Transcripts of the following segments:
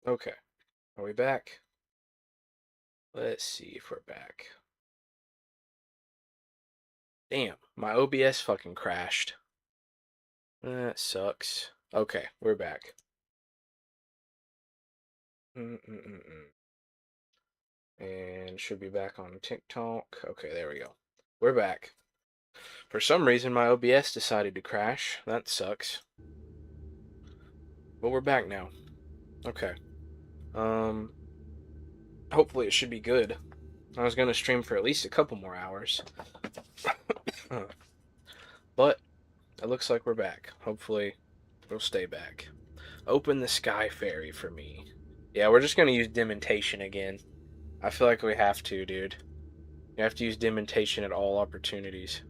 Okay. Are we back? Let's see if we're back. Damn, my OBS fucking crashed. That sucks. Okay, we're back. Mm-mm-mm-mm. And should be back on TikTok. Okay, there we go. We're back. For some reason, my OBS decided to crash. That sucks. But we're back now. Okay. Um, hopefully it should be good. I was gonna stream for at least a couple more hours. But it looks like we're back. Hopefully we'll stay back. Open the sky fairy for me. Yeah, we're just gonna use dementation again. I feel like we have to, dude. You have to use dementation at all opportunities.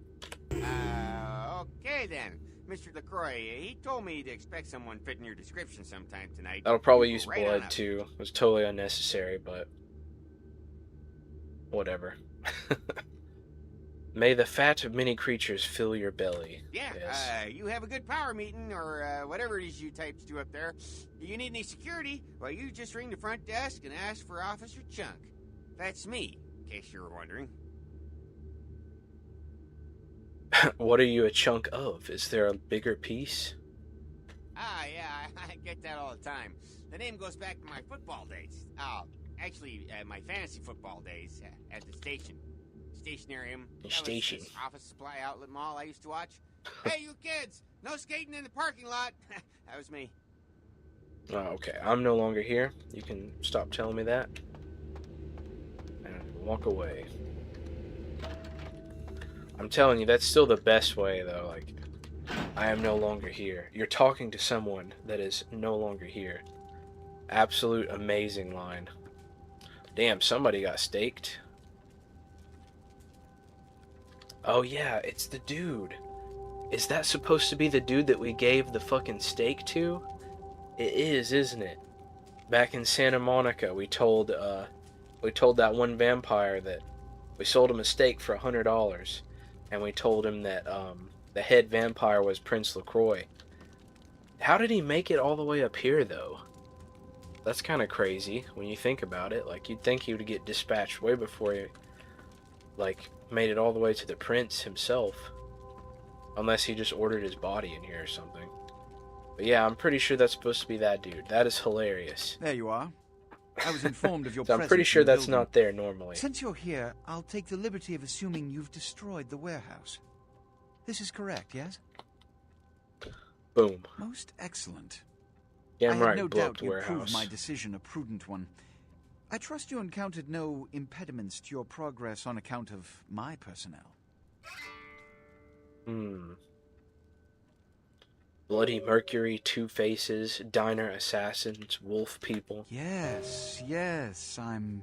Okay then. Mr. LaCroix, he told me to expect someone fitting your description sometime tonight. That'll probably You were use right on blood up. too. It was totally unnecessary, but whatever. May the fat of many creatures fill your belly. Yeah, Yes. you have a good power meeting, or whatever it is you types do up there. Do you need any security? Well, you just ring the front desk and ask for Officer Chunk. That's me, in case you were wondering. What are you a chunk of? Is there a bigger piece? Ah, yeah, I get that all the time. The name goes back to my football days. Actually, my fantasy football days at the station. Stationarium. That was Station. this office supply outlet mall I used to watch. Hey, you kids! No skating in the parking lot! That was me. Oh, okay. I'm no longer here. You can stop telling me that. And walk away. I'm telling you, that's still the best way, though. Like, I am no longer here. You're talking to someone that is no longer here. Absolute amazing line. Damn, somebody got staked. Oh yeah, it's the dude. Is that supposed to be the dude that we gave the fucking steak to? It is, isn't it? Back in Santa Monica, we told that one vampire that we sold him a steak for $100, and we told him that the head vampire was Prince LaCroix. How did he make it all the way up here, though? That's kind of crazy when you think about it. Like, you'd think he would get dispatched way before he, like, made it all the way to the prince himself. Unless he just ordered his body in here or something. But yeah, I'm pretty sure that's supposed to be that dude. That is hilarious. There you are. I was informed of your So I'm presence pretty sure in the that's building. not there normally. Since you're here, I'll take the liberty of assuming you've destroyed the warehouse. This is correct, yes? Boom. Most excellent. Yeah, I I'm have right. no Blow up doubt the you proved warehouse. my decision a prudent one. I trust you encountered no impediments to your progress on account of my personnel. Bloody Mercury, Two Faces, Diner Assassins, Wolf People. Yes, I'm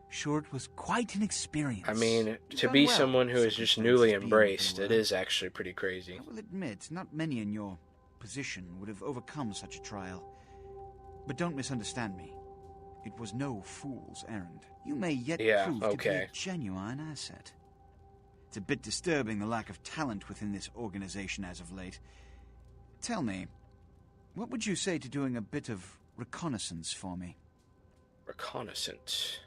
sure it was quite an experience. I mean, You've to done be well, someone who is just circumstances newly being what they embraced, it were. is actually pretty crazy. I will admit, not many in your position would have overcome such a trial. But don't misunderstand me. It was no fool's errand. You may yet prove to be a genuine asset. It's a bit disturbing, the lack of talent within this organization as of late. Tell me, what would you say to doing a bit of reconnaissance for me? Reconnaissance.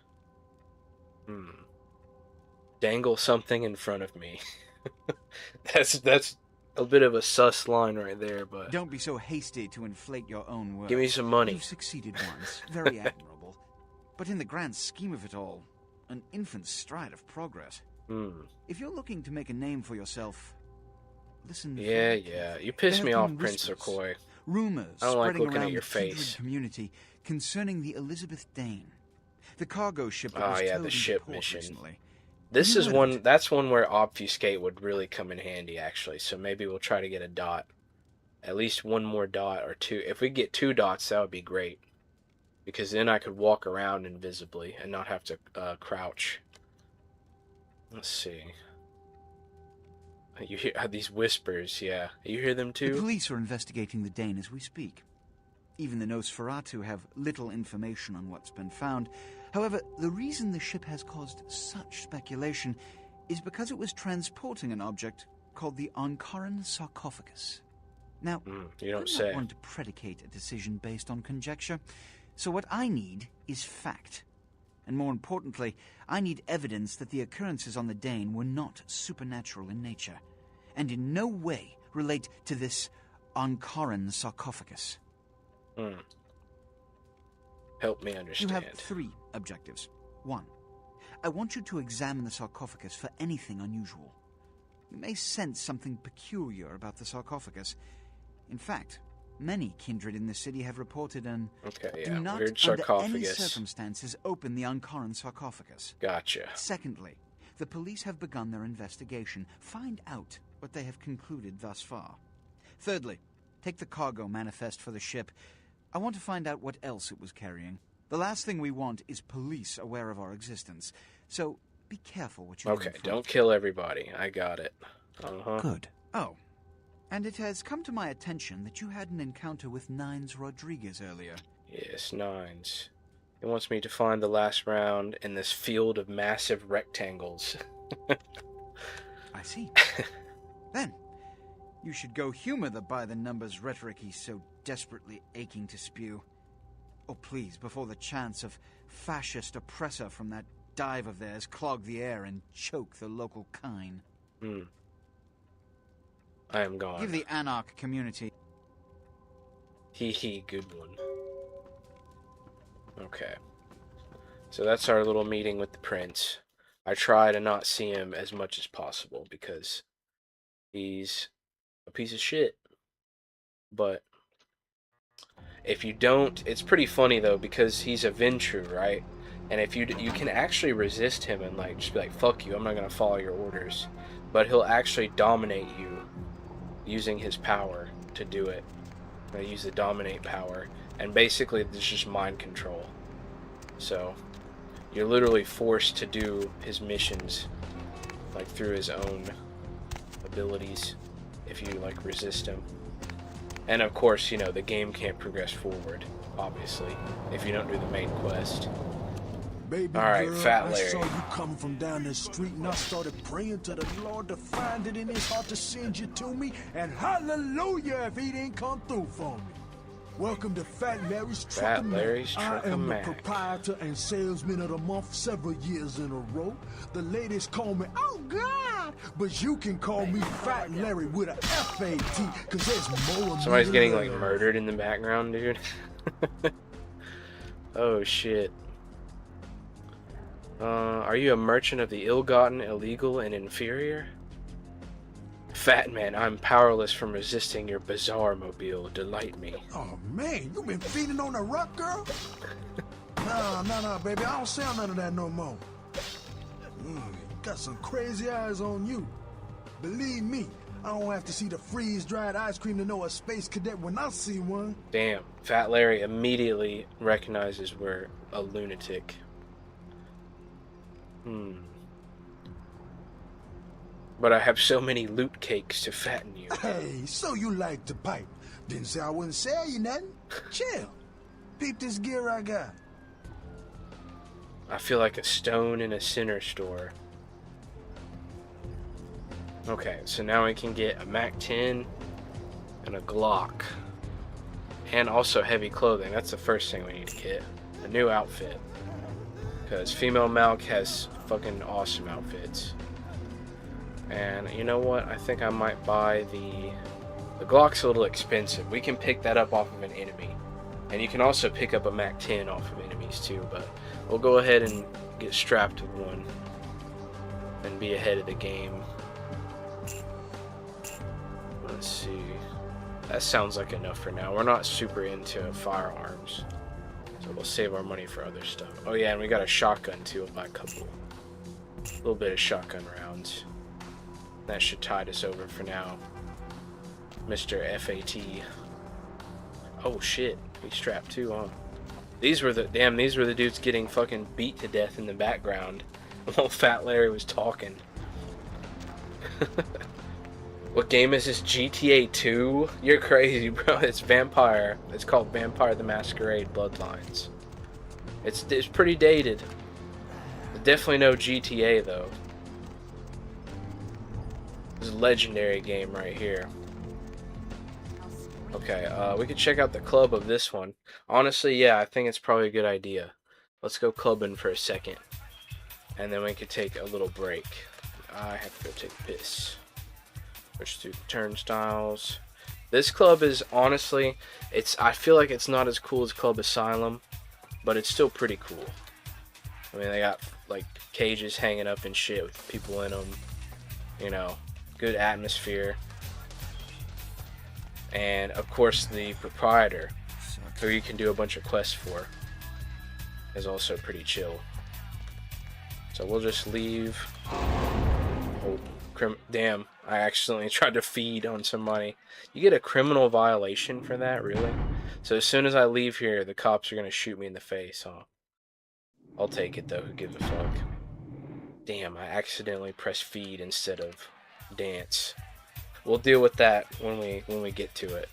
Dangle something in front of me. That's a bit of a sus line right there, but Don't be so hasty to inflate your own words. give me some money. You've succeeded once, very admirable. But in the grand scheme of it all, an infant stride of progress. If you're looking to make a name for yourself, listen. Yeah. You piss There me have off, been Prince whispers, LaCroix. rumors I don't like spreading looking at around your the kindred face. community concerning the Elizabeth Dane, the cargo ship that Oh was yeah, towed the into ship port mission. recently. This You is heard of one. it? That's one where obfuscate would really come in handy, actually. So maybe we'll try to get a dot, at least one more dot or two. If we get 2 dots, that would be great, because then I could walk around invisibly and not have to crouch. Let's see. You hear these whispers? Yeah, you hear them The too. police are investigating the Dane as we speak. Even the Nosferatu have little information on what's been found. However, the reason the ship has caused such speculation is because it was transporting an object called the Ankaran sarcophagus. Now, You don't I'm say. not one to predicate a decision based on conjecture, So what I need is fact. And more importantly, I need evidence that the occurrences on the Dane were not supernatural in nature, and in no way relate to this Ankaran sarcophagus. Help me understand. You have 3 objectives. 1. I want you to examine the sarcophagus for anything unusual. You may sense something peculiar about the sarcophagus. In fact, many kindred in the city have reported an do not, weird sarcophagus. under any circumstances, open the Ankaran sarcophagus. Gotcha. Secondly, the police have begun their investigation. Find out what they have concluded thus far. Thirdly, take the cargo manifest for the ship. I want to find out what else it was carrying. The last thing we want is police aware of our existence. So be careful what you do. Okay, don't kill everybody. I got it. Good. Oh, and it has come to my attention that you had an encounter with Nines Rodriguez earlier. Yes, Nines. He wants me to find the last round in this field of massive rectangles. I see. Then, you should go humor the by-the-numbers rhetoric he's so desperately aching to spew. Oh, please, before the chance of fascist oppressor from that dive of theirs clog the air and choke the local kine. I am gone. Give the Anarch community... Hee, good one. Okay. So that's our little meeting with the prince. I try to not see him as much as possible because he's a piece of shit. But if you don't, it's pretty funny though because he's a Ventru, right? And if you can actually resist him and like just be like, fuck you, I'm not gonna follow your orders. But he'll actually dominate you using his power to do it. They use the dominate power, and basically it's just mind control. So you're literally forced to do his missions like through his own abilities if you like resist him. And of course, you know, the game can't progress forward, obviously, if you don't do the main quest. Baby Alright, girl, Fat Larry. I saw you coming from down the street and I started praying to the Lord to find it in his heart to send you to me, and hallelujah if he didn't come through for me. Welcome to Fat Larry's Truck-a-Mac. I am the proprietor and salesman of the month several years in a row. The ladies call me, oh God, but you can call me Fat Larry with a F-A-T, cause there's more. Somebody's getting like murdered in the background, dude. Oh shit. Are you a merchant of the ill-gotten, illegal, and inferior? Fat man, I'm powerless from resisting your bizarre mobile. Delight me. Oh man, you been feeding on the rock, girl? Nah, baby, I don't sell none of that no more. You got some crazy eyes on you. Believe me, I don't have to see the freeze-dried ice cream to know a space cadet when I see one. Damn, Fat Larry immediately recognizes we're a lunatic. But I have so many loot cakes to fatten you. Hey, so you like to pipe. Didn't say I wouldn't sell you nothing. Chill. Peep this gear I got. I feel like a stone in a center store. Okay, so now we can get a MAC-10 and a Glock. And also heavy clothing. That's the first thing we need to get. A new outfit. Because female Malk has fucking awesome outfits. And you know what? I think I might buy the Glock's a little expensive. We can pick that up off of an enemy. And you can also pick up a MAC-10 off of enemies too, but we'll go ahead and get strapped to one and be ahead of the game. Let's see. That sounds like enough for now. We're not super into firearms, so we'll save our money for other stuff. Oh yeah, and we got a shotgun too. We'll buy a little bit of shotgun rounds. That should tide us over for now. Mr. FAT. Oh shit, we strapped too, huh? These were the dudes getting fucking beat to death in the background while Fat Larry was talking. What game is this? GTA 2? You're crazy, bro. It's Vampire. It's called Vampire the Masquerade Bloodlines. It's pretty dated. Definitely no GTA though. This is a legendary game right here. Okay, we could check out the club of this one. Honestly, yeah, I think it's probably a good idea. Let's go clubbing for a second. And then we could take a little break. I have to go take a piss. Push through the turnstiles. This club is, honestly, I feel like it's not as cool as Club Asylum, but it's still pretty cool. I mean, they got, like, cages hanging up and shit with people in them. You know, good atmosphere. And, of course, the proprietor, who you can do a bunch of quests for, is also pretty chill. So we'll just leave. Oh, damn, I accidentally tried to feed on somebody. You get a criminal violation for that, really? So as soon as I leave here, the cops are going to shoot me in the face, huh? I'll take it, though. Who gives a fuck? Damn, I accidentally pressed feed instead of dance. We'll deal with that when we get to it.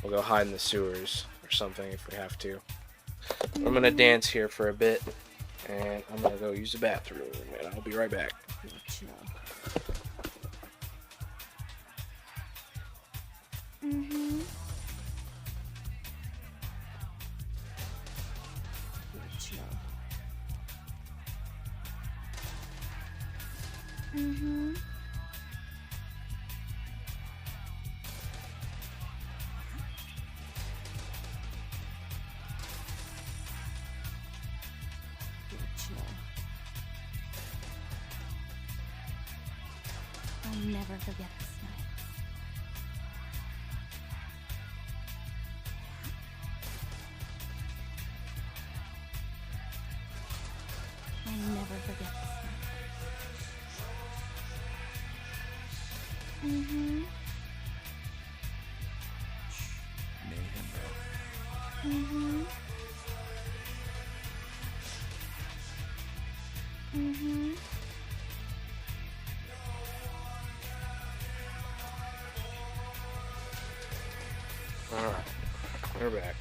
We'll go hide in the sewers or something if we have to. I'm gonna dance here for a bit, and I'm gonna go use the bathroom, and I'll be right back. Mm-hmm. Mm-hmm. I'll never forget this night. I'll never forget this night. Mm-hmm. Mayhem, bro. Mm-hmm. Mm-hmm. Alright, we're back.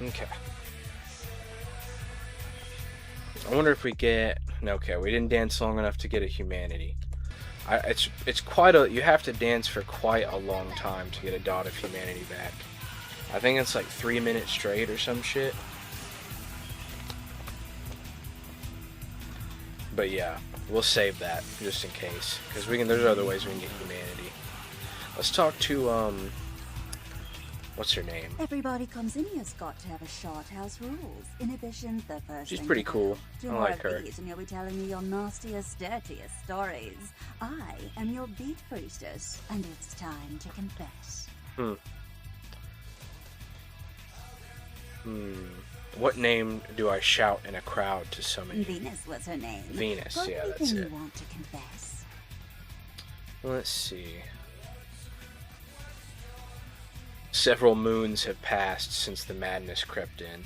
Okay. I wonder if we get... Okay, we didn't dance long enough to get a humanity. It's quite a... You have to dance for quite a long time to get a dot of humanity back. I think it's like 3 minutes straight or some shit. But yeah, we'll save that just in case, because there's other ways we can get humanity. Let's talk to what's her name? Everybody comes in here's got to have a shot. House rules. Inhibition's the first. She's thing pretty to cool. do. I like her. And you'll be telling me your nastiest, dirtiest stories. I am your beat priestess, and it's time to confess. What name do I shout in a crowd to summon? Venus was her name. Venus, got yeah, that's anything it. You want to confess? Let's see. Several moons have passed since the madness crept in.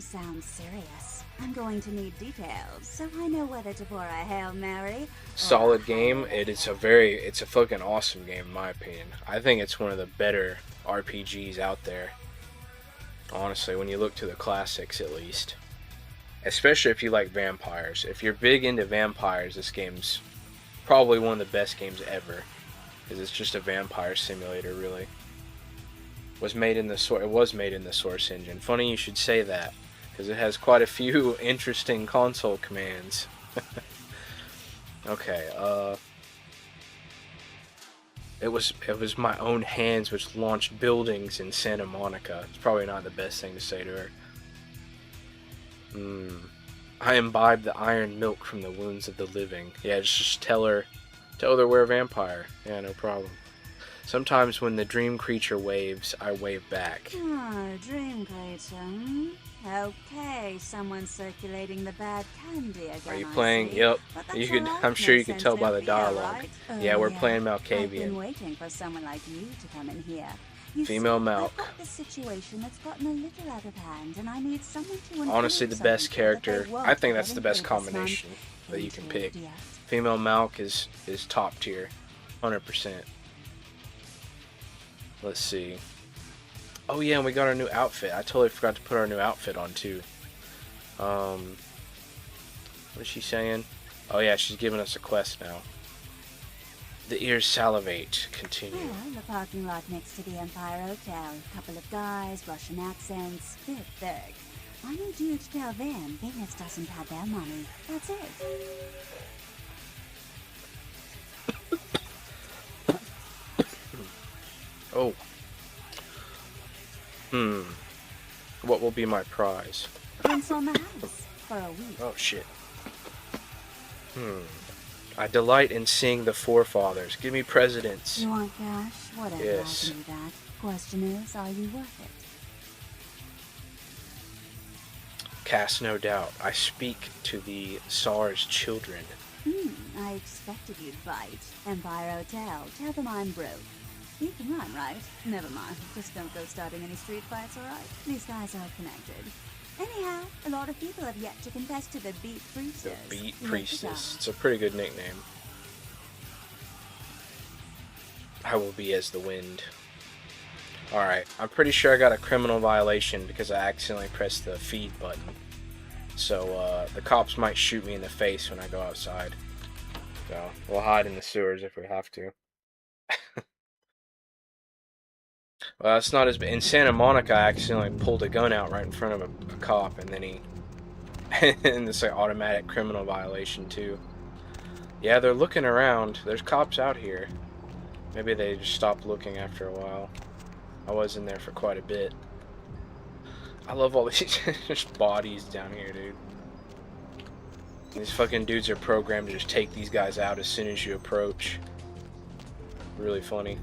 Sounds serious. I'm going to need details, so I know whether to pour a Hail Mary. Solid game. It's a fucking awesome game in my opinion. I think it's one of the better RPGs out there. Honestly, when you look to the classics at least. Especially if you like vampires. If you're big into vampires, this game's probably one of the best games ever. Because it's just a vampire simulator, really. It was made in the Source engine. Funny you should say that, because it has quite a few interesting console commands. Okay, it was my own hands which launched buildings in Santa Monica. It's probably not the best thing to say to her. I imbibe the iron milk from the wounds of the living. Yeah, just tell her we're a vampire. Yeah, no problem. Sometimes when the dream creature waves, I wave back. Dream creature. Okay, someone's circulating the bad candy again. Are you playing? Yep. I'm sure you could tell by the dialogue. Right? Yeah, we're playing I've been Malkavian. waiting for someone like you to come in here. You Female see, Malk. I've got this situation that's gotten a little out of hand, and I need someone to Honestly, the influence best something so that character. they won't I think get that's the best influenced, combination that you can pick. Idiot. Female Malk is top tier, 100%. Let's see. Oh yeah, and we got our new outfit. I totally forgot to put our new outfit on too. What is she saying? Oh yeah, she's giving us a quest now. The ears salivate. Continue. Well, the parking lot next to the Empire Hotel. Couple of guys, Russian accents, bit thick. I need you to tell them Venus doesn't have their money. That's it. Oh. What will be my prize? Prince on the house for a week. Oh shit. I delight in seeing the forefathers. Give me presidents. You want cash? Whatever, yes. I can do that. Question is, are you worth it? Cast no doubt. I speak to the Tsar's children. I expected you'd bite. Empire Hotel. Tell them I'm broke. You can run, right? Never mind. Just don't go starting any street fights, alright? These guys are connected. Anyhow, a lot of people have yet to confess to the Beat Priestess. The Beat Priestess. It's a pretty good nickname. I will be as the wind. Alright, I'm pretty sure I got a criminal violation because I accidentally pressed the feed button. So, the cops might shoot me in the face when I go outside. So, we'll hide in the sewers if we have to. Well, it's not as bad. In Santa Monica, I accidentally pulled a gun out right in front of a cop, and then he... and it's like automatic criminal violation, too. Yeah, they're looking around. There's cops out here. Maybe they just stopped looking after a while. I was in there for quite a bit. I love all these just bodies down here, dude. These fucking dudes are programmed to just take these guys out as soon as you approach. Really funny.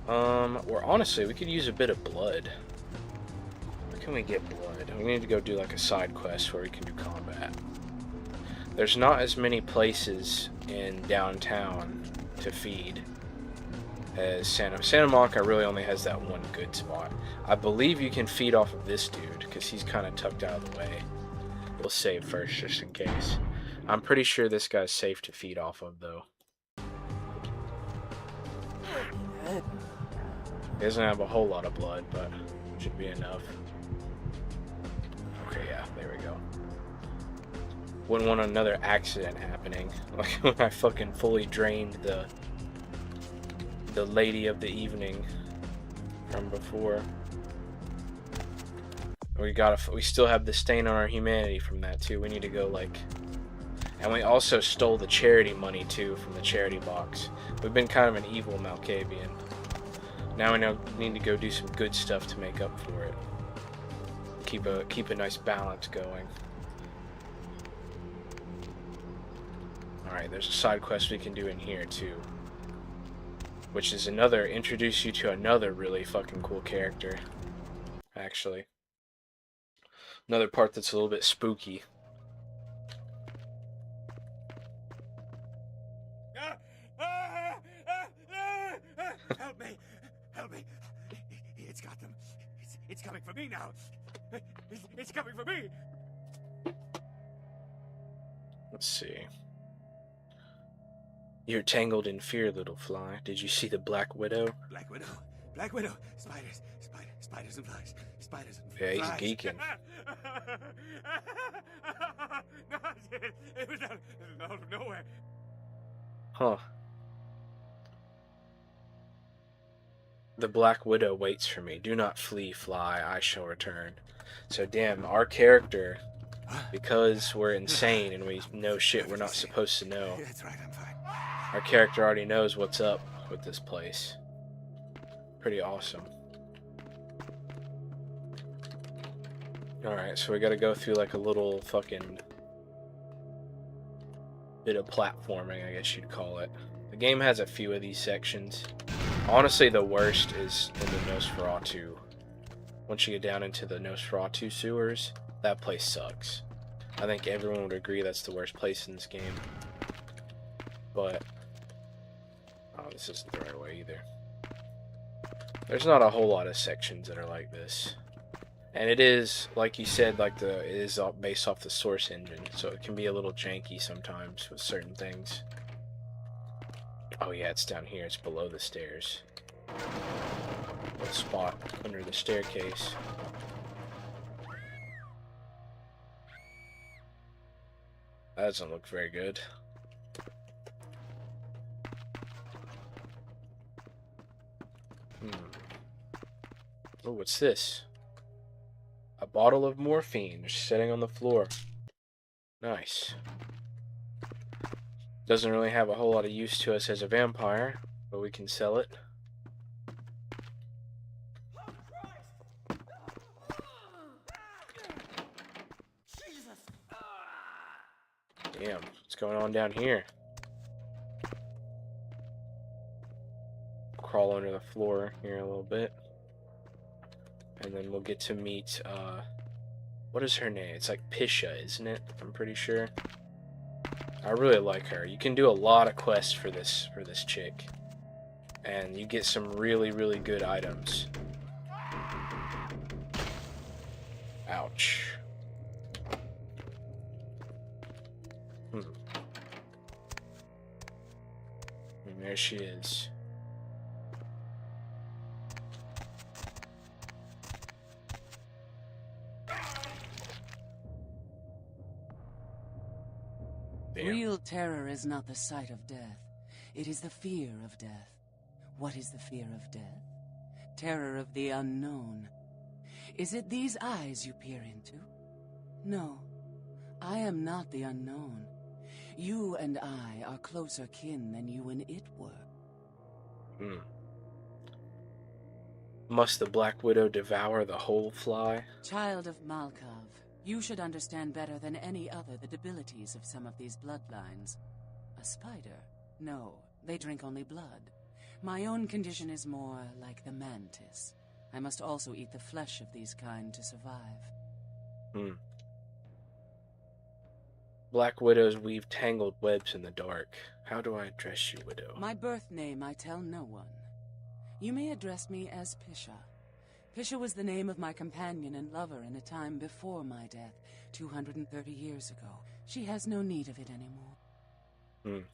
Or honestly, we could use a bit of blood. Where can we get blood? We need to go do like a side quest where we can do combat. There's not as many places in downtown to feed as Santa Monica really only has that one good spot. I believe you can feed off of this dude because he's kind of tucked out of the way. We'll save first just in case. I'm pretty sure this guy's safe to feed off of though. He doesn't have a whole lot of blood, but should be enough. Okay, yeah, there we go. Wouldn't want another accident happening. Like when I fucking fully drained the lady of the evening from before. We still have the stain on our humanity from that too. We need to go like, and we also stole the charity money too from the charity box. We've been kind of an evil Malkavian. Now we need to go do some good stuff to make up for it. Keep a nice balance going. Alright, there's a side quest we can do in here too. Which is introduce you to another really fucking cool character. Actually. Another part that's a little bit spooky. Help me! Help me! It's got them. It's coming for me now. It's coming for me. Let's see. You're tangled in fear, little fly. Did you see the Black Widow? Black Widow. Black Widow. Spiders. Spiders and flies. Spiders and flies. Yeah, he's geeking. No, it was out of nowhere. Huh. The Black Widow waits for me. Do not flee, fly. I shall return. So, damn, our character, because we're insane and we know shit we're not supposed to know. That's right, I'm fine. Our character already knows what's up with this place. Pretty awesome. Alright, so we gotta go through like a little fucking bit of platforming, I guess you'd call it. The game has a few of these sections. Honestly, the worst is in the Nosferatu. Once you get down into the Nosferatu sewers, that place sucks. I think everyone would agree that's the worst place in this game. But, oh, this isn't the right way either. There's not a whole lot of sections that are like this. And it is, like you said, it is based off the source engine, so it can be a little janky sometimes with certain things. Oh yeah, it's down here. It's below the stairs. Little spot under the staircase. That doesn't look very good. Oh, what's this? A bottle of morphine just sitting on the floor. Nice. Doesn't really have a whole lot of use to us as a vampire, but we can sell it. Damn, what's going on down here? Crawl under the floor here a little bit. And then we'll get to meet, what is her name? It's like Pisha, isn't it? I'm pretty sure. I really like her. You can do a lot of quests for this chick. And you get some really, really good items. Ouch. And there she is. Real terror is not the sight of death. It is the fear of death. What is the fear of death? Terror of the unknown. Is it these eyes you peer into? No. I am not the unknown. You and I are closer kin than you and it were. Must the Black Widow devour the whole fly? Child of Malkav, you should understand better than any other the debilities of some of these bloodlines. A spider? No, they drink only blood. My own condition is more like the mantis. I must also eat the flesh of these kind to survive. Black widows weave tangled webs in the dark. How do I address you, widow? My birth name I tell no one. You may address me as Pisha. Pisha was the name of my companion and lover in a time before my death, 230 years ago. She has no need of it anymore.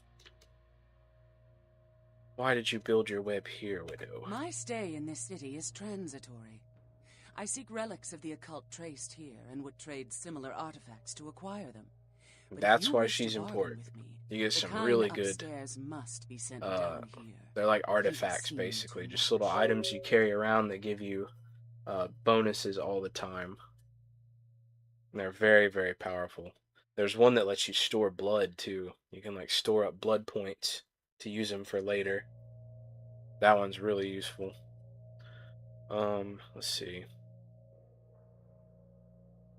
Why did you build your web here, widow? My stay in this city is transitory. I seek relics of the occult traced here and would trade similar artifacts to acquire them. But that's why she's important. You get some really good, must be sent down here. They're like artifacts, basically. Just little items you carry around that give you bonuses all the time. And they're very, very powerful. There's one that lets you store blood, too. You can, like, store up blood points to use them for later. That one's really useful. Let's see.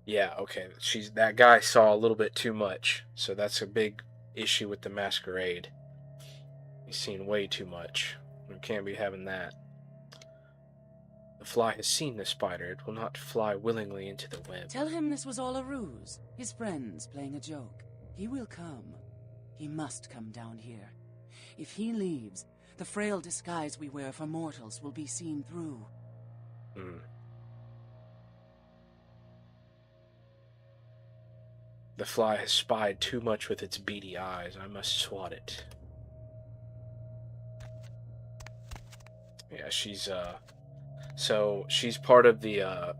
Yeah, okay. That guy saw a little bit too much, so that's a big issue with the masquerade. He's seen way too much. We can't be having that. The fly has seen the spider. It will not fly willingly into the web. Tell him this was all a ruse. His friends playing a joke. He will come. He must come down here. If he leaves, the frail disguise we wear for mortals will be seen through. The fly has spied too much with its beady eyes. I must swat it. Yeah, she's so she's part of the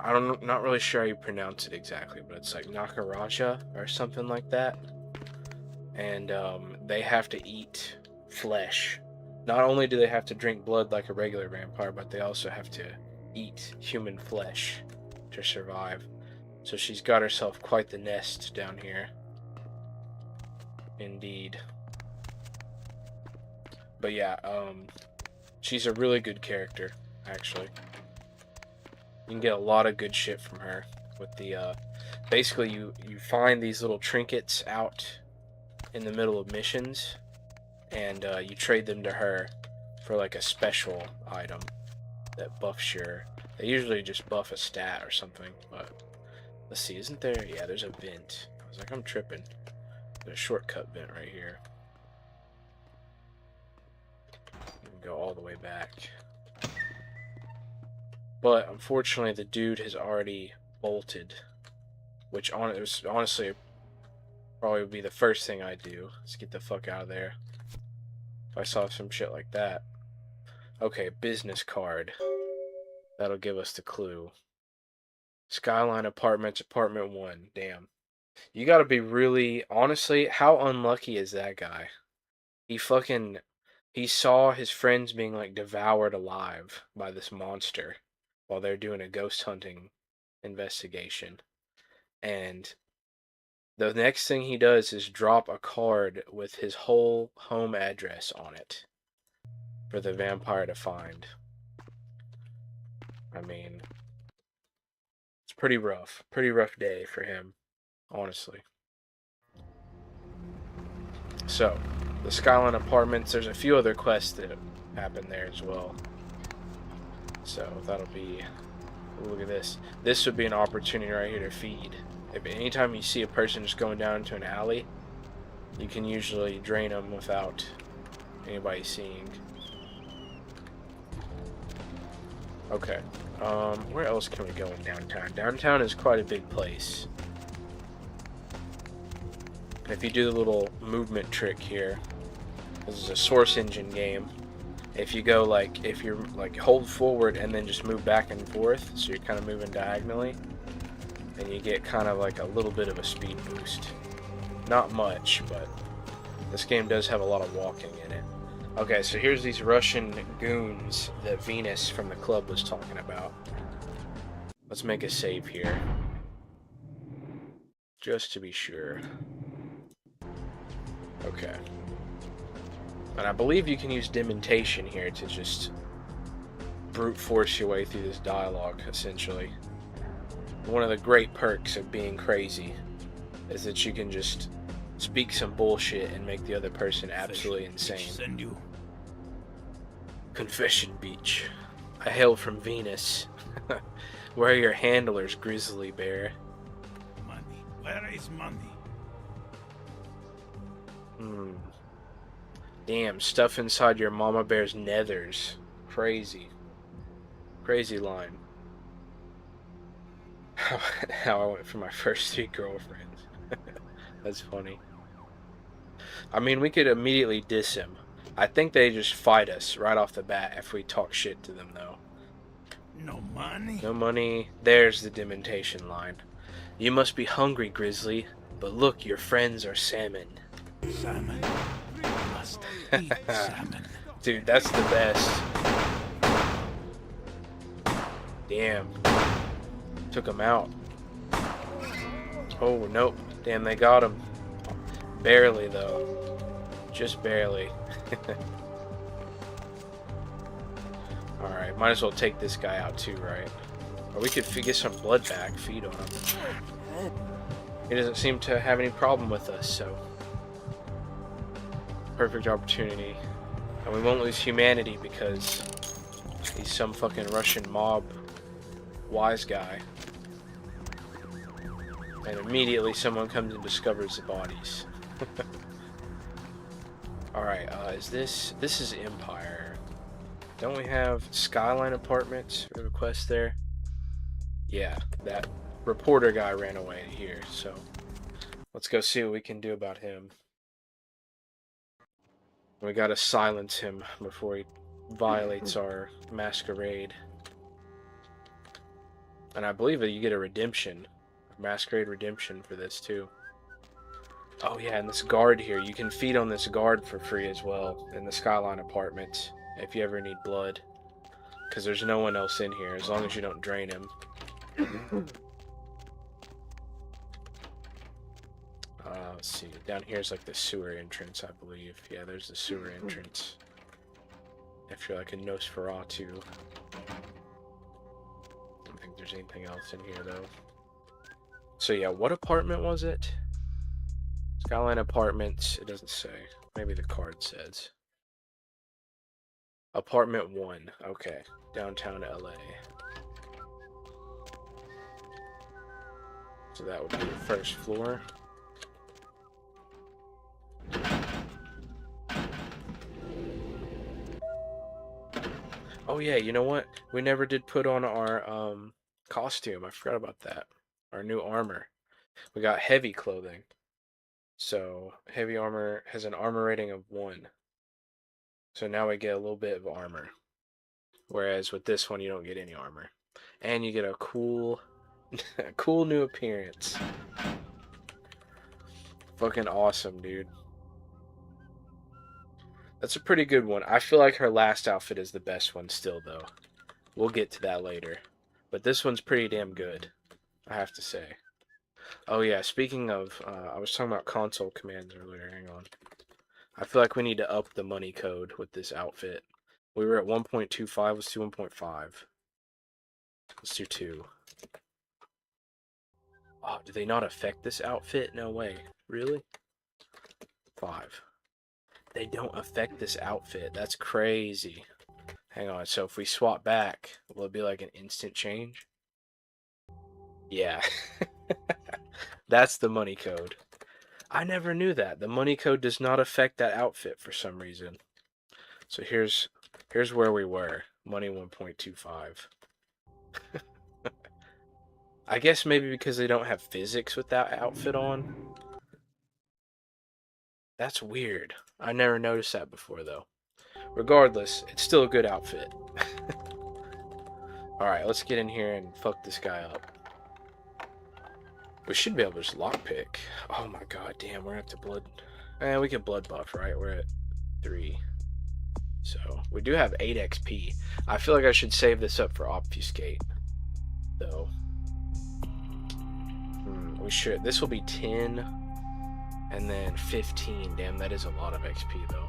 not really sure how you pronounce it exactly, but it's like Nakaraja or something like that. And they have to eat flesh. Not only do they have to drink blood like a regular vampire, but they also have to eat human flesh to survive. So she's got herself quite the nest down here. Indeed. But yeah, she's a really good character, actually. You can get a lot of good shit from her. With the, basically you find these little trinkets out in the middle of missions, and you trade them to her for like a special item that buffs your... They usually just buff a stat or something, but... Let's see, isn't there... Yeah, there's a vent. I was like, I'm tripping. There's a shortcut vent right here. You can go all the way back. But, unfortunately, the dude has already bolted. Which, honestly, probably would be the first thing I'd do. Let's get the fuck out of there. If I saw some shit like that. Okay, business card. That'll give us the clue. Skyline Apartments, Apartment 1. Damn. You gotta be really... Honestly, how unlucky is that guy? He he saw his friends being like devoured alive by this monster while they're doing a ghost hunting investigation. And the next thing he does is drop a card with his whole home address on it for the vampire to find. I mean, it's pretty rough. Pretty rough day for him, honestly. So, the Skyline Apartments, there's a few other quests that happen there as well. So, that'll be... Look at this. This would be an opportunity right here to feed. If anytime you see a person just going down into an alley, you can usually drain them without anybody seeing. Okay. Where else can we go in downtown? Downtown is quite a big place. If you do the little movement trick here, this is a source engine game. If you go like, if you're like hold forward and then just move back and forth, so you're kind of moving diagonally, then you get kind of like a little bit of a speed boost. Not much, but this game does have a lot of walking in it. Okay, so here's these Russian goons that Venus from the club was talking about. Let's make a save here, just to be sure. Okay. And I believe you can use dementation here to just brute force your way through this dialogue, essentially. One of the great perks of being crazy is that you can just speak some bullshit and make the other person absolutely insane. Send you. Confession Beach. I hail from Venus. Where are your handlers, Grizzly Bear? Money. Where is money? Damn, stuff inside your mama bear's nethers. Crazy. Crazy line. How I went for my first 3 girlfriends. That's funny. I mean, we could immediately diss him. I think they just fight us right off the bat if we talk shit to them, though. No money? No money. There's the dementation line. You must be hungry, Grizzly, but look, your friends are salmon. Salmon. Must eat salmon. Dude, that's the best. Damn. Took him out. Oh, nope. Damn, they got him. Barely, though. Just barely. Alright, might as well take this guy out too, right? Or we could get some blood back, feed on him. He doesn't seem to have any problem with us, so... Perfect opportunity. And we won't lose humanity because he's some fucking Russian mob wise guy. And immediately someone comes and discovers the bodies. Alright, is this is Empire. Don't we have Skyline Apartments for the quest there? Yeah, that reporter guy ran away here, so let's go see what we can do about him. We gotta silence him before he violates our masquerade. And I believe that you get a redemption. Masquerade redemption for this too. Oh yeah, and this guard here, you can feed on this guard for free as well in the Skyline Apartments if you ever need blood. Because there's no one else in here as long as you don't drain him. Let's see, down here's like the sewer entrance, I believe. Yeah, there's the sewer entrance. If you're like a Nosferatu. I don't think there's anything else in here though. So yeah, what apartment was it? Skyline Apartments, it doesn't say. Maybe the card says. Apartment 1, okay. Downtown LA. So that would be the first floor. Oh yeah, you know what? We never did put on our costume. I forgot about that. Our new armor. We got heavy clothing. So heavy armor has an armor rating of 1. So now we get a little bit of armor. Whereas with this one you don't get any armor. And you get a cool cool new appearance. Fucking awesome, dude. That's a pretty good one. I feel like her last outfit is the best one still, though. We'll get to that later. But this one's pretty damn good, I have to say. Oh yeah, speaking of, I was talking about console commands earlier. Hang on. I feel like we need to up the money code with this outfit. We were at 1.25. Let's do 1.5. Let's do 2. Oh, do they not affect this outfit? No way. Really? 5. They don't affect this outfit. That's crazy. Hang on. So if we swap back, will it be like an instant change? Yeah. That's the money code. I never knew that. The money code does not affect that outfit for some reason. So here's where we were. Money 1.25. I guess maybe because they don't have physics with that outfit on. That's weird. I never noticed that before, though. Regardless, it's still a good outfit. Alright, let's get in here and fuck this guy up. We should be able to just lockpick. Oh my god, damn, we're at the blood... we can blood buff, right? We're at 3. So, we do have 8 XP. I feel like I should save this up for obfuscate, though. We should. This will be 10, and then 15. Damn, that is a lot of XP, though.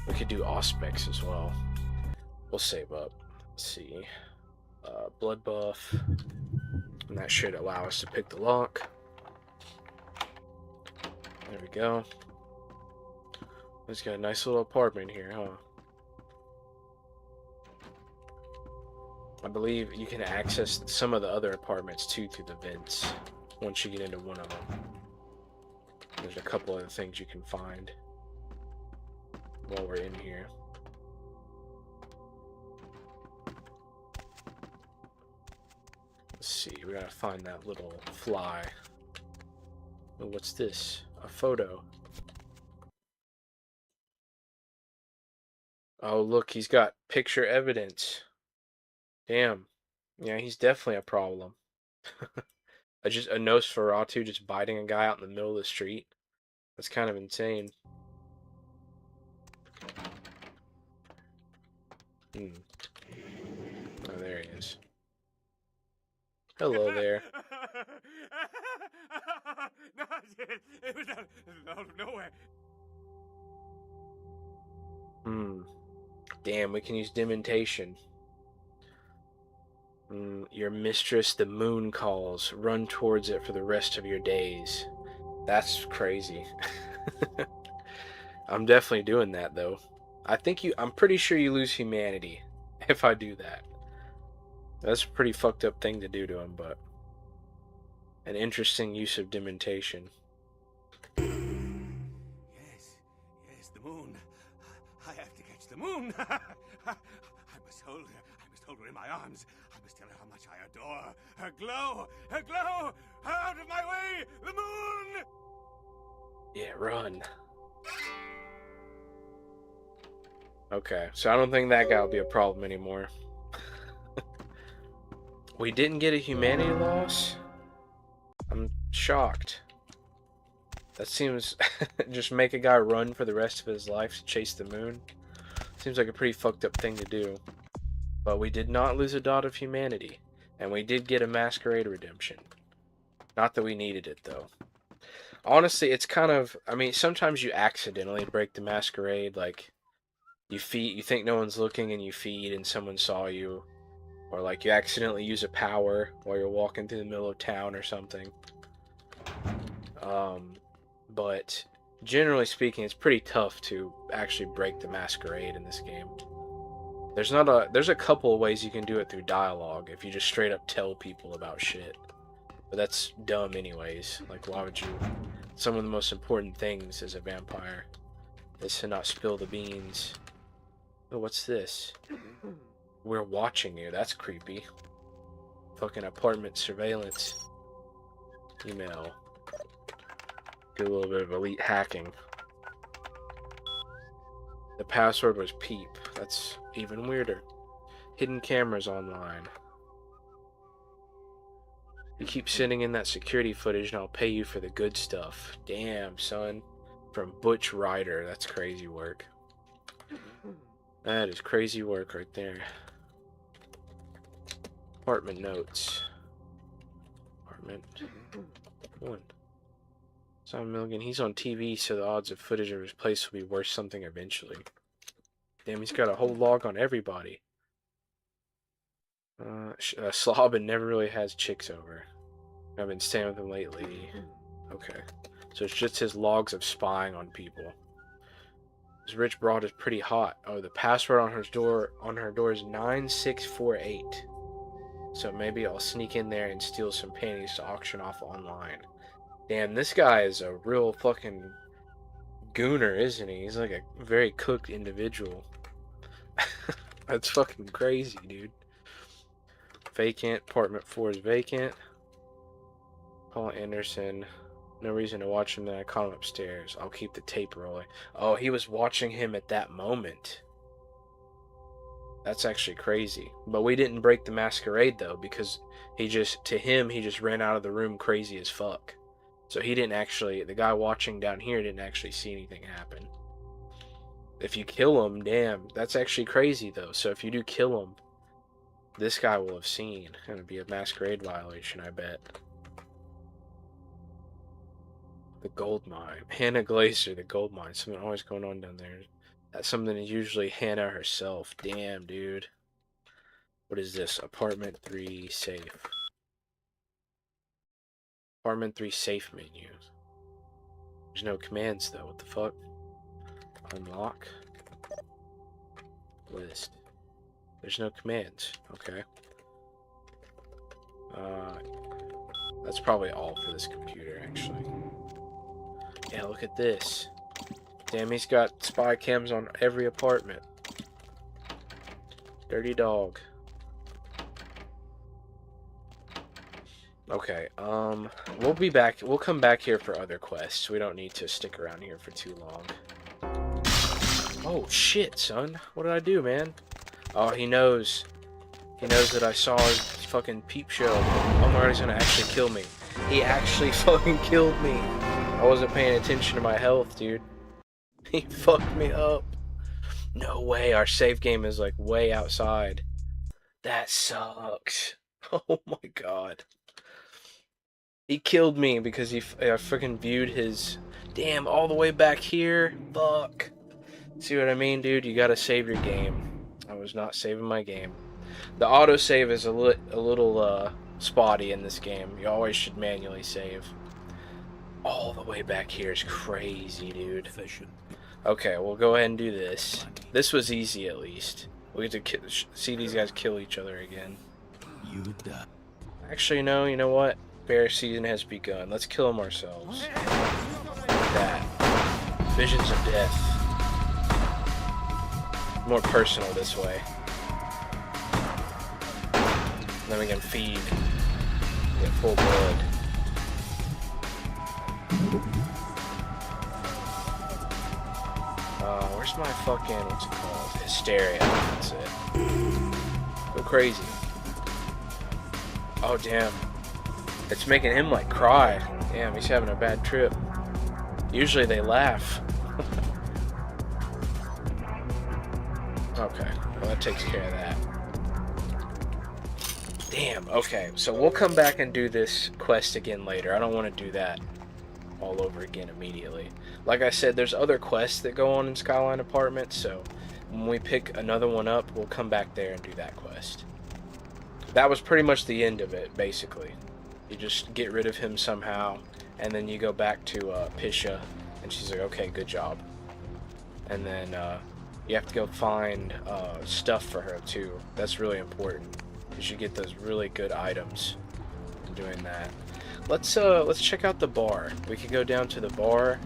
We could do Auspex as well. We'll save up. Let's see. Blood buff. And that should allow us to pick the lock. There we go. It's got a nice little apartment here, huh? I believe you can access some of the other apartments too through the vents once you get into one of them. There's a couple other things you can find while we're in here. Let's see, we gotta find that little fly. Oh, what's this? A photo. Oh, look, he's got picture evidence. Damn. Yeah, he's definitely a problem. A Nosferatu just biting a guy out in the middle of the street. That's kind of insane. Oh, there he is. Hello there. No, it was out of nowhere. Damn, we can use dementation. Your mistress, the moon, calls. Run towards it for the rest of your days. That's crazy. I'm definitely doing that, though. I'm pretty sure you lose humanity if I do that. That's a pretty fucked up thing to do to him, but an interesting use of dementation. Yes, the moon. I have to catch the moon. I must hold her in my arms. I must tell her how much I adore her glow. Out of my way, the moon. Yeah, run. Okay, so I don't think that guy will be a problem anymore. We didn't get a humanity loss? I'm shocked. That seems... just make a guy run for the rest of his life to chase the moon? Seems like a pretty fucked up thing to do. But we did not lose a dot of humanity. And we did get a masquerade redemption. Not that we needed it, though. Honestly, it's kind of... I mean, sometimes you accidentally break the masquerade. Like, you think no one's looking and you feed and someone saw you. Or like you accidentally use a power while you're walking through the middle of town or something. But generally speaking, it's pretty tough to actually break the masquerade in this game. There's a couple of ways you can do it through dialogue if you just straight up tell people about shit. But that's dumb anyways. Like, why would you... Some of the most important things as a vampire is to not spill the beans. Oh, what's this? We're watching you. That's creepy. Fucking apartment surveillance. Email. Do a little bit of elite hacking. The password was Peep. That's even weirder. Hidden cameras online. You keep sending in that security footage and I'll pay you for the good stuff. Damn, son. From Butch Ryder. That's crazy work. That is crazy work right there. Apartment notes. Apartment 1. Simon Milligan, he's on TV, so the odds of footage of his place will be worth something eventually. Damn, he's got a whole log on everybody. Slobin never really has chicks over. I've been staying with him lately. Okay. So it's just his logs of spying on people. This rich broad is pretty hot. Oh, the password on her door is 9648. So maybe I'll sneak in there and steal some panties to auction off online. Damn, this guy is a real fucking gooner, isn't he? He's like a very cooked individual. That's fucking crazy, dude. Vacant. Apartment 4 is vacant. Paul Anderson. No reason to watch him, then I caught him upstairs. I'll keep the tape rolling. Oh, he was watching him at that moment. That's actually crazy. But we didn't break the masquerade, though, because to him, he just ran out of the room crazy as fuck. So he didn't actually, the guy watching down here didn't actually see anything happen. If you kill him, damn, that's actually crazy, though. So if you do kill him, this guy will have seen. It would be a masquerade violation, I bet. The gold mine. Hannah Glazer, the gold mine. Something always going on down there. That's something is usually Hannah herself. Damn, dude. What is this? Apartment 3 safe. Apartment 3 safe menu. There's no commands, though. What the fuck? Unlock. List. There's no commands. Okay. That's probably all for this computer, actually. Yeah, look at this. Damn, he's got spy cams on every apartment. Dirty dog. Okay, we'll be back. We'll come back here for other quests. We don't need to stick around here for too long. Oh, shit, son. What did I do, man? Oh, he knows. He knows that I saw his fucking peep show. Oh my god, he's gonna actually kill me. He actually fucking killed me. I wasn't paying attention to my health, dude. He fucked me up. No way, our save game is like way outside. That sucks. Oh my god. He killed me because I freaking viewed his... Damn, all the way back here? Fuck. See what I mean, dude? You gotta save your game. I was not saving my game. The autosave is a little spotty in this game. You always should manually save. All the way back here is crazy, dude. Okay, we'll go ahead and do this. This was easy, at least. We get to see these guys kill each other again. Actually, no, you know what? Bear season has begun. Let's kill them ourselves. Like that. Visions of death. More personal this way. Then we can feed. Get full blood. Where's my fucking, what's it called? Hysteria. That's it. Go crazy. Oh, damn. It's making him, like, cry. Damn, he's having a bad trip. Usually they laugh. Okay, well, that takes care of that. Damn, okay. So we'll come back and do this quest again later. I don't want to do that all over again immediately. Like I said, there's other quests that go on in Skyline Apartments, so when we pick another one up, we'll come back there and do that quest. That was pretty much the end of it, basically. You just get rid of him somehow, and then you go back to Pisha, and she's like, okay, good job. And then you have to go find stuff for her, too. That's really important. You should get those really good items in doing that. Let's check out the bar. We could go down to the bar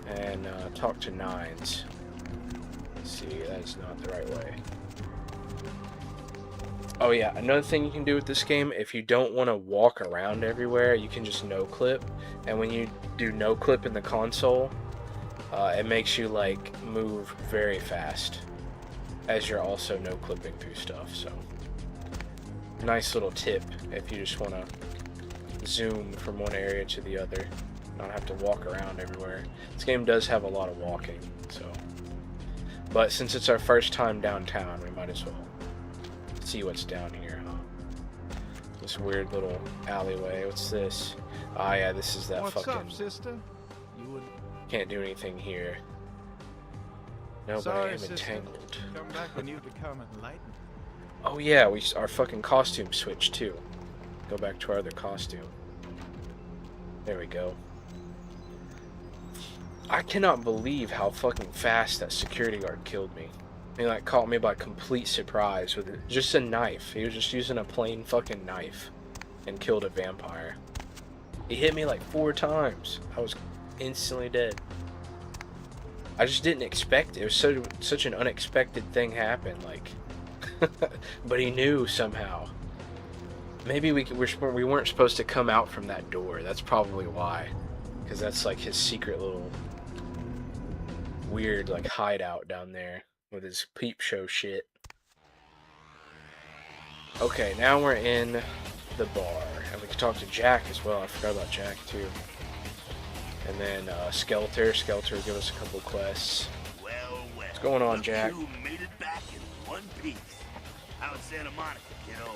and talk to Nines. Let's see, that is not the right way. Oh yeah, another thing you can do with this game, if you don't want to walk around everywhere, you can just no-clip. And when you do no-clip in the console, it makes you like move very fast, as you're also no-clipping through stuff. So, nice little tip if you just want to zoom from one area to the other. I don't have to walk around everywhere. This game does have a lot of walking, so. But since it's our first time downtown, we might as well see what's down here, huh? This weird little alleyway. What's this? Ah, yeah, this is that What's fucking... up, sister? You would... Can't do anything here. No, but I am entangled. Come back when you become enlightened. Oh yeah, our fucking costume switched too. Go back to our other costume. There we go. I cannot believe how fucking fast that security guard killed me. He like caught me by complete surprise with just a knife. He was just using a plain fucking knife and killed a vampire. He hit me like 4 times. I was instantly dead. I just didn't expect it. It was such an unexpected thing happened. Like, but he knew somehow. Maybe we weren't supposed to come out from that door. That's probably why, because that's like his secret little weird like hideout down there with his peep show shit. Okay, now we're in the bar, and we can talk to Jack as well. I forgot about Jack too. And then Skelter will give us a couple quests. Well, what's going on, Jack? You made it back in one piece. How's Santa Monica, kiddo?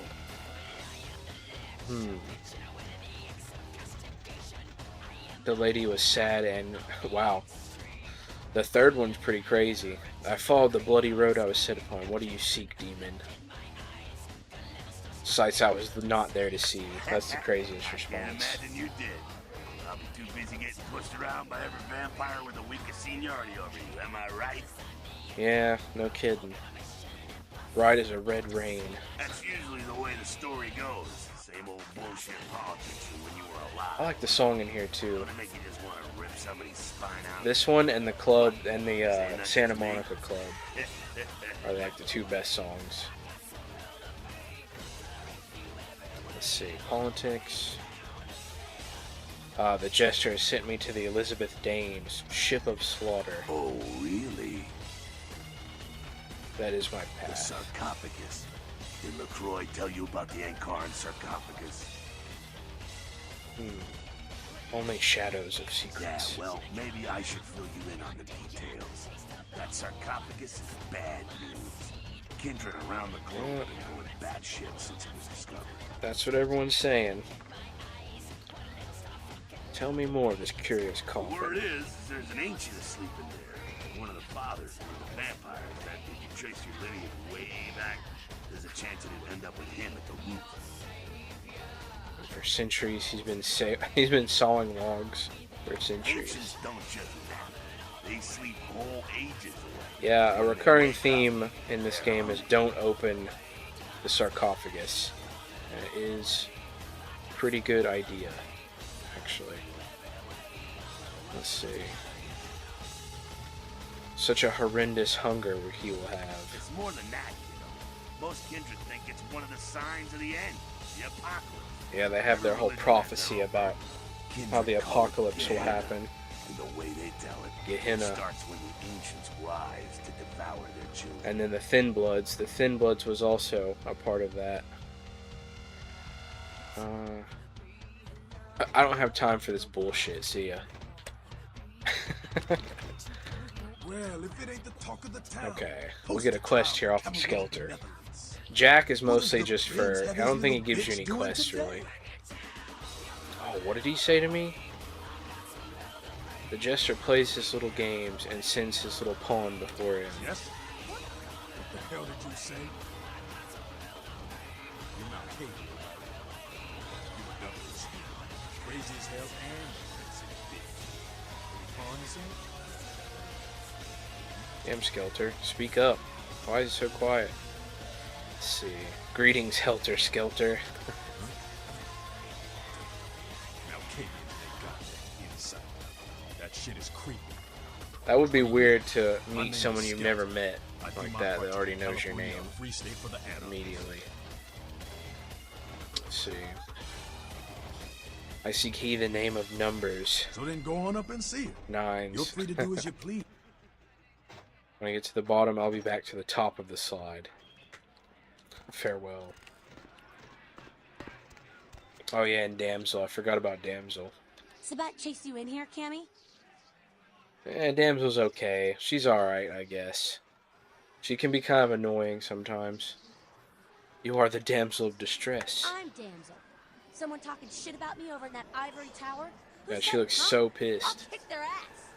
The lady was sad and wow. The third one's pretty crazy. I followed the bloody road I was set upon. What do you seek, demon? Sights I was not there to see. That's the craziest response. I imagine you did. I'll be too busy getting pushed around by every vampire with the weakest seniority over you. Am I right? Yeah, no kidding. Right as a red rain. That's usually the way the story goes. Same old bullshit politics from when you were alive. I like the song in here too. Make you just want to rip somebody's spine out. This one and the club and the Santa Monica Club are like the 2 best songs. Let's see, politics. The Jester has sent me to the Elizabeth Danes, ship of slaughter. Oh, really? That is my The path. sarcophagus. Did LaCroix tell you about the Ankaran sarcophagus? Only shadows of secrets. Yeah, well, maybe I should fill you in on the details. That sarcophagus is bad news. Kindred around the globe have been going batshit since it was discovered. That's what everyone's saying. Tell me more of this curious The coffin. word is there's an ancient asleep in there. One of the fathers of the vampires. That if you trace your lineage way back, there's a chance it'd end up with him at the root. For centuries, he's been sawing logs for centuries. Ancients don't just nap. They sleep whole ages away. Yeah, a recurring theme in this game is don't open the sarcophagus. And it is a pretty good idea, actually. Let's see. Such a horrendous hunger he will have. It's more than that, you know. Most kindred think it's one of the signs of the end, the apocalypse. Yeah, they have their whole prophecy about how the apocalypse will happen. And the way they tell it, Gehenna. starts when the ancients rise to devour their children. And then the Thin Bloods. The Thin Bloods was also a part of that. I don't have time for this bullshit. See ya. Well, if it ain't the talk of the town. Okay, we'll get a quest here off of Skelter. Jack is mostly just for... I don't think he gives you any quests, really. Oh, what did he say to me? The Jester plays his little games and sends his little pawn before him. Yes? What the hell did you say? You're Malkavian. You're Douglas. Crazy as hell and crazy as big. Any pawn you say? Damn, Skelter. Speak up. Why is he so quiet? Let's see. Greetings, Helter Skelter. Malkavian ain't got that insight. That shit is creepy. That would be weird to meet someone you've never met like that already knows your name Free state for the animals. immediately. Let's see. I seek he the name of numbers. So then go on up and see it. Nines. You're free to do as you please. When I get to the bottom, I'll be back to the top of the slide. Farewell. Oh yeah, and Damsel. I forgot about Damsel. Sabat chased you in here, Cammy? Damsel's okay. She's alright, I guess. She can be kind of annoying sometimes. You are the damsel of distress. I'm Damsel. Someone talking shit about me over in that ivory tower? Yeah, she looks so pissed. I'll kick their ass.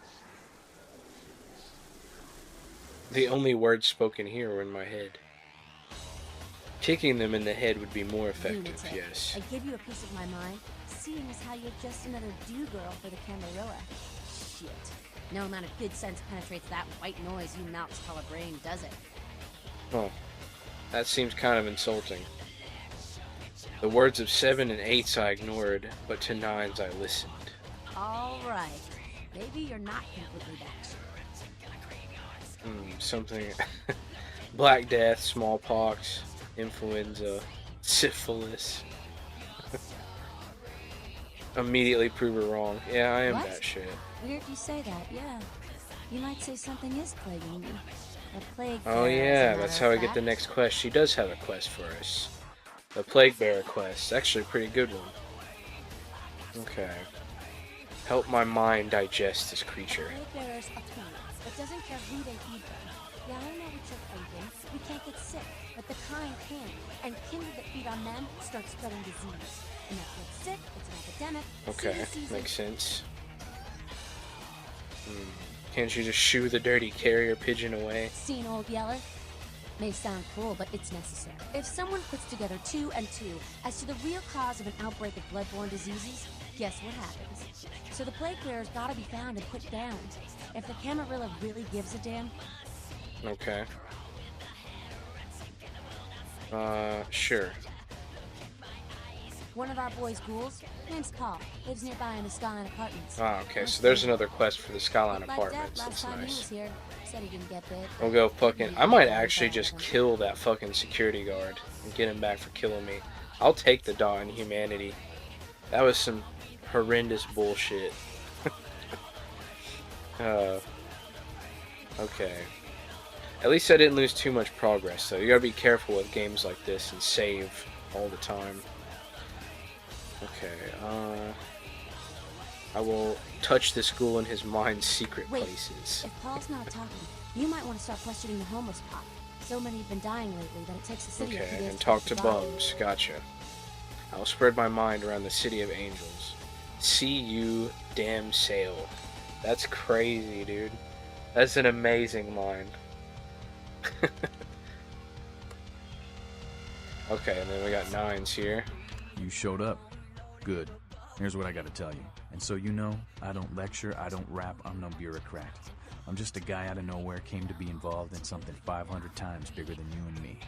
The only words spoken here were in my head. Kicking them in the head would be more effective, yes. I give you a piece of my mind, seeing as how you're just another do-girl for the Camarilla. Shit. No amount of good sense penetrates that white noise you mouse color brain, does it? Oh, that seems kind of insulting. The words of 7 and 8s I ignored, but to 9s I listened. Alright. Maybe you're not completely back. Something... Black Death, smallpox, influenza, syphilis. Immediately prove her wrong. Yeah, I am that shit. Weird you say that, yeah. You might say something is plaguing you. A plague. Oh yeah, that's how I get the next quest. She does have a quest for us. The Plague Bearer quest. Actually a pretty good one. Okay. Help my mind digest this creature. Plague Bearers are plagues. It doesn't care who they feed them. Yeah, I know what you're thinking. We can't get sick, but the kind can. And kindred that feed on them start spreading disease. And that gets sick, it's an epidemic. Okay, makes sense. Can't you just shoo the dirty carrier pigeon away? Seen Old Yeller? May sound cruel, but it's necessary. If someone puts together 2 and 2 as to the real cause of an outbreak of bloodborne diseases, guess what happens? So the plague bearer's gotta be found and put down. If the Camarilla really gives a damn. Okay. Sure. One of our boys' ghouls, name's Paul, lives nearby in the Skyline Apartments. Ah, okay, so there's another quest for the Skyline Apartments. Last That's time nice. he was here, said he didn't get bit. We'll go fucking... I might actually just kill that fucking security guard and get him back for killing me. I'll take the dot in humanity. That was some horrendous bullshit. Okay. At least I didn't lose too much progress, though. You gotta be careful with games like this and save all the time. Okay, I will touch this ghoul in his mind's secret places. If Paul's not talking, you might want to start questioning the homeless pop. So many have been dying lately that it takes the city a few days and to talk to survive. bums. Gotcha. I'll spread my mind around the city of angels. See you, damn sail. That's crazy, dude. That's an amazing line. Okay, and then we got 9s here. You showed up. Good. Here's what I gotta tell you. And so you know, I don't lecture, I don't rap, I'm no bureaucrat. I'm just a guy out of nowhere came to be involved in something 500 times bigger than you and me.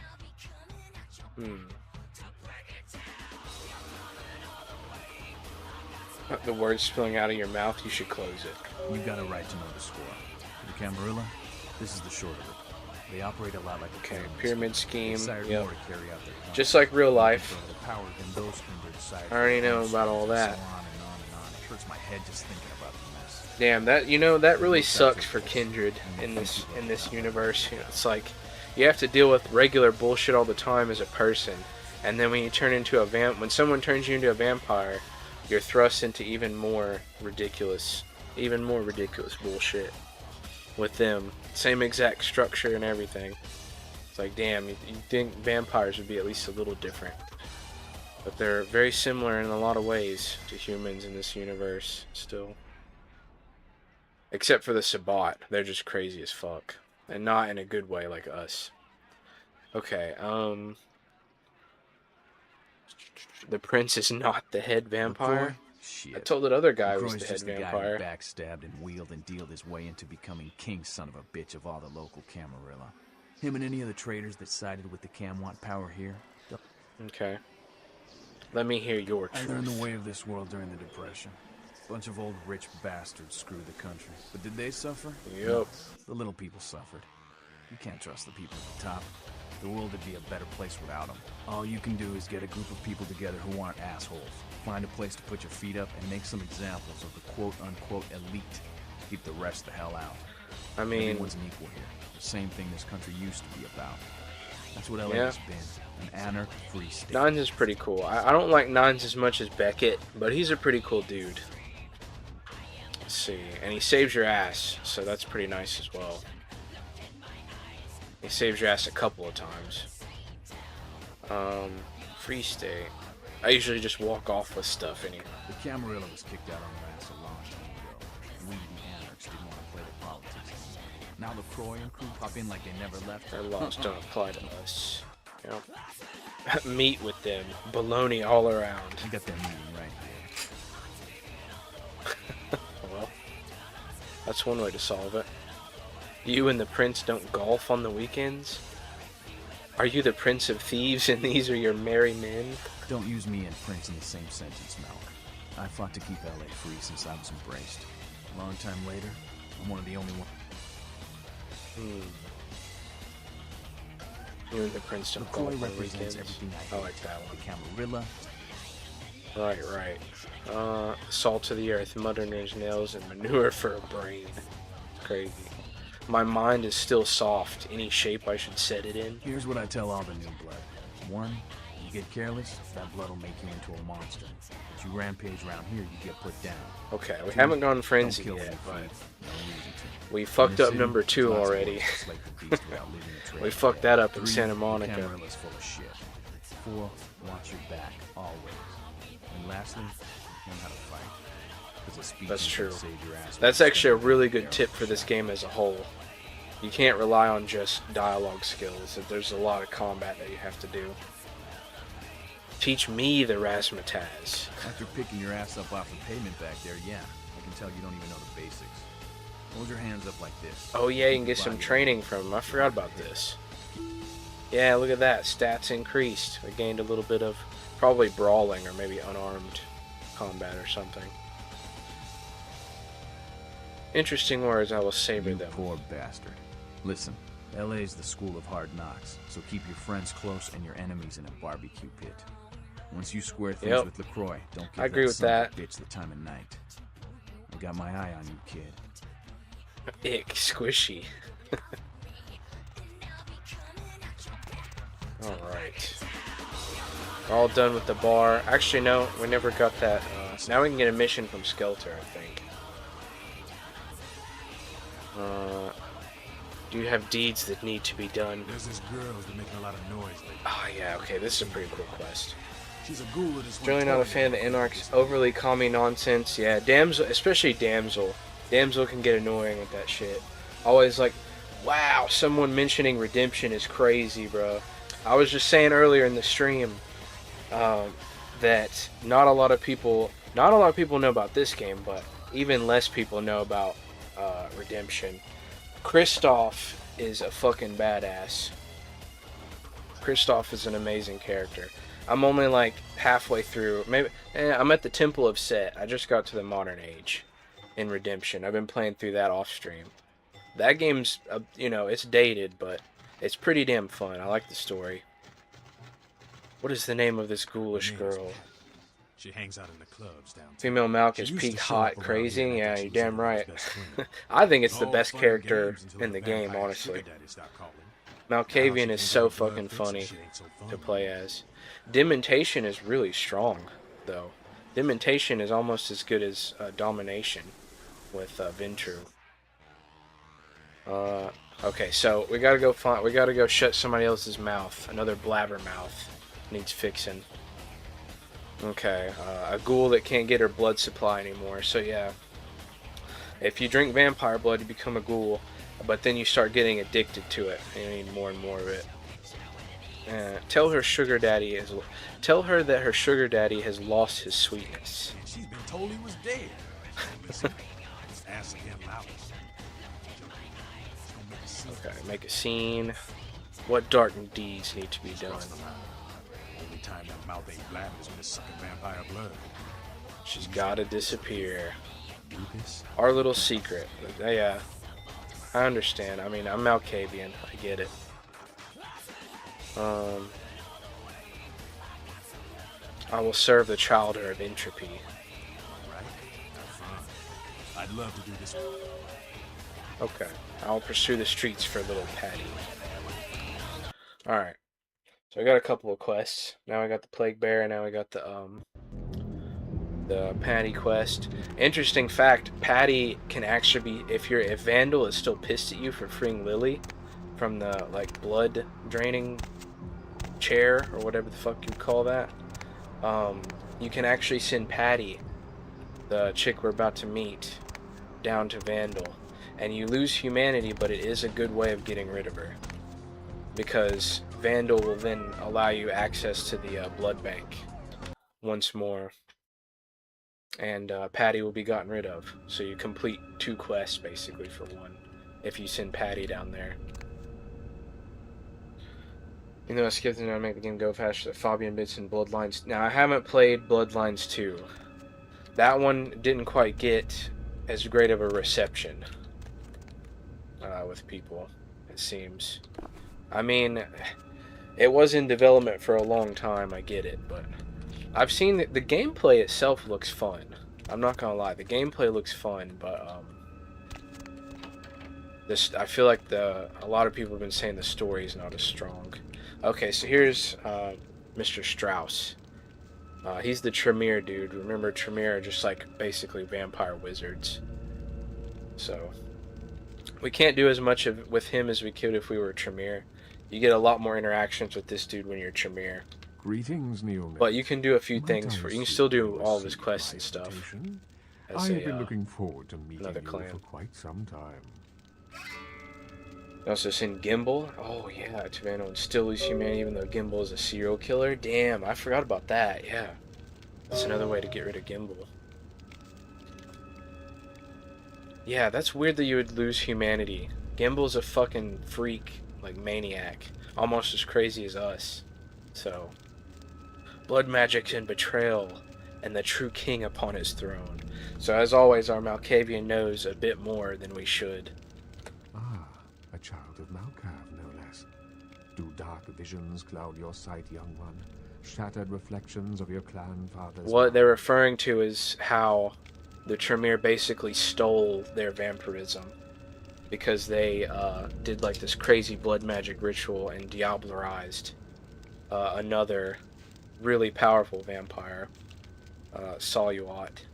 The words spilling out of your mouth, you should close it. You got a right to know the score. The Camarilla, this is the short of it. They operate a lot like a pyramid scheme. Yep. Just like real life. I already know about all that. It hurts my head just thinking about the mess. Damn, that really sucks for Kindred in this universe. You know, it's like you have to deal with regular bullshit all the time as a person, and then when you turn into when someone turns you into a vampire, you're thrust into even more ridiculous bullshit with them. Same exact structure and everything. It's like, damn, you'd think vampires would be at least a little different. But they're very similar in a lot of ways to humans in this universe, still. Except for the Sabat. They're just crazy as fuck. And not in a good way like us. Okay, the prince is not the head vampire? Shit. I told that other guy was LaCroix's the head just the vampire. guy who backstabbed and wheeled and dealed his way into becoming king son of a bitch of all the local Camarilla. Him and any of the traitors that sided with the Cam want power here. Okay. Let me hear your truth. They're in the way of this world during the Depression. Bunch of old rich bastards screwed the country. But did they suffer? Yep. No, the little people suffered. You can't trust the people at the top. The world would be a better place without them. All you can do is get a group of people together who aren't assholes. Find a place to put your feet up and make some examples of the quote-unquote elite. Keep the rest the hell out. I mean... Everyone's an equal here. The same thing this country used to be about. That's what LA has been. An anarch-free state. Nines is pretty cool. I don't like Nines as much as Beckett, but he's a pretty cool dude. Let's see. And he saves your ass, so that's pretty nice as well. He saves your ass a couple of times. Free state. I usually just walk off with stuff anyway. The Camarilla was kicked out on your ass a long time ago. We, the Anarchs, didn't want to play the politics. Now the Croy and crew pop in like they never left. Their laws don't apply to us. Yep. Meet with them. Baloney all around. We got that meeting right here. Well, that's one way to solve it. You and the Prince don't golf on the weekends? Are you the Prince of Thieves and these are your merry men? Don't use me and Prince in the same sentence, Malk. I fought to keep LA free since I was embraced. A long time later, I'm one of the only ones. You and the Prince don't golf on the weekends. I like that one. The Camarilla. Right. Salt to the earth, mud under his nails, and manure for a brain. Crazy. My mind is still soft. Any shape I should set it in? Here's what I tell all the new blood. 1, you get careless, that blood will make you into a monster. If you rampage around here, you get put down. Okay, we haven't gone frenzy yet, but we fucked up number 2 already. We fucked that up in Santa Monica. Camarilla's full of shit. 4, watch your back, always. And lastly, learn how to fight. That's true. That's actually a really good tip for this game as a whole. You can't rely on just dialogue skills. There's a lot of combat that you have to do. Teach me the razzmatazz. After picking your ass up off the pavement back there, yeah, I can tell you don't even know the basics. Hold your hands up like this. Oh yeah, you can get some training from him. I forgot about this. Yeah, look at that. Stats increased. We gained a little bit of probably brawling or maybe unarmed combat or something. Interesting words, I will savor them. Poor bastard. Listen, LA's the school of hard knocks, so keep your friends close and your enemies in a barbecue pit. Once you square things with LaCroix, don't give that bitch the time of night. I got my eye on you, kid. Ick, squishy. Alright. We're all done with the bar. Actually, no, we never got that. Now we can get a mission from Skelter, I think. Do you have deeds that need to be done? There's this girl who's been making a lot of noise lately. Oh yeah, okay, this is a pretty cool quest. She's a ghoul of this one. Generally not a fan of the Anarchs. Overly commie nonsense. Yeah, Damsel, especially Damsel. Damsel can get annoying with that shit. Always like, wow, someone mentioning redemption is crazy, bro. I was just saying earlier in the stream that not a lot of people know about this game, but even less people know about redemption. Kristoff is a fucking badass. Kristoff is an amazing character. I'm only like halfway through. Maybe I'm at the Temple of Set. I just got to the modern age in Redemption. I've been playing through that off stream. That game's it's dated, but it's pretty damn fun. I like the story. What is the name of this ghoulish girl? She hangs out in the clubs downtown. Female Malk is peak hot, crazy. Yeah, you're damn right. I think it's the best character in the game, honestly. Malkavian is so fucking funny to play as. Dementation is really strong, though. Dementation is almost as good as Domination with Ventru. Okay, so we gotta go shut somebody else's mouth. Another blabbermouth needs fixing. Okay, a ghoul that can't get her blood supply anymore. So yeah, if you drink vampire blood, you become a ghoul, but then you start getting addicted to it, and you need more and more of it. Tell her that her sugar daddy has lost his sweetness. And she's been told he was dead. Ask him out. Okay, make a scene. What dark deeds need to be done? Only time that mouth ain't blabbing is when it's sucking vampire blood. She's gotta disappear. Our little secret. Yeah, I understand. I mean, I'm Malkavian. I get it. I will serve the childer of entropy. Alright, have fun. I'd love to do this. Okay, I'll pursue the streets for little Patty. Alright, so I got a couple of quests. Now I got the Plague Bear, and now I got the the Patty quest. Interesting fact, Patty can actually be, if Vandal is still pissed at you for freeing Lily from the like blood draining chair or whatever the fuck you call that, you can actually send Patty, the chick we're about to meet, down to Vandal, and you lose humanity, but it is a good way of getting rid of her, because Vandal will then allow you access to the blood bank once more, and Patty will be gotten rid of. So you complete 2 quests basically for 1 if you send Patty down there. You know, I skipped it to make the game go faster. Fabian bits and Bloodlines. Now, I haven't played Bloodlines 2. That one didn't quite get as great of a reception with people, it seems. I mean, it was in development for a long time, I get it, but I've seen that the gameplay itself looks fun. I'm not gonna lie, the gameplay looks fun, but I feel like a lot of people have been saying the story is not as strong. Okay, so here's Mr. Strauss. He's the Tremere dude. Remember, Tremere are just like basically vampire wizards. So we can't do as much with him as we could if we were Tremere. You get a lot more interactions with this dude when you're Tremere. Greetings, Neomate. But you can do a few things for. You can still do all of his quests and stuff. I have been looking forward to meeting you clan for quite some time. Also send Gimbal. Oh yeah, to Vandal and still lose humanity even though Gimbal is a serial killer. Damn, I forgot about that. Yeah, that's another way to get rid of Gimbal. Yeah, that's weird that you would lose humanity. Gimbal's a fucking freak, like maniac, almost as crazy as us. So, blood magic and betrayal, and the true king upon his throne. So as always, our Malkavian knows a bit more than we should. A child of Malkav, no less. Do dark visions cloud your sight, young one? Shattered reflections of your clan father's... What they're referring to is how the Tremere basically stole their vampirism. Because they did like this crazy blood magic ritual and diablerized another really powerful vampire, Saluat.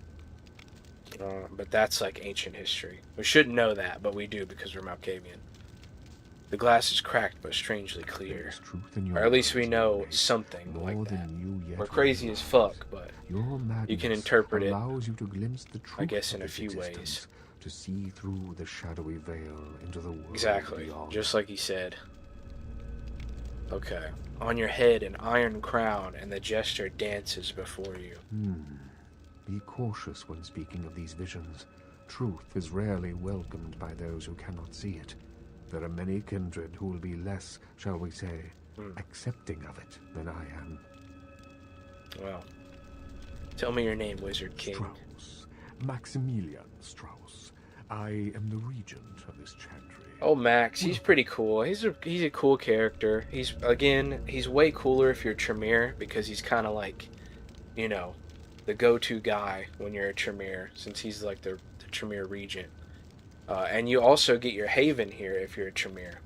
But that's like ancient history. We shouldn't know that, but we do because we're Malkavian. The glass is cracked, but strangely clear. Or at least we know something like that. We're crazy as fuck, but you can interpret it, I guess, in a few ways. To see through the shadowy veil into the world exactly, beyond. Just like he said. Okay. On your head an iron crown, and the jester dances before you. Be cautious when speaking of these visions. Truth is rarely welcomed by those who cannot see it. There are many kindred who will be less, shall we say, accepting of it than I am. Well, tell me your name, Wizard King. Strauss. Maximilian Strauss. I am the regent of this chantry. Oh, Max, he's pretty cool. He's a cool character. He's way cooler if you're Tremere, because he's kind of like, you know, the go-to guy when you're a Tremere, since he's like the Tremere regent. And you also get your haven here if you're a Tremere.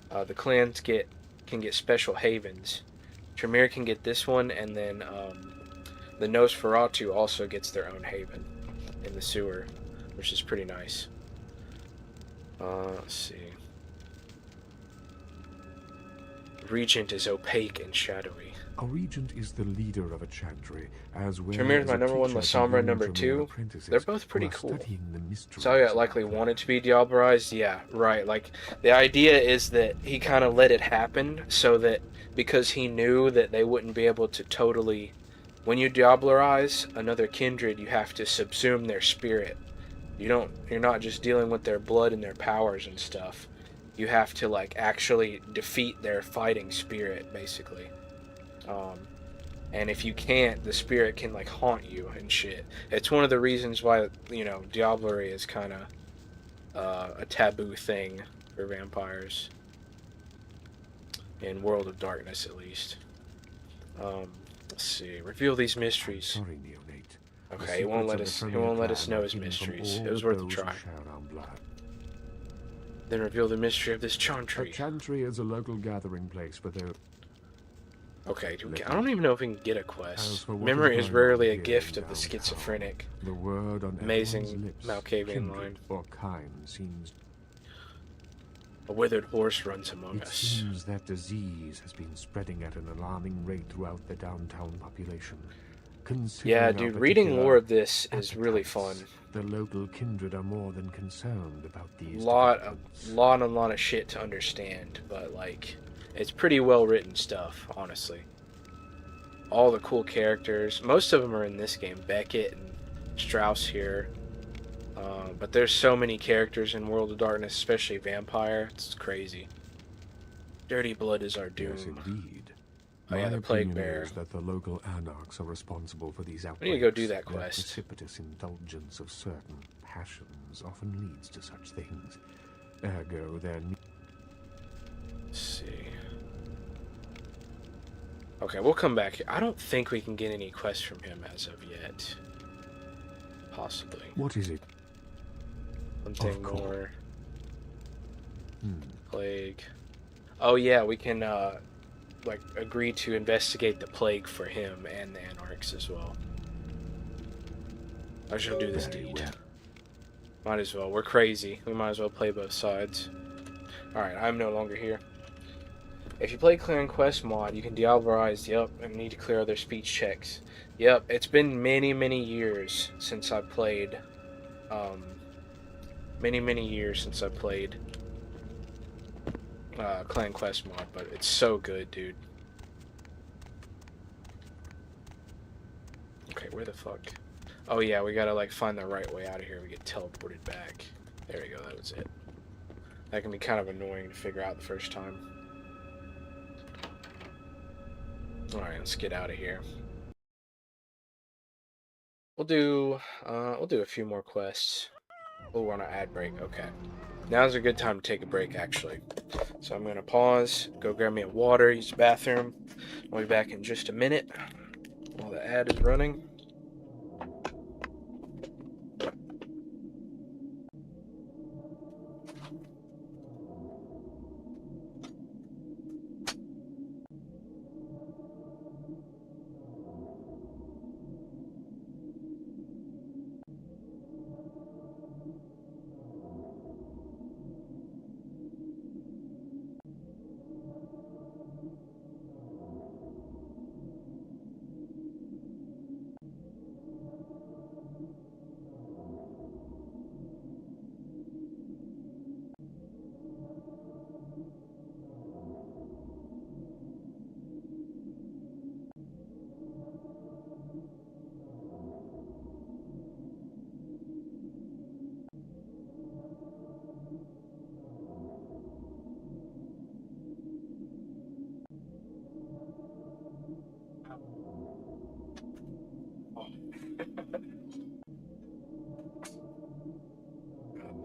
The clans can get special havens. Tremere can get this one, and then the Nosferatu also gets their own haven in the sewer, which is pretty nice. Let's see. Regent is opaque and shadowy. A regent is the leader of a chantry, as well Tremere is my as number 1, La Sombra number 2. They're both pretty cool. Salyat likely wanted to be diablerized. Yeah, right. Like, the idea is that he kind of let it happen so that, because he knew that they wouldn't be able to totally... When you diablerize another kindred, you have to subsume their spirit. You're not just dealing with their blood and their powers and stuff. You have to, like, actually defeat their fighting spirit, basically. And if you can't, the spirit can like haunt you and shit. It's one of the reasons why, you know, diablerie is kind of a taboo thing for vampires in World of Darkness, at least. Let's see. Reveal these mysteries. Sorry, Neonate. Okay, he won't let us know his mysteries. It was worth a try. Then reveal the mystery of this chantry. A chantry is a local gathering place where there... Okay, I don't even know if we can get a quest. Memory is rarely a gift of the schizophrenic. The word on Amazing lips, Malkavian line. Or kind seems. A withered horse runs among us. It seems that disease has been spreading at an alarming rate throughout the downtown population. Yeah, dude, reading lore of this is really fun. The local kindred are more than concerned about these. lot of shit to understand, but like, it's pretty well written stuff, honestly. All the cool characters, most of them are in this game. Beckett and Strauss here. But there's so many characters in World of Darkness, especially Vampire. It's crazy. Dirty blood is our doom. Yes, indeed. Oh yeah, the Plague Bear. Is that the local anarchs are responsible for these outbreaks. We need to go do that Their quest. precipitous indulgence of certain passions often leads to such things. Ergo, their Let's see. Okay, we'll come back here. I don't think we can get any quests from him as of yet. Possibly. What is it? Something more. Plague. Oh yeah, we can like agree to investigate the plague for him and the anarchs as well. I should do this deed. Might as well. We're crazy. We might as well play both sides. Alright, I'm no longer here. If you play Clearing Quest mod, you can diablerize, yep, and need to clear other speech checks. Yep, it's been many years since I played, many years since I played Clan Quest mod, but it's so good, dude. Okay, where the fuck? Oh yeah, we gotta like find the right way out of here. We get teleported back. There we go, that was it. That can be kind of annoying to figure out the first time. Alright, let's get out of here. We'll do a few more quests. Oh, we're on an ad break. Okay. Now's a good time to take a break, actually. So I'm gonna pause, go grab me a water, use the bathroom. I'll be back in just a minute while the ad is running.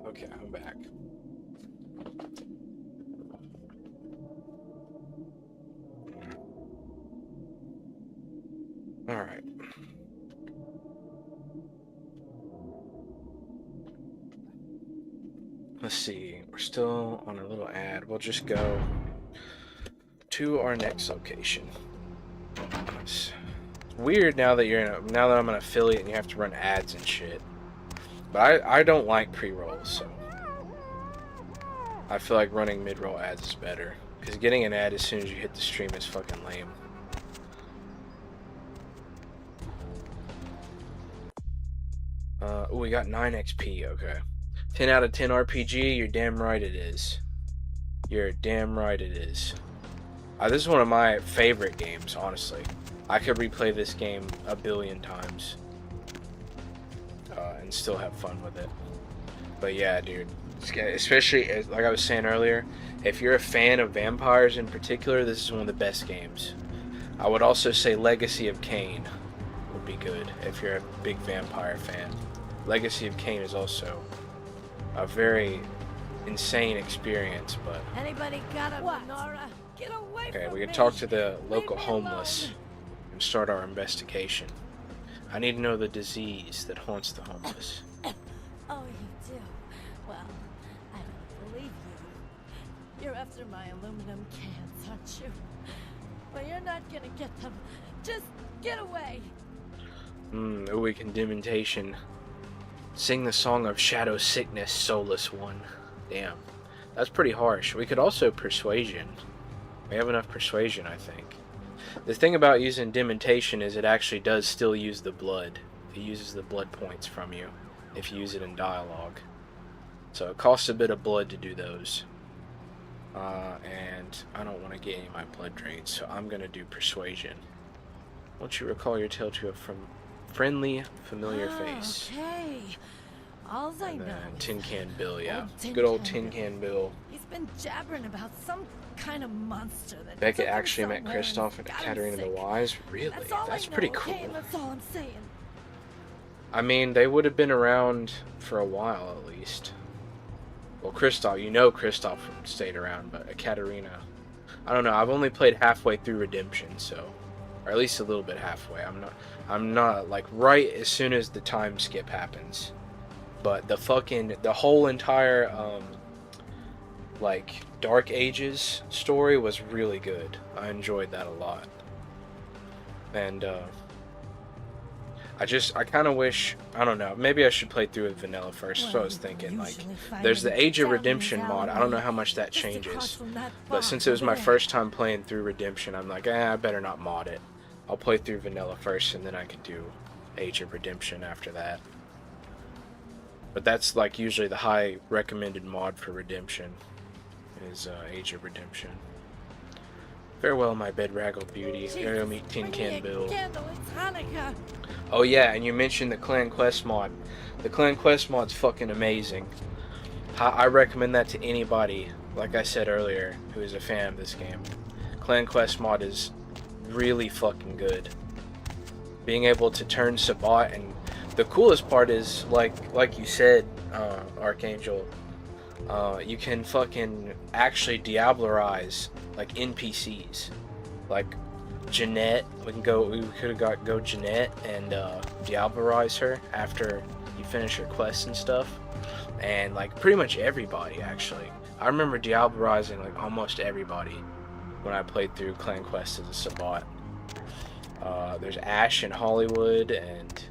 Okay, I'm back. All right. Let's see. We're still on a little ad. We'll just go to our next location. It's weird now that now that I'm an affiliate and you have to run ads and shit. But I don't like pre-rolls, so I feel like running mid-roll ads is better. Because getting an ad as soon as you hit the stream is fucking lame. Oh, we got 9 XP, okay. 10 out of 10 RPG, you're damn right it is. You're damn right it is. This is one of my favorite games, honestly. I could replay this game a billion times. And still have fun with it. But yeah, dude. Especially, like I was saying earlier, if you're a fan of vampires in particular, this is one of the best games. I would also say Legacy of Kain would be good if you're a big vampire fan. Legacy of Kain is also a very insane experience, but... Anybody got a menorah? Get away okay, from we can me. talk to the local Leave me homeless alone. and start our investigation. I need to know the disease that haunts the homeless. Oh, you do? Well, I don't believe you. You're after my aluminum cans, aren't you? Well, you're not gonna get them. Just get away. We can Dementation. Sing the song of shadow sickness, soulless one. Damn. That's pretty harsh. We could also Persuasion. We have enough Persuasion, I think. The thing about using Dementation is it actually does still use the blood. It uses the blood points from you if you use it in dialogue. So it costs a bit of blood to do those. And I don't want to get any of my blood drained, so I'm going to do Persuasion. Won't you recall your tale to a friendly, familiar face? Okay. All I know. Tin Can Bill, yeah. Old Good old Tin Can Bill. He's been jabbering about some kind of monster that Beckett actually met Kristoff and Katerina the Wise? Really? That's pretty cool. Okay, that's all I'm saying. I mean, they would have been around for a while at least. Well, Kristoff, you know Kristoff stayed around, but Katerina, I don't know. I've only played halfway through Redemption, so, or at least a little bit halfway. I'm not like right as soon as the time skip happens. But the whole entire like Dark Ages story was really good. I enjoyed that a lot. And I kind of wish, I don't know, maybe I should play through with vanilla first. That's what I was thinking. Like, there's the Age of Redemption mod. I don't know how much that changes. But since it was my first time playing through Redemption, I'm like, I better not mod it. I'll play through vanilla first, and then I can do Age of Redemption after that. But that's like usually the high recommended mod for Redemption is Age of Redemption. Farewell, my bedraggled beauty. Here you'll meet Tin Can Bill. Oh yeah, and you mentioned the Clan Quest mod. The Clan Quest mod's fucking amazing. I recommend that to anybody, like I said earlier, who is a fan of this game. Clan Quest mod is really fucking good. Being able to turn Sabbat, and the coolest part is, like you said, Archangel, you can fucking actually diablerize like NPCs, like Jeanette. We could have got Jeanette and diablerize her after you finish your quests and stuff, and like pretty much everybody actually. I remember diablerizing like almost everybody when I played through Clan Quest as a Sabbat. There's Ash in Hollywood, and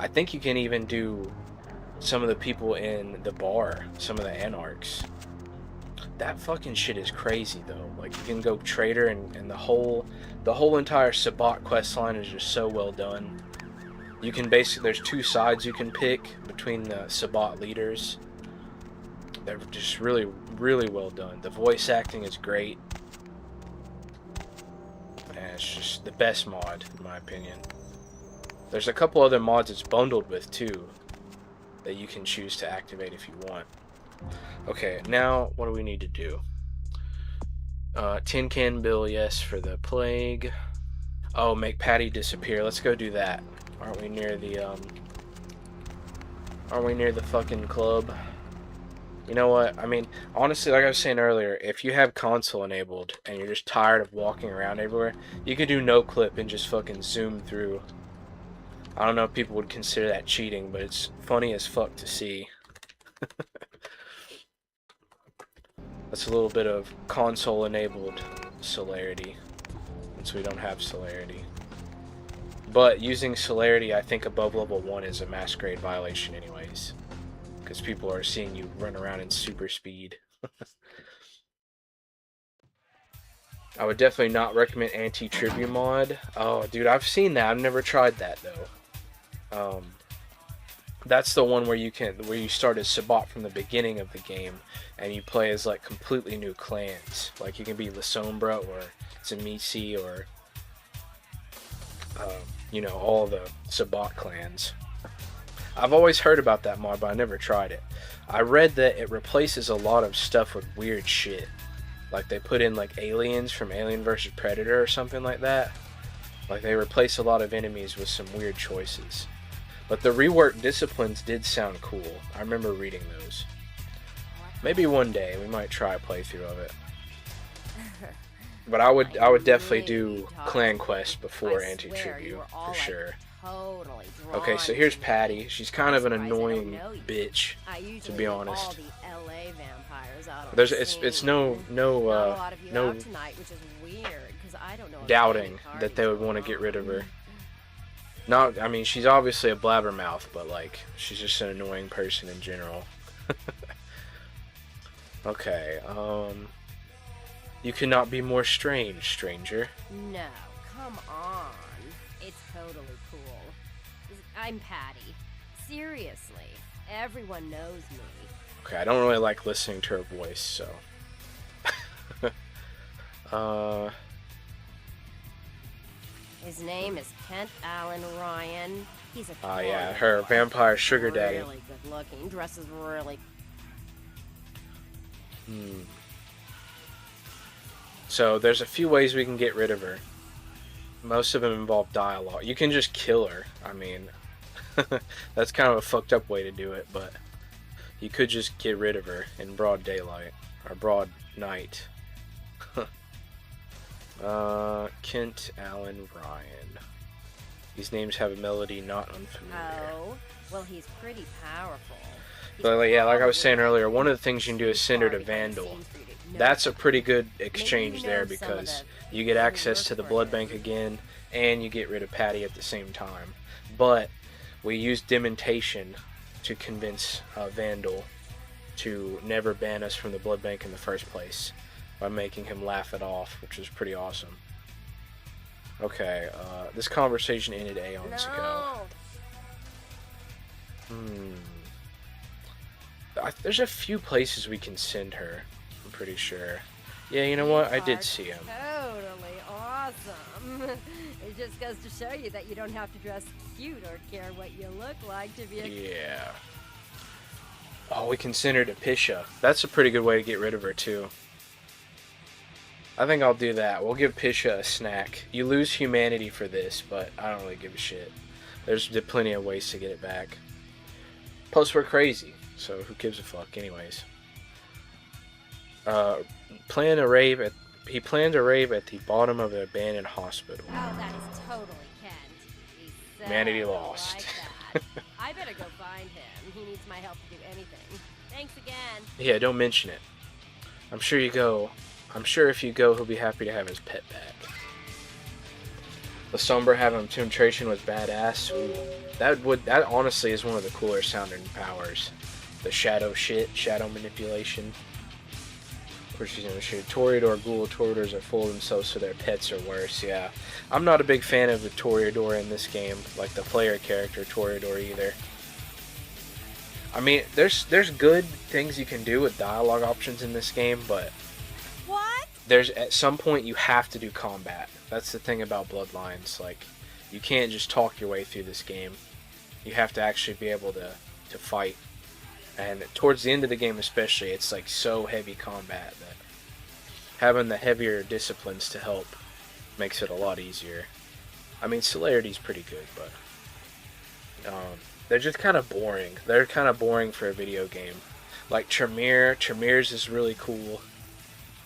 I think you can even do some of the people in the bar, some of the Anarchs. That fucking shit is crazy though. Like, you can go trader, and the whole entire Sabbat quest line is just so well done. You can basically, there's two sides you can pick between the Sabbat leaders. They're just really, really well done. The voice acting is great. And it's just the best mod, in my opinion. There's a couple other mods it's bundled with too, that you can choose to activate if you want. Okay, now what do we need to do? Tin Can Bill, yes, for the plague. Oh, make Patty disappear. Let's go do that. Aren't we near the fucking club? You know what? I mean, honestly, like I was saying earlier, if you have console enabled and you're just tired of walking around everywhere, you could do no clip and just fucking zoom through. I don't know if people would consider that cheating, but it's funny as fuck to see. That's a little bit of console-enabled celerity, since we don't have celerity. But using celerity, I think above level 1 is a masquerade violation anyways, because people are seeing you run around in super speed. I would definitely not recommend anti-tribute mod. Oh, dude, I've seen that. I've never tried that though. That's the one where you start as Sabbat from the beginning of the game, and you play as like completely new clans. Like, you can be La Sombra or Zamisi or you know, all the Sabbat clans. I've always heard about that mod, but I never tried it. I read that it replaces a lot of stuff with weird shit. Like, they put in like aliens from Alien vs. Predator or something like that. Like, they replace a lot of enemies with some weird choices. But the reworked disciplines did sound cool. I remember reading those. Maybe one day we might try a playthrough of it. But I would definitely do Clan Quest before Anti-Tribute, for sure. Okay, so here's Patty. She's kind of an annoying bitch, to be honest. doubting that they would want to get rid of her. Not, I mean, she's obviously a blabbermouth, but like, she's just an annoying person in general. Okay, you cannot be more strange, stranger. No, come on. It's totally cool. I'm Patty. Seriously, everyone knows me. Okay, I don't really like listening to her voice, so. His name is Kent Allen Ryan. He's a yeah, her vampire sugar daddy. Really good looking, dresses really. So there's a few ways we can get rid of her. Most of them involve dialogue. You can just kill her. I mean, that's kind of a fucked up way to do it, but you could just get rid of her in broad daylight or broad night. Kent Allen Ryan. These names have a melody not unfamiliar. Oh, well, he's pretty powerful. But yeah, like I was saying earlier, one of the things you can do is send her to Vandal. That's a pretty good exchange there because you get access to the blood bank again and you get rid of Patty at the same time. But we used dementation to convince Vandal to never ban us from the blood bank in the first place by making him laugh it off, which was pretty awesome. Okay, this conversation ended aeons ago. There's a few places we can send her, I'm pretty sure. Yeah, you know what? I did see him. Totally awesome. It just goes to show you that you don't have to dress cute or care what you look like to be a... Yeah. Oh, we can send her to Pisha. That's a pretty good way to get rid of her, too. I think I'll do that. We'll give Pisha a snack. You lose humanity for this, but I don't really give a shit. There's plenty of ways to get it back. Plus, we're crazy, so who gives a fuck anyways. He planned a rave at the bottom of an abandoned hospital. Oh, that is totally Kent. He's so Humanity lost. Like that. I better go find him. He needs my help to do anything. Thanks again. Yeah, don't mention it. I'm sure if you go, he'll be happy to have his pet back. The Sombra having penetration was badass. Ooh, that honestly is one of the cooler sounding powers. The shadow shit, shadow manipulation. Of course, he's gonna shoot Toreador. Ghoul Toreadors are full of themselves, so their pets are worse. Yeah, I'm not a big fan of the Toreador in this game, like the player character Toreador either. I mean, there's good things you can do with dialogue options in this game, but at some point you have to do combat. That's the thing about Bloodlines. Like, you can't just talk your way through this game. You have to actually be able to fight. And towards the end of the game especially, it's like so heavy combat that having the heavier disciplines to help makes it a lot easier. I mean, celerity's pretty good, but they're just kind of boring. They're kind of boring for a video game. Like Tremere's is really cool.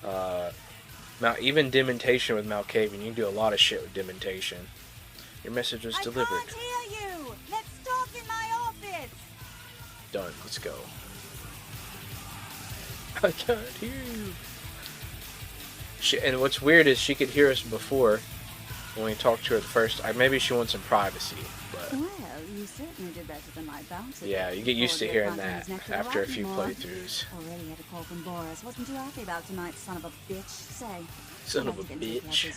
Now, even dementation with Malkavian, you can do a lot of shit with dementation. Your message was delivered. I can't hear you. Let's talk in my office. Done. Let's go. I can't hear you. And what's weird is she could hear us before when we talked to her the first. Maybe she wants some privacy, but. Well, you certainly did better than my bouncer. Yeah, you get used to hearing that after a few playthroughs. Already had a call from Boris. Wasn't too happy about tonight, son of a bitch. Say. Son of a bitch.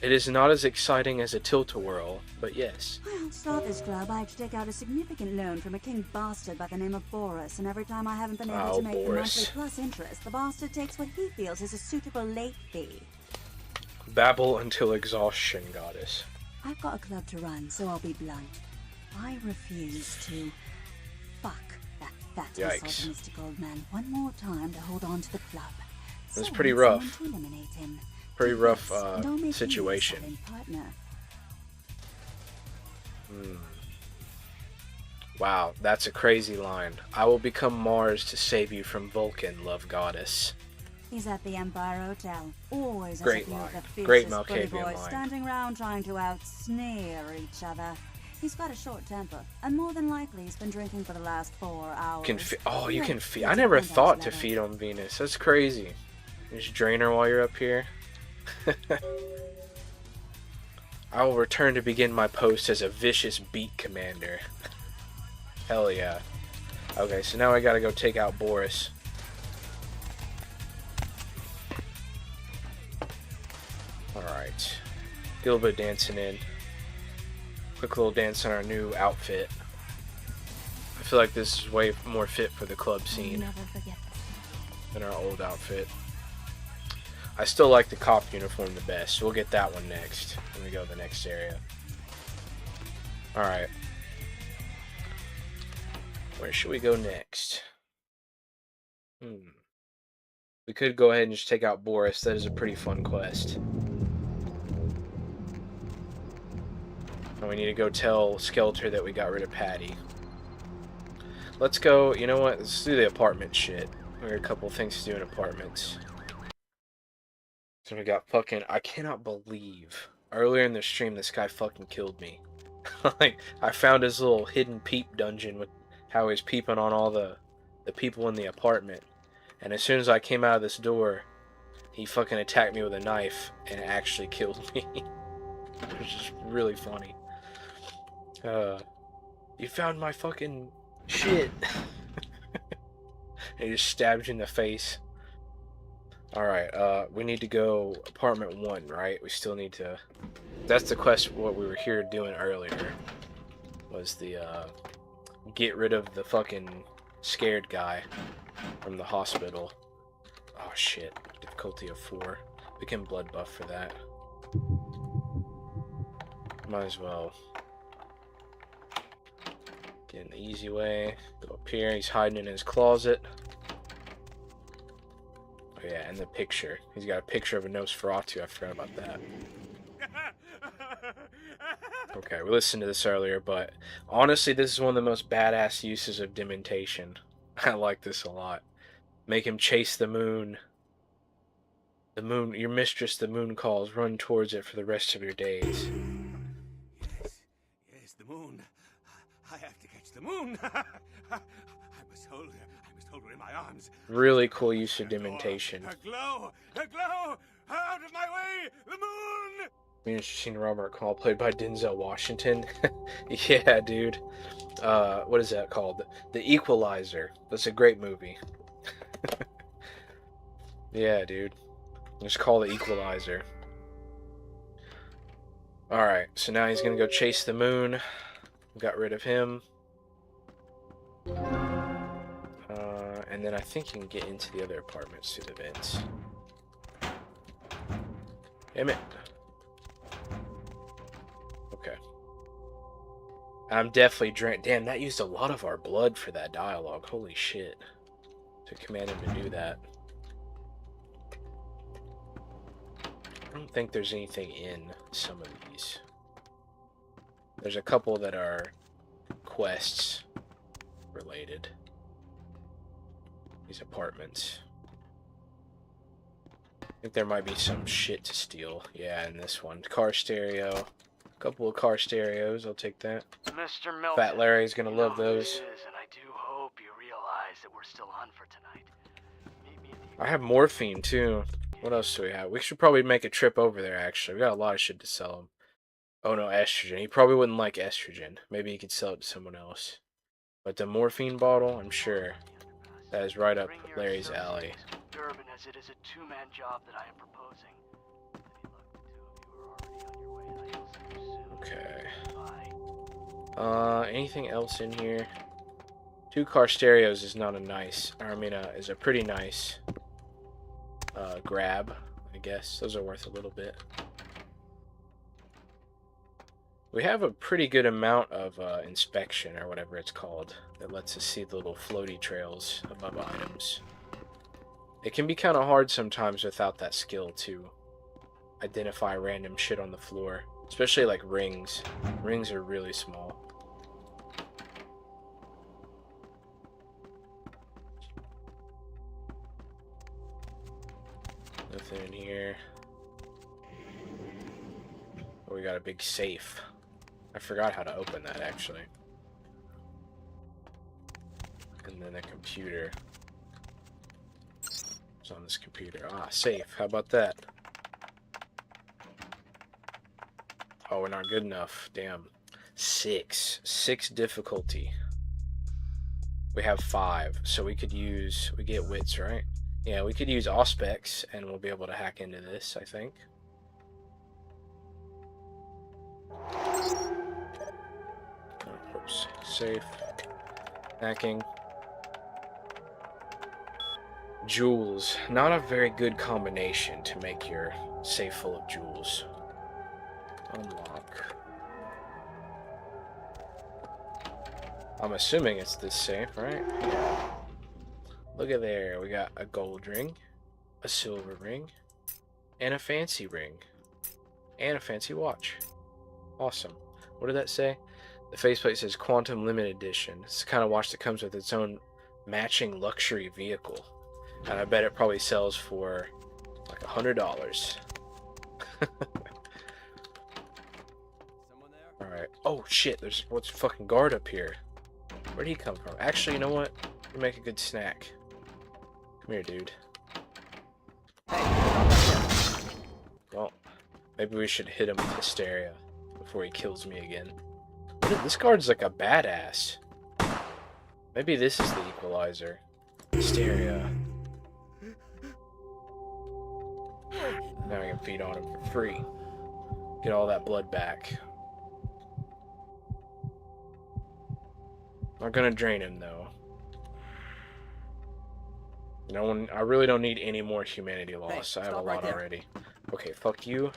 It is not as exciting as a tilt-a-whirl, but yes. Well, to start this club, I had to take out a significant loan from a king bastard by the name of Boris, and every time I haven't been able to make the monthly plus interest, the bastard takes what he feels is a suitable late fee. Babble until exhaustion, goddess. I've got a club to run, so I'll be blunt. I refuse to fuck that fat misogynistic old man one more time to hold on to the club. It's pretty rough. Pretty rough situation. Wow, that's a crazy line. I will become Mars to save you from Vulcan, love goddess. He's at the Empire Hotel. Always great line. Great Malkavian line. Standing around trying to out-sneer each other. He's got a short temper, and more than likely he's been drinking for the last 4 hours. You can feed. I never thought to feed on Venus. That's crazy. You just drain her while you're up here. I will return to begin my post as a vicious beat commander. Hell yeah. Okay, so now I gotta go take out Boris. Alright. Get a little bit of dancing in. Quick little dance on our new outfit. I feel like this is way more fit for the club scene than our old outfit. I still like the cop uniform the best, so we'll get that one next when we go to the next area. Alright. Where should we go next? We could go ahead and just take out Boris. That is a pretty fun quest. And we need to go tell Skeletor that we got rid of Patty. Let's go, you know what? Let's do the apartment shit. We got a couple things to do in apartments. So we got fucking... I cannot believe earlier in the stream this guy fucking killed me. Like, I found his little hidden peep dungeon with how he's peeping on all the people in the apartment. And as soon as I came out of this door, he fucking attacked me with a knife and actually killed me. Which is really funny. You found my fucking shit. And he just stabbed you in the face. Alright, we need to go apartment 1, right? We still need to... That's the quest what we were here doing earlier. Was the, get rid of the fucking scared guy from the hospital. Oh shit. Difficulty of 4. We can blood buff for that. Might as well. Get in the easy way. Go up here. He's hiding in his closet. Oh yeah, and the picture. He's got a picture of a Nosferatu. I forgot about that. Okay, we listened to this earlier, but honestly, this is one of the most badass uses of dementation. I like this a lot. Make him chase the moon. The moon, your mistress, the moon calls. Run towards it for the rest of your days. Yes, the moon. I have to catch the moon. I must hold her in my arms. Really cool use of dementation. Her glow, out of my way, the moon. Interesting Robert Call, played by Denzel Washington. Yeah, dude. What is that called? The Equalizer. That's a great movie. Yeah, dude. Just call The Equalizer. Alright, so now he's gonna go chase the moon. Got rid of him. And then I think you can get into the other apartments through the vents. Damn it. Okay. I'm definitely drained. Damn, that used a lot of our blood for that dialogue. Holy shit. To command him to do that. I don't think there's anything in some of these. There's a couple that are quests related. These apartments. I think there might be some shit to steal. Yeah, in this one. Car stereo. A couple of car stereos. I'll take that. Mr. Milton, Fat Larry's gonna love those. It is, and I do hope you realize that we're still on for tonight. Meet me at the... I have morphine too. What else do we have? We should probably make a trip over there, actually. We got a lot of shit to sell him. Oh no, estrogen. He probably wouldn't like estrogen. Maybe he could sell it to someone else. But the morphine bottle, I'm sure that is right up Larry's alley. Durban, as it is a two-man job that I am proposing. Okay. Anything else in here? 2 car stereos is not a nice, or I mean, is a pretty nice grab, I guess. Those are worth a little bit. We have a pretty good amount of inspection, or whatever it's called, that lets us see the little floaty trails above items. It can be kind of hard sometimes without that skill to identify random shit on the floor, especially like rings. Rings are really small. Nothing in here. Oh, we got a big safe. I forgot how to open that, actually. And then a computer. It's on this computer. Ah, safe. How about that? Oh, we're not good enough. Damn. 6. 6 difficulty. We have 5, so we get wits, right? Yeah, we could use Auspex, and we'll be able to hack into this, I think. Of course, safe. Hacking. Jewels. Not a very good combination to make your safe full of jewels. Unlock. I'm assuming it's this safe, right? Yeah. Look at there. We got a gold ring, a silver ring, and a fancy ring. And a fancy watch. Awesome. What did that say? The faceplate says Quantum Limited Edition. It's the kind of watch that comes with its own matching luxury vehicle. And I bet it probably sells for like $100. Alright. Oh shit, there's what's fucking guard up here. Where'd he come from? Actually, you know what? You make a good snack. Come here, dude. Well, maybe we should hit him with hysteria before he kills me again. This guard's like a badass. Maybe this is the equalizer. Hysteria. Now I can feed on him for free. Get all that blood back. Not gonna drain him though. No one. I really don't need any more humanity loss. I have a lot already. Okay, fuck you.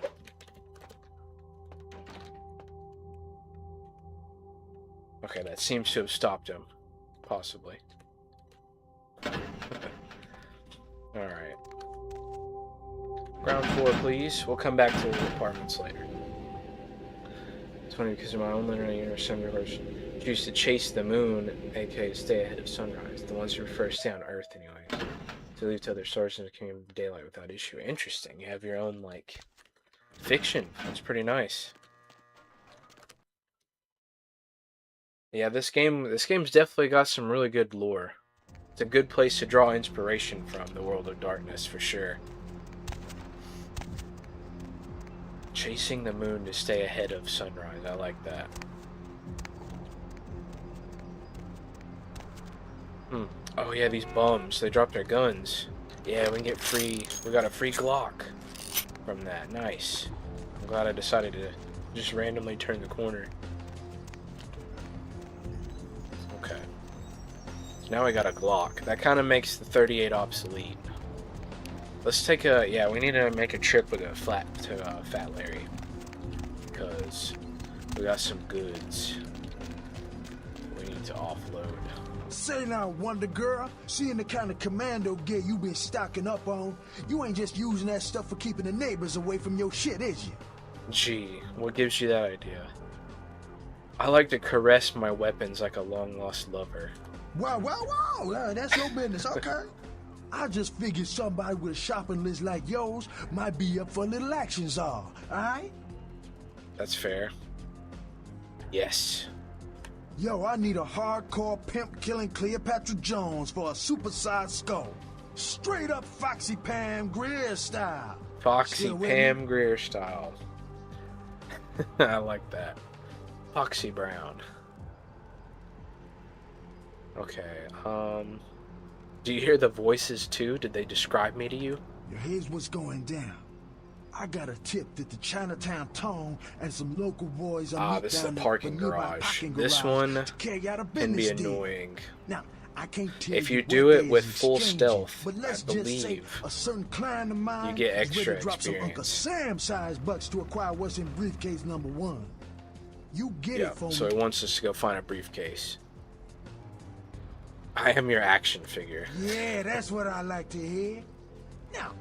Okay, that seems to have stopped him. Possibly. Alright. Ground floor, please. We'll come back to the apartments later. It's funny because of my own linear universe, used to chase the moon, aka stay ahead of sunrise. The ones who prefer to stay on Earth, anyway. To leave to other stars and come daylight without issue. Interesting. You have your own, like, fiction. That's pretty nice. Yeah, this game's definitely got some really good lore. It's a good place to draw inspiration from, the World of Darkness, for sure. Chasing the moon to stay ahead of sunrise. I like that. Oh yeah, these bums. They dropped their guns. Yeah, we can get free. We got a free Glock from that. Nice. I'm glad I decided to just randomly turn the corner. Okay. So now we got a Glock. That kind of makes the 38 obsolete. Let's take a... Yeah, we need to make a trip with a Fat Larry. Because we got some goods we need to offload. Say now, Wonder Girl, seeing the kind of commando gear you been stocking up on, you ain't just using that stuff for keeping the neighbors away from your shit, is you? Gee, what gives you that idea? I like to caress my weapons like a long-lost lover. Wow, that's your business, okay? I just figured somebody with a shopping list like yours might be up for a little action czar, alright? That's fair. Yes. Yo, I need a hardcore pimp killing Cleopatra Jones for a supersized skull. Straight up Foxy Pam Grier style. Foxy Pam Grier style. I like that. Foxy Brown. Okay, do you hear the voices too? Did they describe me to you? Here's what's going down. I got a tip that the Chinatown Tone and some local boys are this is a parking garage. This one can be annoying. Now, I can't tell if you do it with full stealth, I believe a certain client of mine you get extra drop some Uncle Sam-sized bucks to acquire what's in briefcase number 1. You get it for me. So he wants us to go find a briefcase. I am your action figure. Yeah, that's what I like to hear. Now,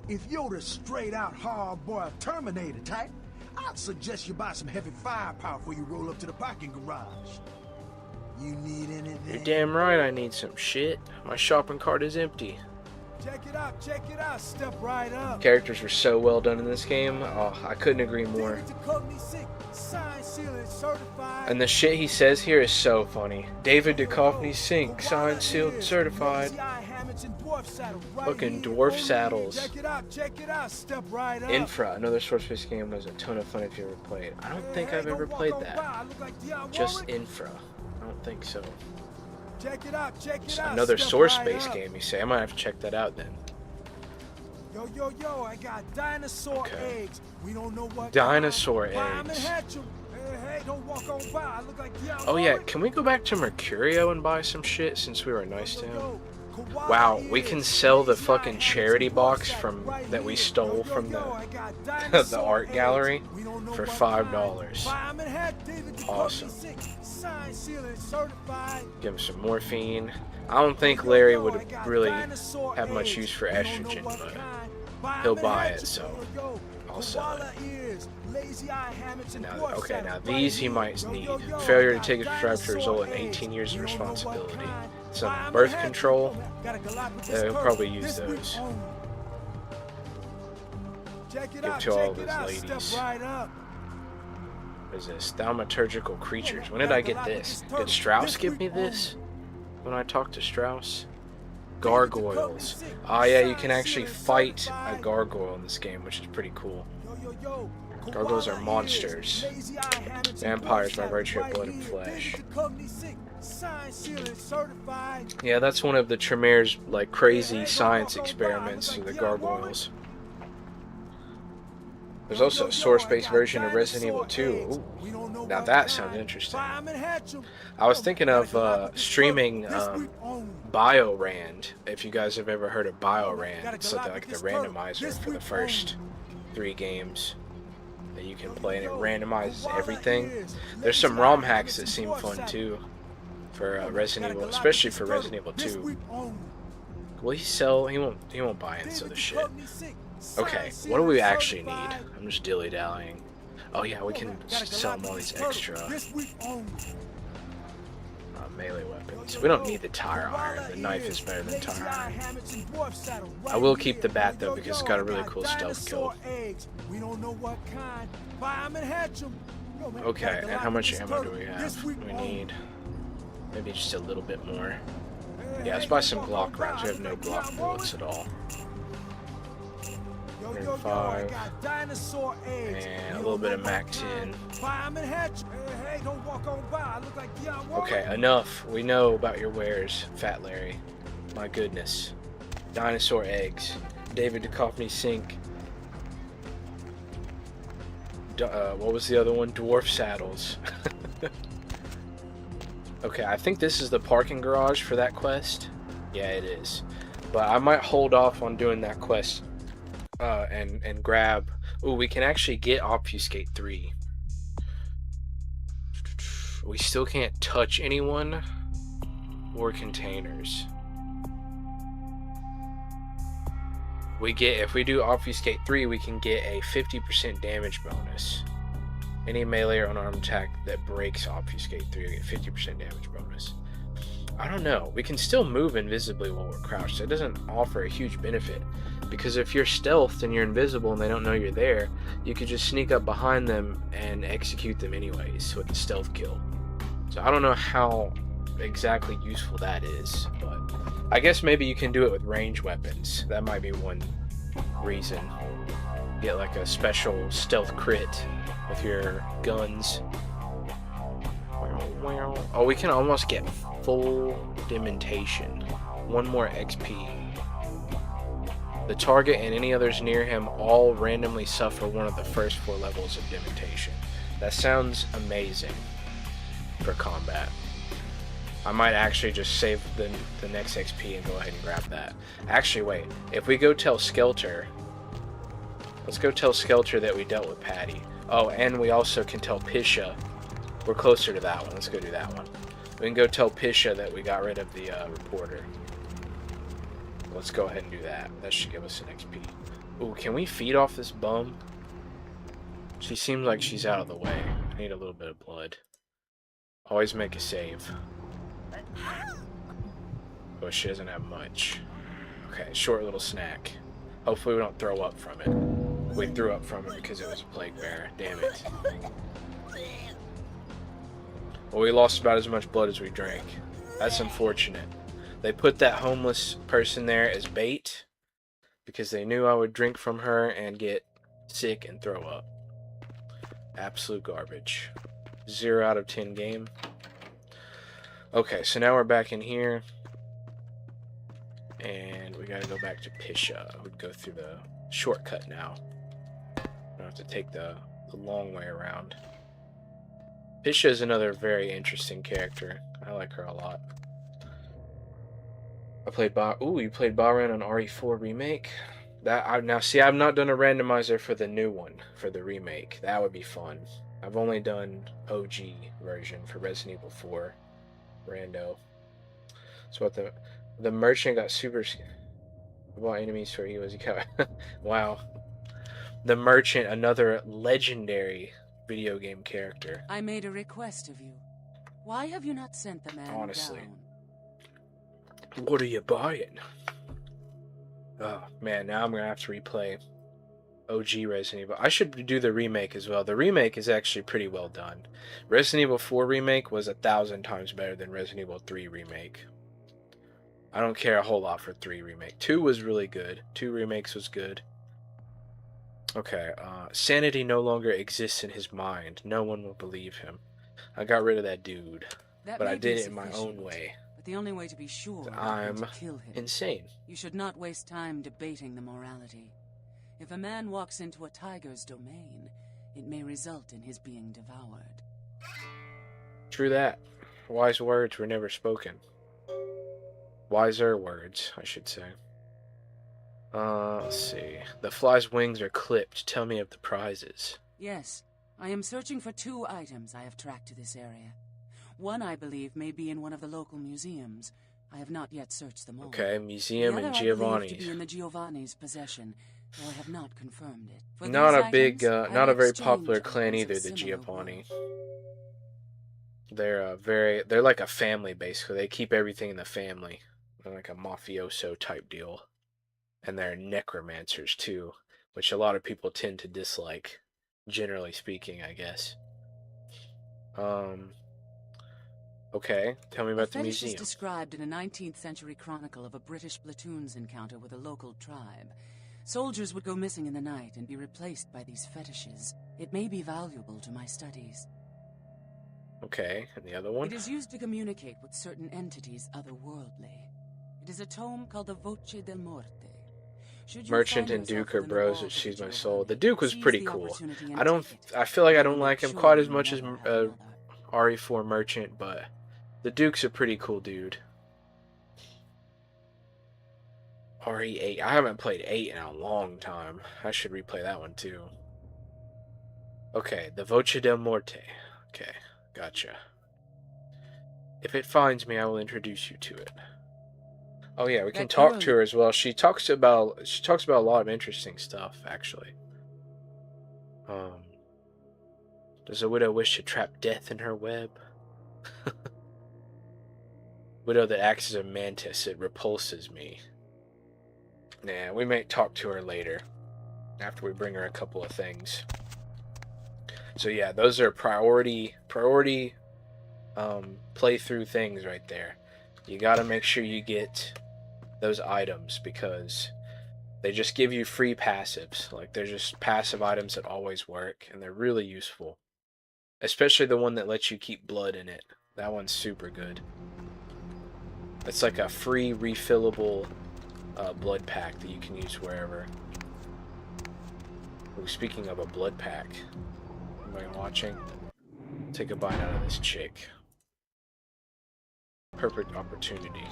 if you're the straight-out hard-boiled Terminator type, I'd suggest you buy some heavy firepower before you roll up to the parking garage. You need anything? You're damn right I need some shit. My shopping cart is empty. Check it out, step right up. Characters were so well done in this game. Oh, I couldn't agree more. And the shit he says here is so funny. David Duchovny Sink, signed, sealed, certified. Fucking dwarf saddles. Infra, another source-based game, was a ton of fun if you ever played. I don't think I've ever played that. Just Infra. I don't think so. Another source-based game, you say? I might have to check that out then. Yo, I got dinosaur eggs. We don't know what dinosaur eggs. Hey, don't walk on by. I look like oh yeah, can we go back to Mercurio and buy some shit since we were nice to him? Wow, we can sell the fucking charity box that we stole from the the art gallery for $5. Awesome. Give him some morphine. I don't think Larry would really have much use for estrogen, but he'll buy it, so I'll sell it. Now these he might need. Failure to take his prescribed to result in 18 years of responsibility. Some birth control. He'll probably use those. Give to all of his ladies. What is this? Thaumaturgical creatures. When did I get this? Did Strauss give me this? When I talked to Strauss? Gargoyles. Oh yeah, you can actually fight a gargoyle in this game, which is pretty cool. Gargoyles are monsters. Vampires by virtue of blood and flesh. Yeah, that's one of the Tremere's like crazy science experiments with the gargoyles. There's also a source-based version of Resident Evil 2. Ooh, now that sounds interesting. I was thinking of streaming BioRand. If you guys have ever heard of BioRand, it's like the randomizer for the first 3 games that you can play, and it randomizes everything. There's some ROM hacks that seem fun too for Resident Evil, especially for Resident Evil 2. Will he sell? He won't buy and sell the shit. Okay, what do we actually need? I'm just dilly-dallying. Oh yeah, we can sell them all these extra melee weapons. We don't need the tire iron. The knife is better than tire iron. I will keep the bat though because it's got a really cool stealth kill. Okay, and how much ammo do we have? We need maybe just a little bit more. Yeah, let's buy some Glock rounds. We have no Glock bullets at all. 105 and a little bit of Mac 10. Okay, enough. We know about your wares, Fat Larry. My goodness. Dinosaur eggs. David Duchovny Sink. What was the other one? Dwarf saddles. Okay, I think this is the parking garage for that quest. Yeah, it is. But I might hold off on doing that quest and grab. Ooh, we can actually get Obfuscate 3. We still can't touch anyone or containers. If we do Obfuscate 3, we can get a 50% damage bonus. Any melee or unarmed attack that breaks Obfuscate 3 will get 50% damage bonus. I don't know. We can still move invisibly while we're crouched. So it doesn't offer a huge benefit. Because if you're stealthed and you're invisible and they don't know you're there, you could just sneak up behind them and execute them anyways with the stealth kill. So I don't know how exactly useful that is, but I guess maybe you can do it with range weapons. That might be one reason. Get like a special stealth crit with your guns. Oh, we can almost get full dementation. 1 more XP. The target and any others near him all randomly suffer one of the first 4 levels of dementation. That sounds amazing for combat. I might actually just save the next XP and go ahead and grab that. Actually, wait. If we go tell Skelter... Let's go tell Skelter that we dealt with Patty. Oh, and we also can tell Pisha. We're closer to that one. Let's go do that one. We can go tell Pisha that we got rid of the reporter. Let's go ahead and do that. That should give us an XP. Ooh, can we feed off this bum? She seems like she's out of the way. I need a little bit of blood. Always make a save. Oh, she doesn't have much. Okay, short little snack. Hopefully we don't throw up from it. We threw up from it because it was a plague bear. Damn it. Well, we lost about as much blood as we drank. That's unfortunate. They put that homeless person there as bait because they knew I would drink from her and get sick and throw up. Absolute garbage. 0 out of 10 game. Okay, so now we're back in here. And we gotta go back to Pisha. We'd go through the shortcut now. I don't have to take the long way around. Pisha is another very interesting character. I like her a lot. I played you played Bahrain on RE4 remake. Now see, I've not done a randomizer for the new one, for the remake. That would be fun. I've only done OG version for Resident Evil 4 rando. So what the merchant got super about enemies for he got wow. The merchant, another legendary video game character. I made a request of you. Why have you not sent the man honestly down? What are you buying? Oh man, now I'm gonna have to replay OG Resident Evil. I should do the remake as well. The remake is actually pretty well done. Resident Evil 4 remake was 1,000 times better than Resident Evil 3 remake. I don't care a whole lot for 3 remake. 2 was really good. 2 remakes was good. Okay, sanity no longer exists in his mind. No one will believe him. I got rid of that dude, but I did it in my own way. But the only way to be sure I'm is to kill him. Insane. You should not waste time debating the morality. If a man walks into a tiger's domain, it may result in his being devoured. True that. Wise words were never spoken. Wiser words, I should say. Let's see. The fly's wings are clipped. Tell me of the prizes. Yes, I am searching for 2 items I have tracked to this area. One, I believe, may be in one of the local museums. I have not yet searched them all. Okay, museum in Giovanni's. To be in the Giovanni's possession, though I have not confirmed it. For not a items, big, not a very popular items clan of either, the similar Giovanni. They're like a family basically. They keep everything in the family. They're like a mafioso type deal. And they're necromancers too, which a lot of people tend to dislike, generally speaking, I guess. Okay, tell me about the museum. Is described in a 19th century chronicle of a British platoon's encounter with a local tribe. Soldiers would go missing in the night and be replaced by these fetishes. It may be valuable to my studies. Okay, and the other one? It is used to communicate with certain entities otherworldly. It is a tome called the Voce del Morte. Merchant and Duke are bros that sees my soul. The Duke was pretty cool. I feel like I don't like him quite as much as RE4 Merchant, but the Duke's a pretty cool dude. RE8. I haven't played 8 in a long time. I should replay that one too. Okay, the Voce del Morte. Okay, gotcha. If it finds me, I will introduce you to it. Oh yeah, we can talk to her as well. She talks about a lot of interesting stuff, actually. Does a widow wish to trap death in her web? Widow that acts as a mantis, it repulses me. Nah, we might talk to her later, after we bring her a couple of things. So yeah, those are priority playthrough things right there. You gotta make sure you get those items because they just give you free passives. Like, they're just passive items that always work, and they're really useful. Especially the one that lets you keep blood in it. That one's super good. It's like a free refillable blood pack that you can use wherever. Ooh, speaking of a blood pack, anybody watching? Take a bite out of this chick. Perfect opportunity.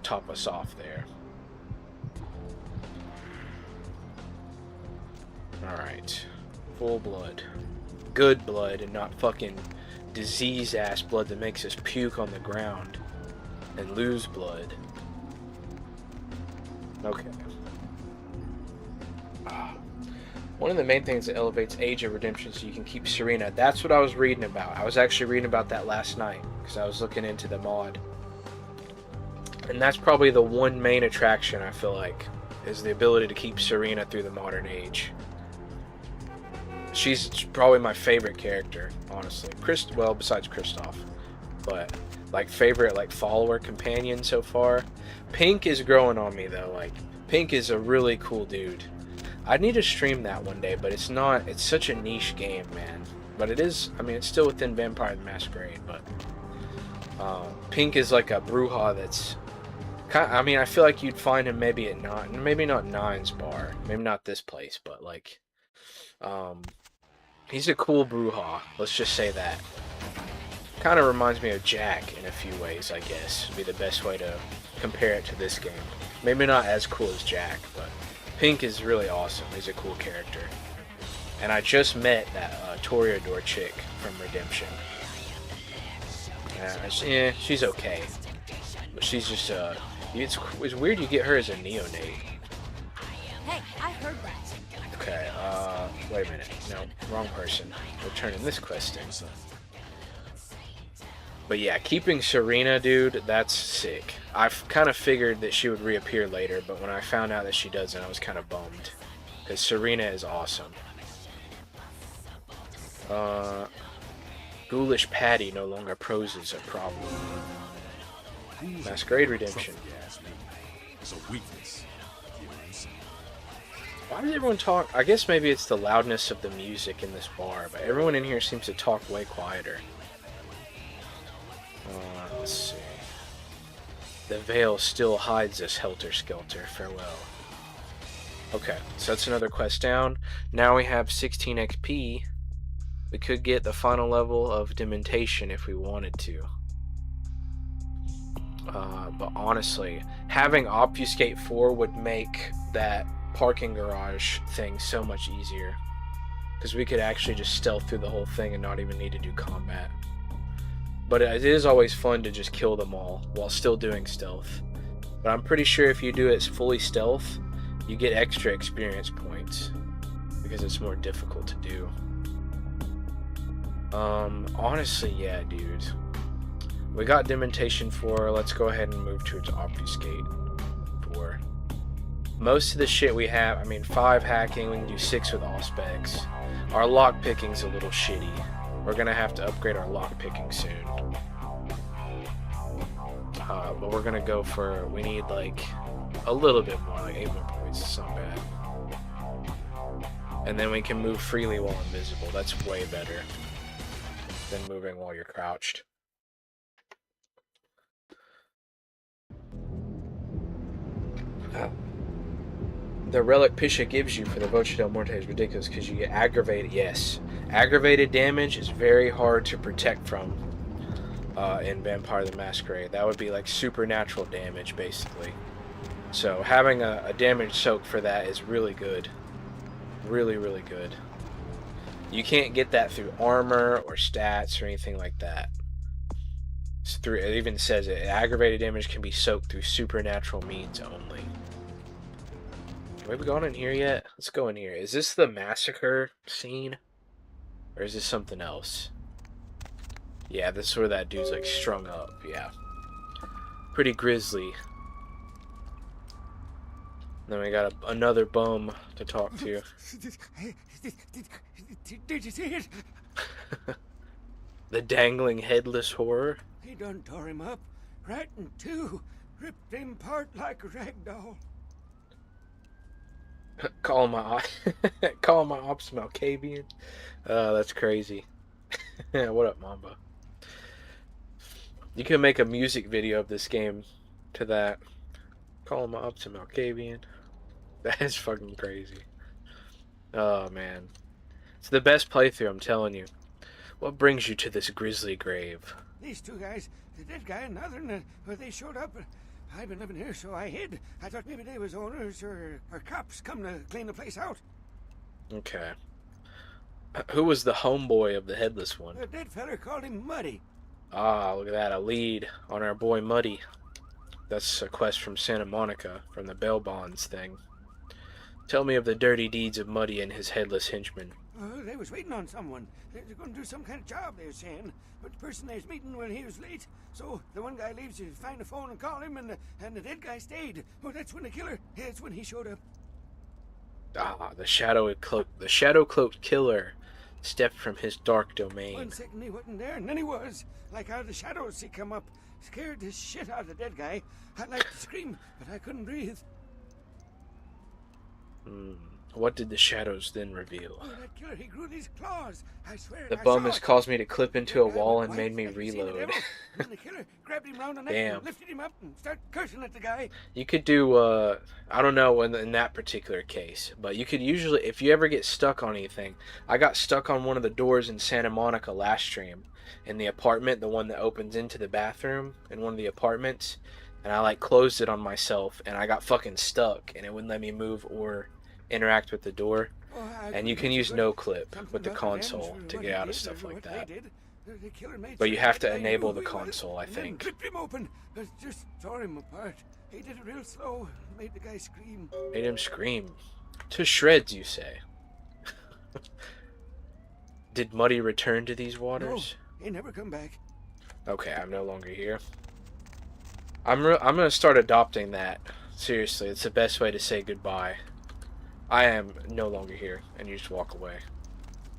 Top us off there. Alright. Full blood. Good blood and not fucking disease-ass blood that makes us puke on the ground and lose blood. Okay. One of the main things that elevates Age of Redemption so you can keep Serena. That's what I was reading about. I was actually reading about that last night. because I was looking into the mod. And that's probably the one main attraction, I feel like, is the ability to keep Serena through the modern age. She's probably my favorite character, honestly. Well, besides Kristoff. But, like, favorite, like, follower companion so far. Pink is growing on me, though. Like, Pink is a really cool dude. I need to stream that one day, but it's not. It's such a niche game, man. But it is. I mean, it's still within Vampire the Masquerade. But Pink is like a Bruja that's. I mean, I feel like you'd find him maybe at maybe not Nine's bar, maybe not this place, but like, he's a cool Bruja. Let's just say that. Kind of reminds me of Jack in a few ways, I guess. Would be the best way to compare it to this game. Maybe not as cool as Jack, but. Pink is really awesome. He's a cool character. And I just met that Toreador chick from Redemption. Yeah, she's okay. But she's just, it's weird you get her as a neonate. Hey, I heard that. Okay, wait a minute. No, wrong person. We're turning this quest in. But yeah, keeping Serena, dude, that's sick. I kind of figured that she would reappear later, but when I found out that she doesn't, I was kind of bummed. Because Serena is awesome. Ghoulish Patty no longer poses a problem. Masquerade Redemption. It's a weakness. Why does everyone talk? I guess maybe it's the loudness of the music in this bar, but everyone in here seems to talk way quieter. Let's see. The veil still hides us, helter-skelter. Farewell. Okay, so that's another quest down. Now we have 16 XP. We could get the final level of Dementation if we wanted to. But honestly, having Obfuscate 4 would make that parking garage thing so much easier. Because we could actually just stealth through the whole thing and not even need to do combat. But it is always fun to just kill them all while still doing stealth. But I'm pretty sure if you do it fully stealth, you get extra experience points. Because it's more difficult to do. Honestly, yeah, dude. We got Dementation 4. Let's go ahead and move towards Obfuscate 4. Most of the shit we have, I mean, 5 hacking, we can do 6 with Auspex. Our lockpicking's a little shitty. We're gonna have to upgrade our lockpicking soon. But we're gonna go for, we need like a little bit more, like 8 more points. It's not bad. And then we can move freely while invisible. That's way better than moving while you're crouched. The relic Pisha gives you for the Voce del Morte is ridiculous because you get aggravated. Yes, aggravated damage is very hard to protect from in Vampire the Masquerade. That would be like supernatural damage, basically. So having a damage soak for that is really good. Really, really good. You can't get that through armor or stats or anything like that. It's through, it even says it. Aggravated damage can be soaked through supernatural means only. Have we gone in here yet? Let's go in here. Is this the massacre scene? Or is this something else? Yeah, this is where that dude's like strung up. Yeah. Pretty grisly. Then we got another bum to talk to. Did you see it? The dangling headless horror? He done tore him up. Right in two. Ripped him apart like a rag doll. Call my ops Malkavian. That's crazy. What up, Mamba? You can make a music video of this game to that. Call my ops Malkavian. That is fucking crazy. Oh man, it's the best playthrough. I'm telling you. What brings you to this grisly grave? These two guys, the dead guy and the other, when they showed up. I've been living here, so I hid. I thought maybe they was owners or cops come to clean the place out. Okay. Who was the homeboy of the headless one? The dead feller called him Muddy. Ah, look at that. A lead on our boy Muddy. That's a quest from Santa Monica, from the bail bonds thing. Tell me of the dirty deeds of Muddy and his headless henchmen. They was waiting on someone. They're going to do some kind of job, they were saying. But the person they was meeting, well, he was late. So the one guy leaves to find the phone and call him, and the dead guy stayed. Well, that's when the killer, that's when he showed up. Ah, the shadow-cloaked killer stepped from his dark domain. 1 second he wasn't there, and then he was. Like out of the shadows he come up. Scared the shit out of the dead guy. I'd like to scream, but I couldn't breathe. What did the shadows then reveal? Oh, that killer, he grew these claws. I swear. The bum has caused me to clip into a wall and made me reload. And the killer grabbed him round the neck and lifted him up and started cursing at the guy. You could do, I don't know in that particular case, but you could usually, if you ever get stuck on anything, I got stuck on one of the doors in Santa Monica last stream, in the apartment, the one that opens into the bathroom in one of the apartments, and I like closed it on myself, and I got fucking stuck, and it wouldn't let me move or interact with the door. And you can use no clip with the console to get out of stuff like that, but you have to enable the console, I think. Ripped him open, just tore him apart. He did it real slow, made the guy scream. Made him scream to shreds, you say? Did Muddy return to these waters? No, he never come back. Okay, I'm no longer here. I'm gonna start adopting that. Seriously, it's the best way to say goodbye. I am no longer here, and you just walk away.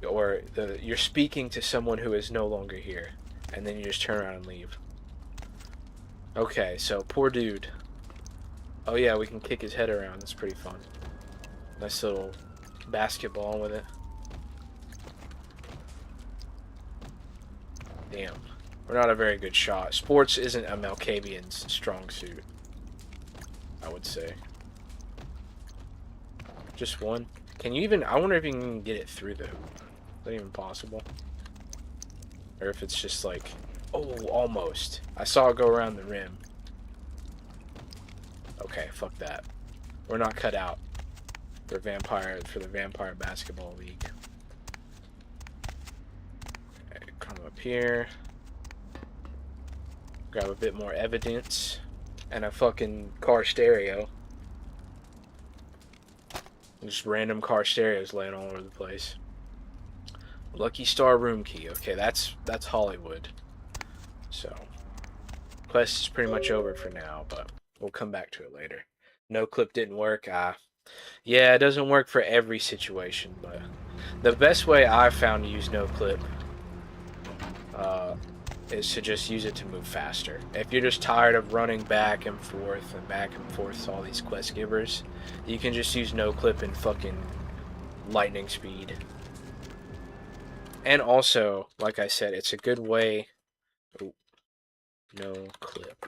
Or you're speaking to someone who is no longer here, and then you just turn around and leave. Okay, so poor dude. Oh yeah, we can kick his head around. That's pretty fun. Nice little basketball with it. Damn. We're not a very good shot. Sports isn't a Malkavian's strong suit, I would say. Just one. Can you even... I wonder if you can get it through the hoop. Is that even possible? Or if it's just like... Oh, almost. I saw it go around the rim. Okay, fuck that. We're not cut out for the Vampire Basketball League. Okay, come up here. Grab a bit more evidence. And a fucking car stereo. Just random car stereos laying all over the place. Lucky Star room key. Okay, that's Hollywood. So, quest is pretty much over for now, but we'll come back to it later. No clip didn't work. Yeah, it doesn't work for every situation, but the best way I've found to use no clip is to just use it to move faster. If you're just tired of running back and forth to all these quest givers, you can just use no clip and fucking lightning speed. And also, like I said, it's a good way... Ooh, no clip.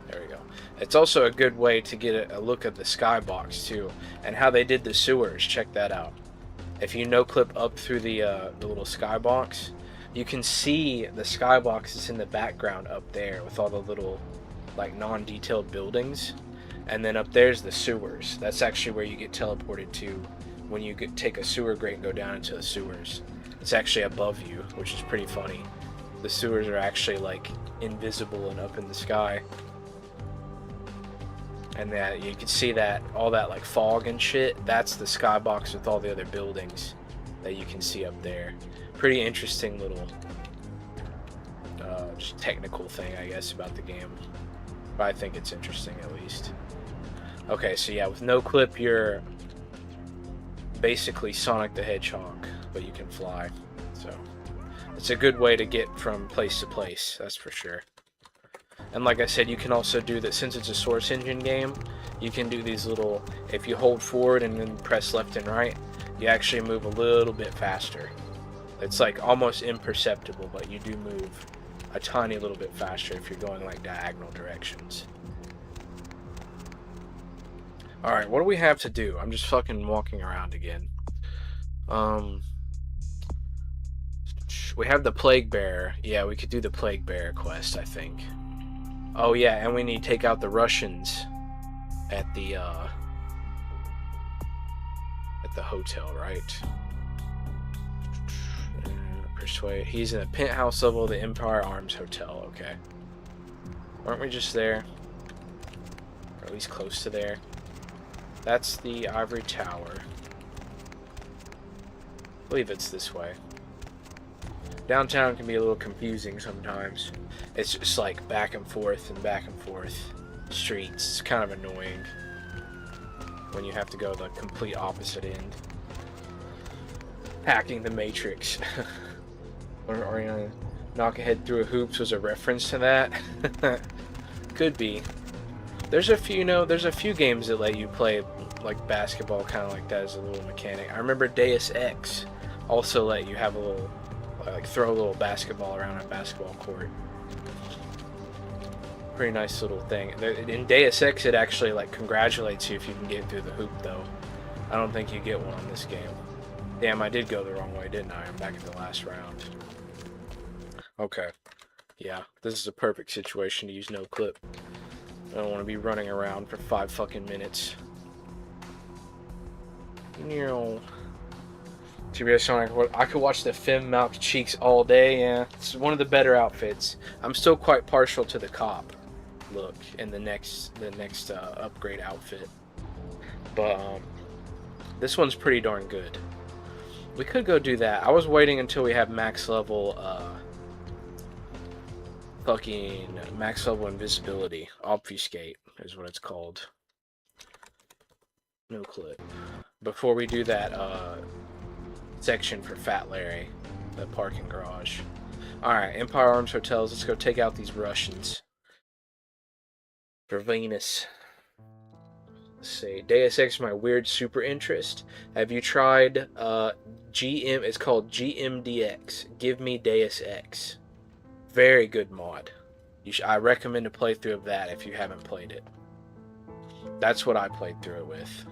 There we go. It's also a good way to get a look at the skybox too, and how they did the sewers. Check that out. If you no clip up through the little skybox, you can see the skyboxes in the background up there with all the little like non-detailed buildings, and then up there's the sewers. That's actually where you get teleported to when you take a sewer grate and go down into the sewers. It's actually above you, which is pretty funny. The sewers are actually like invisible and up in the sky, and that you can see that all that like fog and shit. That's the skybox with all the other buildings that you can see up there. Pretty interesting little just technical thing, I guess, about the game. But I think it's interesting at least. Okay, so yeah, with no clip, you're basically Sonic the Hedgehog, but you can fly. So it's a good way to get from place to place, that's for sure. And like I said, you can also do that, since it's a Source Engine game, you can do these little, if you hold forward and then press left and right, you actually move a little bit faster. It's like almost imperceptible, but you do move a tiny little bit faster if you're going like diagonal directions. Alright, what do we have to do? I'm just fucking walking around again. We have the Plague Bearer. Yeah, we could do the Plague Bearer quest, I think. Oh yeah, and we need to take out the Russians at the hotel, right? Persuade. He's in the penthouse level of the Empire Arms Hotel. Okay. Aren't we just there? Or at least close to there. That's the Ivory Tower. believe it's this way. Downtown can be a little confusing sometimes. It's just like back and forth streets. It's kind of annoying when you have to go the complete opposite end. Hacking the Matrix. or you know, knock a head through a hoops was a reference to that. Could be. There's a few games that let you play like basketball kind of like that as a little mechanic. I remember Deus Ex also let you have a little like throw a little basketball around a basketball court. Pretty nice little thing. In Deus Ex it actually like congratulates you if you can get through the hoop though. I don't think you get one on this game. Damn, I did go the wrong way, didn't I? I'm back at the last round. Okay. Yeah, this is a perfect situation to use no clip. I don't want to be running around for 5 fucking minutes. TBS Sonic, I could watch the Femme Malk cheeks all day. Yeah, it's one of the better outfits. I'm still quite partial to the cop look in the next upgrade outfit, but this one's pretty darn good. We could go do that. I was waiting until we have max level max level invisibility. Obfuscate is what it's called. No clip. Before we do that section for Fat Larry, the parking garage. Alright, Empire Arms Hotels, let's go take out these Russians. For Venus. Let's see. Deus Ex, my weird super interest. Have you tried it's called GMDX. Give me Deus Ex. Very good mod. I recommend a playthrough of that if you haven't played it. That's what I played through it with.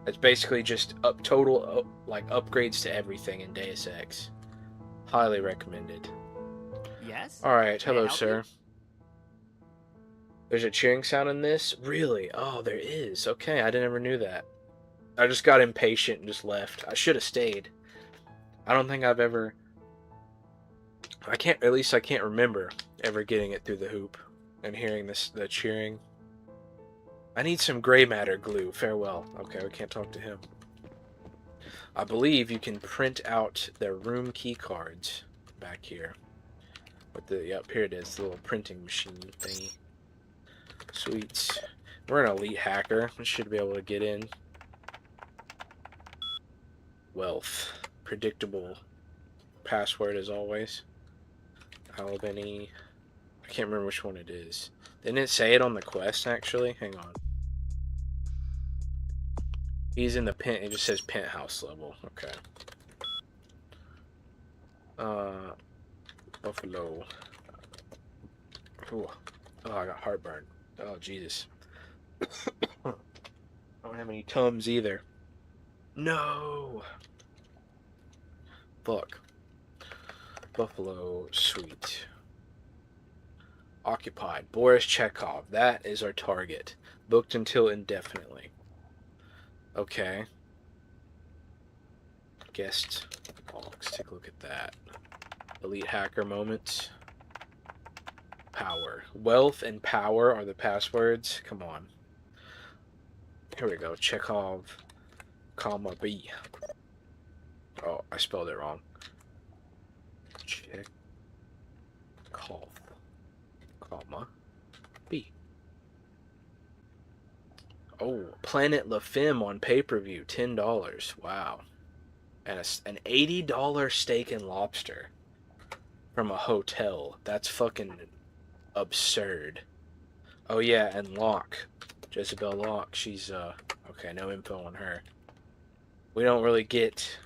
It's basically just total upgrades to everything in Deus Ex. Highly recommended. Yes? Alright, hello sir. There's a cheering sound in this? Really? Oh, there is. Okay, I never knew that. I just got impatient and just left. I should have stayed. I don't think I've ever... I can't remember ever getting it through the hoop and hearing the cheering. I need some gray matter glue. Farewell. Okay, we can't talk to him. I believe you can print out their room key cards back here. Yep, here it is, the little printing machine thingy. Sweet. We're an elite hacker. We should be able to get in. Wealth. Predictable password as always. Albany. I can't remember which one it is. Didn't it say it on the quest actually? Hang on. He's in the it just says penthouse level. Okay. Buffalo. Ooh. Oh, I got heartburn. Oh, Jesus. I don't have any Tums either. No! Fuck. Buffalo, sweet. Occupied. Boris Chekhov. That is our target. Booked until indefinitely. Okay. Guest logs. Take a look at that. Elite hacker moments. Power. Wealth and power are the passwords. Come on. Here we go. Chekhov, comma B. Oh, I spelled it wrong. Chekhov, comma B. Oh, Planet La Femme on pay-per-view, $10. Wow. And an $80 steak and lobster from a hotel. That's fucking absurd. Oh yeah, and Locke. Jezebel Locke. She's, okay, no info on her. We don't really get...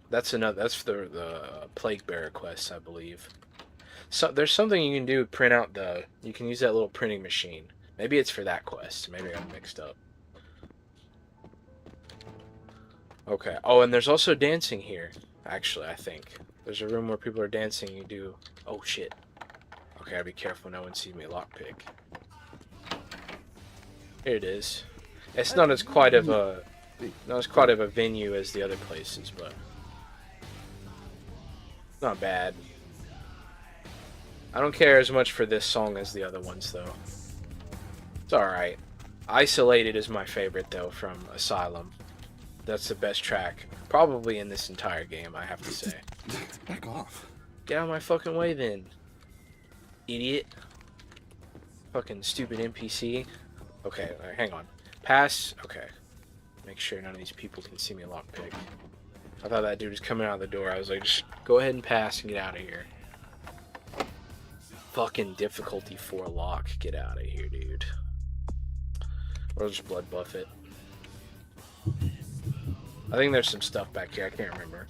that's the Plague Bearer quest, I believe. So there's something you can do, print out you can use that little printing machine. Maybe it's for that quest. Maybe I got mixed up. Okay. Oh, and there's also dancing here, actually, I think. There's a room where people are dancing, you do... Oh, shit. Okay, I'll be careful no one sees me lockpick. Here it is. It's not as quite of a venue as the other places, but not bad. I don't care as much for this song as the other ones, though. It's alright. Isolated is my favorite, though, from Asylum. That's the best track, probably in this entire game, I have to say. Back off. Get out of my fucking way, then. Idiot. Fucking stupid NPC. Okay, all right, hang on. Pass. Okay. Make sure none of these people can see me lockpick. I thought that dude was coming out of the door. I was like, just go ahead and pass and get out of here. Fucking difficulty 4 lock. Get out of here, dude. Or just blood buff it. I think there's some stuff back here. I can't remember.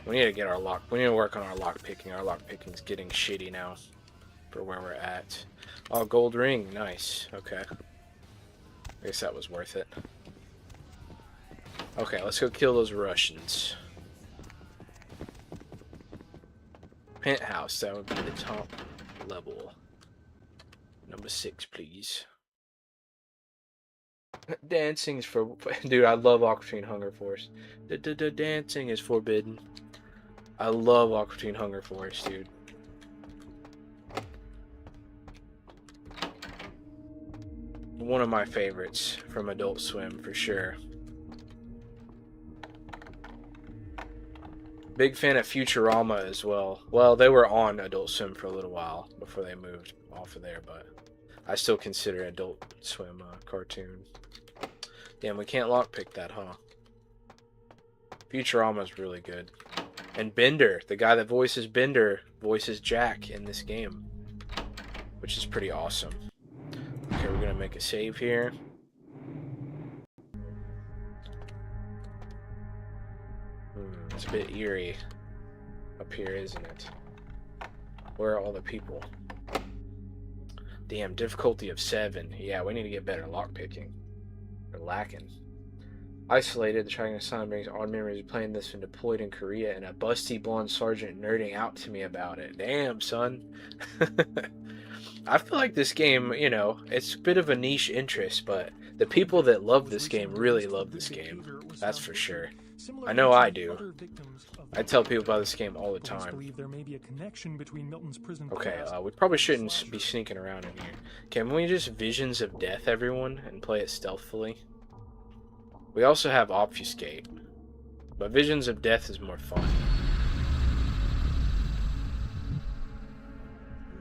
We need to get our lock. We need to work on our lock picking. Our lock picking's getting shitty now for where we're at. Oh, gold ring. Nice. Okay. I guess that was worth it. Okay, let's go kill those Russians. Penthouse. That would be the top level. Number 6, please. Dancing is for... Dude, I love Aqua Hunger Force. Dancing is forbidden. I love Aqua Hunger Force, dude. One of my favorites from Adult Swim, for sure. Big fan of Futurama as well. Well, they were on Adult Swim for a little while before they moved off of there, but I still consider Adult Swim a cartoon. Damn, we can't lockpick that, huh? Futurama's really good. And Bender, the guy that voices Bender, voices Jack in this game, which is pretty awesome. Okay, we're gonna make a save here. It's a bit eerie up here, isn't it? Where are all the people? Damn, difficulty of 7. Yeah, we need to get better lockpicking. We're lacking. Isolated, the Triangle Sun brings odd memories of playing this when deployed in Korea, and a busty blonde sergeant nerding out to me about it. Damn, son. I feel like this game, you know, it's a bit of a niche interest, but the people that love this game really love this game. That's for sure. I know I do. I tell people about this game all the time. Okay, we probably shouldn't be sneaking around in here. Can we just Visions of Death everyone and play it stealthily? We also have Obfuscate, but Visions of Death is more fun.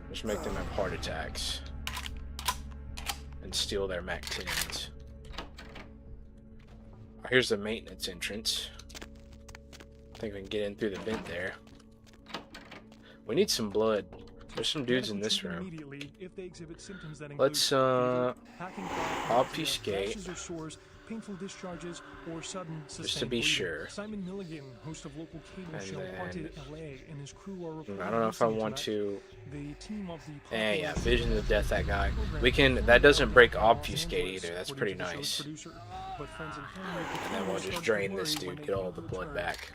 Just make them have heart attacks and steal their Mac 10s. Here's the maintenance entrance. I think we can get in through the vent there. We need some blood. There's some dudes in this room. Let's obfuscate. Painful discharges or sudden just to be sure. Simon Milligan, host of local cable show Haunted LA, and his crew are I don't know if I want to. Yeah, Vision of Death, that guy. We can. That doesn't break obfuscate either. That's pretty nice. And then we'll just drain this dude, get all the blood back.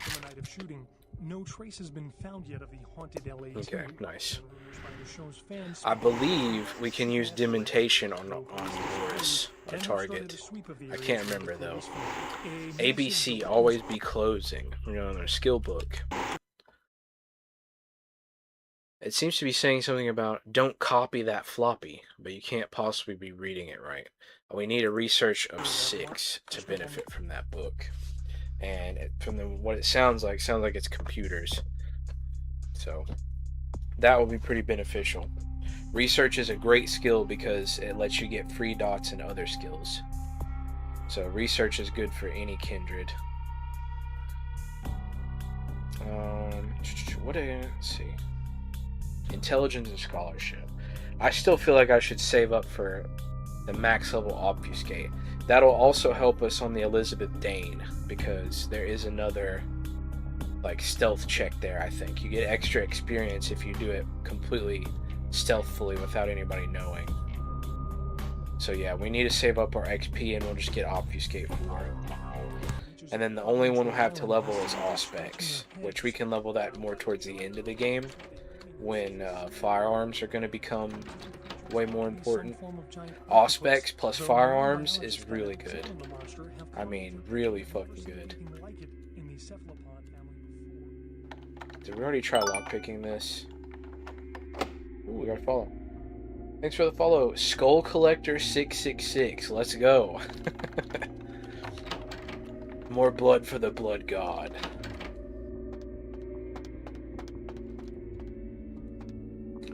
No trace has been found yet of the haunted LA. Okay, nice. I believe we can use dementation on Morris, our target. I can't remember though. ABC always be closing, you know, in their skill book. It seems to be saying something about don't copy that floppy, but you can't possibly be reading it right. We need a research of 6 to benefit from that book. And from what it sounds like it's computers. So that will be pretty beneficial. Research is a great skill because it lets you get free dots and other skills. So research is good for any kindred. Let's see. Intelligence and scholarship. I still feel like I should save up for the max level obfuscate. That'll also help us on the Elizabeth Dane, because there is another like stealth check there. I think you get extra experience if you do it completely stealthily without anybody knowing. So yeah, we need to save up our XP and we'll just get obfuscate for it. And then the only one we'll have to level is Auspex, which we can level that more towards the end of the game when firearms are going to become way more important. Auspex plus firearms is really good. I mean, really fucking good. Did we already try lockpicking this? Ooh, we got a follow. Thanks for the follow, Skull Collector 666. Let's go. More blood for the blood god.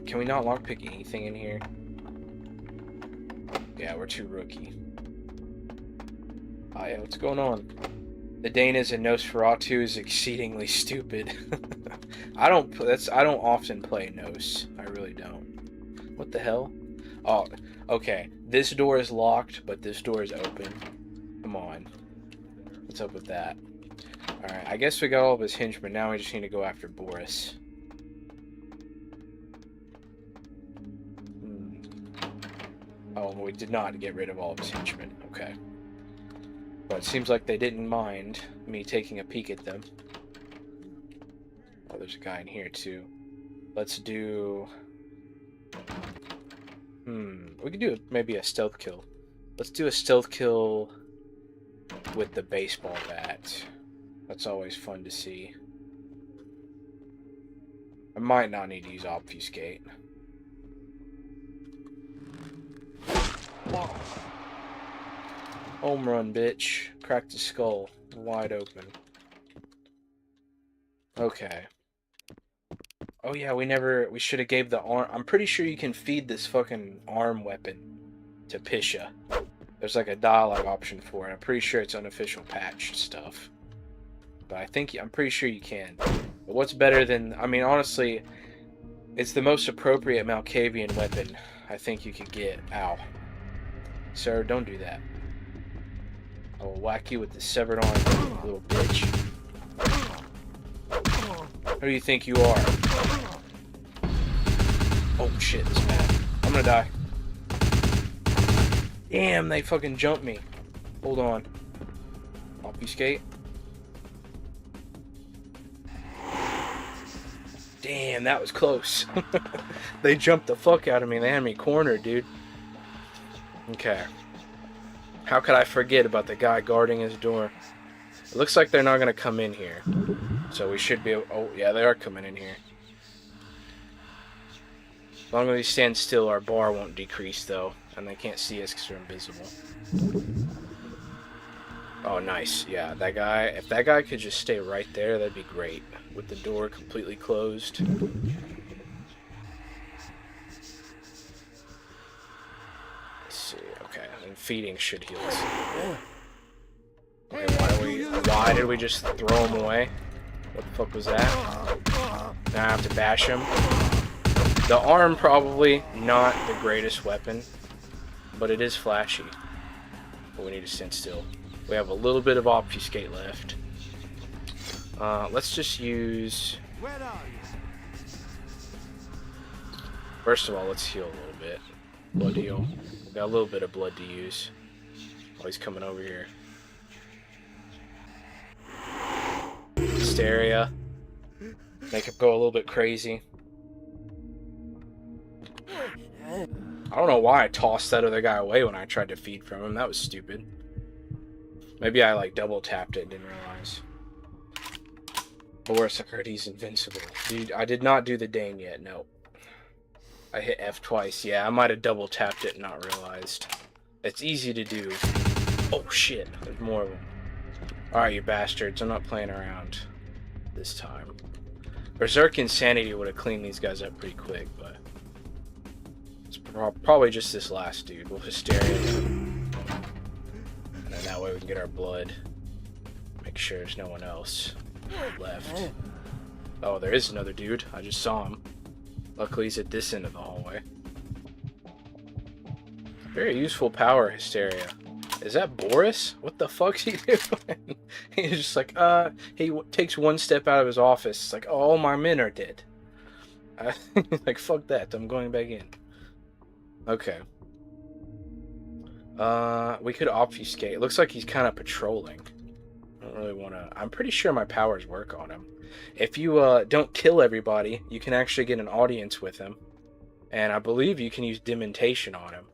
Can we not lockpick anything in here? Yeah, we're too rookie. Oh yeah, what's going on? The Danas and Nosferatu is exceedingly stupid. I don't often play Nos. I really don't. What the hell? Oh, okay. This door is locked, but this door is open. Come on. What's up with that? Alright, I guess we got all of his henchmen. Now we just need to go after Boris. Oh, we did not get rid of all of his henchmen. Okay. But it seems like they didn't mind me taking a peek at them. Oh, there's a guy in here too. Let's do... we could do maybe a stealth kill. Let's do a stealth kill with the baseball bat. That's always fun to see. I might not need to use obfuscate. Home run, bitch. Cracked the skull. Wide open. Okay. Oh yeah, we should have gave the arm. I'm pretty sure you can feed this fucking arm weapon to Pisha. There's like a dialogue option for it. I'm pretty sure it's unofficial patch stuff. But I'm pretty sure you can. But what's better than, I mean, honestly, it's the most appropriate Malkavian weapon I think you could get. Ow. Sir, don't do that. I will whack you with the severed arm, little bitch. Who do you think you are? Oh shit, this bad. I'm gonna die. Damn, they fucking jumped me. Hold on. Obfuscate. Damn, that was close. They jumped the fuck out of me. They had me cornered, dude. Okay. How could I forget about the guy guarding his door? It looks like they're not going to come in here. So we should be able... Oh, yeah, they are coming in here. As long as we stand still, our bar won't decrease, though. And they can't see us because we're invisible. Oh, nice. Yeah, that guy... If that guy could just stay right there, that'd be great. With the door completely closed. Let's see. Okay, and feeding should heal us. Okay, why did we just throw him away? What the fuck was that? Now I have to bash him. The arm probably not the greatest weapon, but it is flashy. But we need to stand still. We have a little bit of obfuscate left. Let's just use... First of all, let's heal a little bit. Blood heal. Got a little bit of blood to use. Oh, he's coming over here. Hysteria. Make him go a little bit crazy. I don't know why I tossed that other guy away when I tried to feed from him. That was stupid. Maybe I like double tapped it and didn't realize. Boris, I heard he's invincible. Dude, I did not do the Dane yet, no. I hit F twice. Yeah, I might have double tapped it and not realized. It's easy to do. Oh shit, there's more of them. Alright, you bastards, I'm not playing around this time. Berserk Insanity would have cleaned these guys up pretty quick, but... It's probably just this last dude. We'll Hysteria. And then that way we can get our blood. Make sure there's no one else left. Oh, there is another dude. I just saw him. Luckily he's at this end of the hallway. Very useful power, Hysteria. Is that Boris? What the fuck's he doing? He's just like, he takes one step out of his office. It's like, oh, all my men are dead. Like, fuck that. I'm going back in. Okay. We could obfuscate. It looks like he's kind of patrolling. I don't really want to... I'm pretty sure my powers work on him. If you don't kill everybody, you can actually get an audience with him. And I believe you can use dementation on him.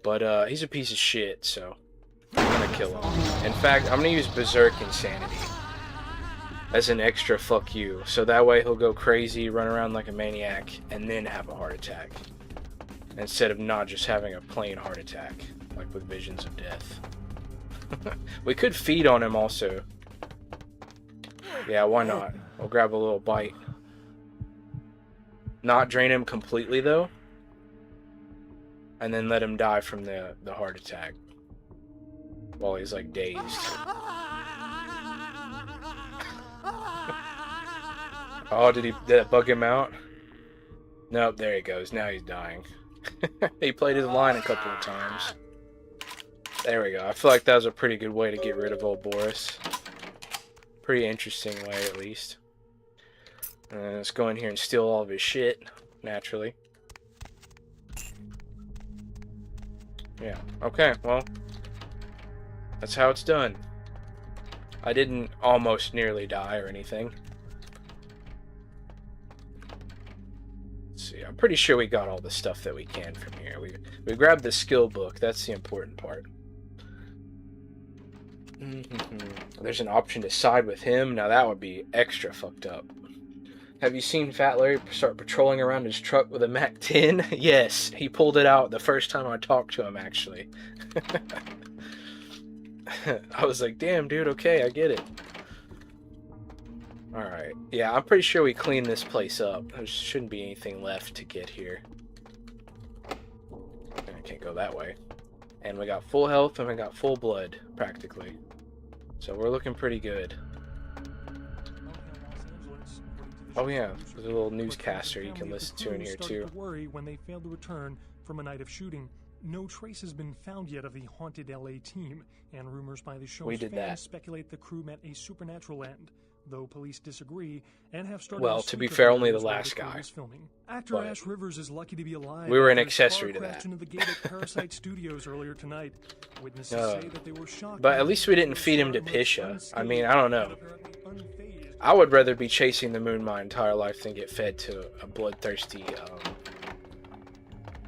But he's a piece of shit, so I'm going to kill him. In fact, I'm going to use Berserk Insanity as an extra fuck you. So that way he'll go crazy, run around like a maniac, and then have a heart attack. Instead of not just having a plain heart attack, like with Visions of Death. We could feed on him also. Yeah, why not? We'll grab a little bite. Not drain him completely, though. And then let him die from the heart attack. While he's, like, dazed. Oh, did that bug him out? Nope, there he goes. Now he's dying. He played his line a couple of times. There we go. I feel like that was a pretty good way to get rid of old Boris. Pretty interesting way, at least. Let's go in here and steal all of his shit, naturally. Yeah, okay, well, that's how it's done. I didn't almost nearly die or anything. Let's see, I'm pretty sure we got all the stuff that we can from here. We grabbed the skill book, that's the important part. There's an option to side with him. Now that would be extra fucked up. Have you seen Fat Larry start patrolling around his truck with a MAC-10? Yes, he pulled it out the first time I talked to him, actually. I was like, damn, dude, okay, I get it. Alright, yeah, I'm pretty sure we cleaned this place up. There shouldn't be anything left to get here. I can't go that way. And we got full health and we got full blood, practically. So we're looking pretty good. Oh yeah, there's a little newscaster you can listen to in here too. To worry when they failed to return from a night of shooting. No trace has been found yet of the haunted LA team, and rumors by the show's fans speculate the crew met a supernatural end. Though police disagree and have started. Well, to be fair, only the last guy. Actor Ash Rivers is lucky to be alive. We were an accessory to that. Into the gate at Parasite Studios earlier tonight. Witnesses say that they were shocked. But at least we didn't feed him to Pisha. I mean, I don't know. I would rather be chasing the moon my entire life than get fed to a bloodthirsty,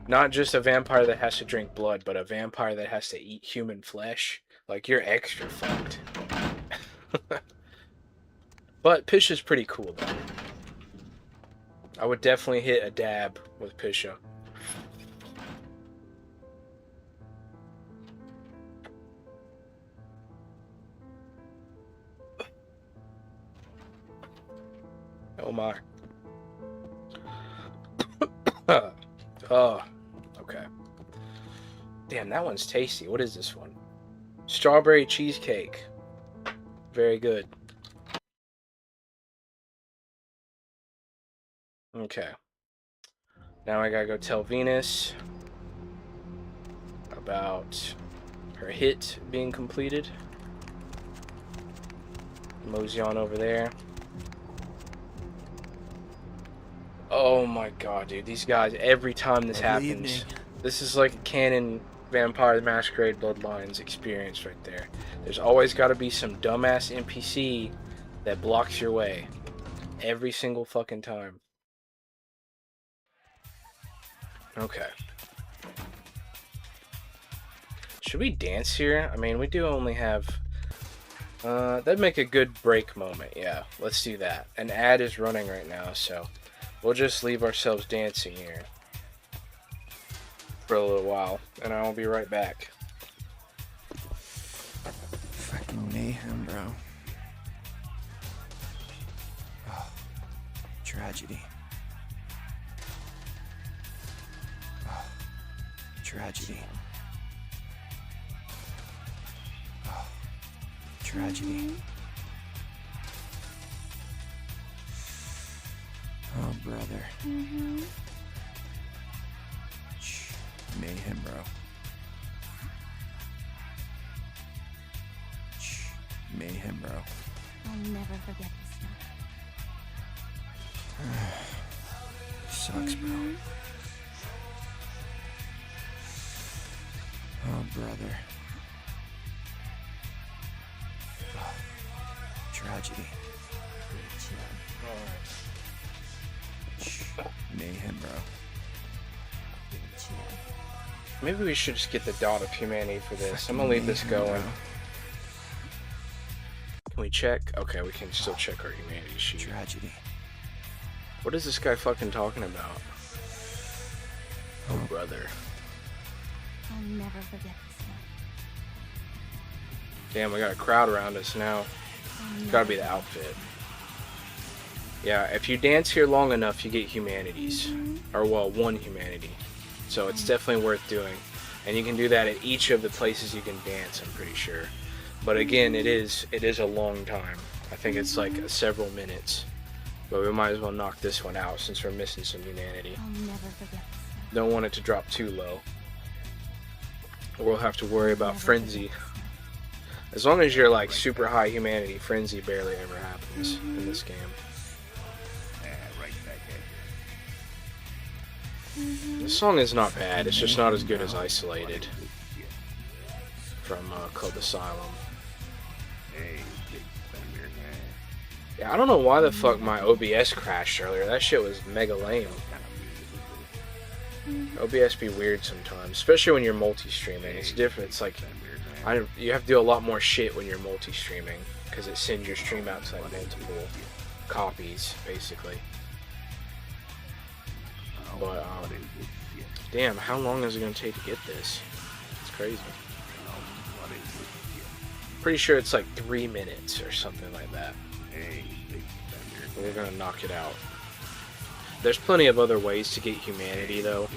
not just a vampire that has to drink blood, but a vampire that has to eat human flesh. Like, you're extra fucked. But Pisha's pretty cool, though. I would definitely hit a dab with Pisha. Oh my. Oh, okay. Damn, that one's tasty. What is this one? Strawberry cheesecake. Very good. Okay. Now I gotta go tell Venus about her hit being completed. Mosey on over there. Oh my god, dude. These guys, every time this happens, this is like a canon Vampire the Masquerade Bloodlines experience right there. There's always got to be some dumbass NPC that blocks your way. Every single fucking time. Okay. Should we dance here? I mean, we do only have... that'd make a good break moment. Yeah, let's do that. An ad is running right now, so we'll just leave ourselves dancing here for a little while, and I'll be right back. Fucking mayhem, bro. Oh, tragedy. Oh, tragedy. Oh, tragedy. Oh, brother. Mayhem, bro. Mayhem, bro. I'll never forget this night. Sucks, bro. Oh, brother. Oh, tragedy. Mayhem, bro. Maybe we should just get the dot of humanity for this. I'm gonna leave this going. Can we check? Okay, we can still check our humanity sheet. Tragedy. What is this guy fucking talking about? Oh, brother. I'll never forget this night. Damn, we got a crowd around us now. Gotta be the outfit. Yeah, if you dance here long enough, you get humanities. Or, well, 1 humanity. So it's definitely worth doing. And you can do that at each of the places you can dance, I'm pretty sure. But again, it is a long time. I think it's like several minutes. But we might as well knock this one out since we're missing some humanity. I'll never forget this. Don't want it to drop too low. Or we'll have to worry about Frenzy. As long as you're like super high humanity, Frenzy barely ever happens in this game. This song is not bad, it's just not as good as Isolated from Club Asylum. Yeah, I don't know why the fuck my OBS crashed earlier. That shit was mega lame. OBS be weird sometimes, especially when you're multi-streaming. It's different. It's like you have to do a lot more shit when you're multi-streaming because it sends your stream out to like multiple copies, basically. But damn, how long is it gonna take to get this? It's crazy. Pretty sure it's like 3 minutes or something like that. We're gonna knock it out. There's plenty of other ways to get humanity though,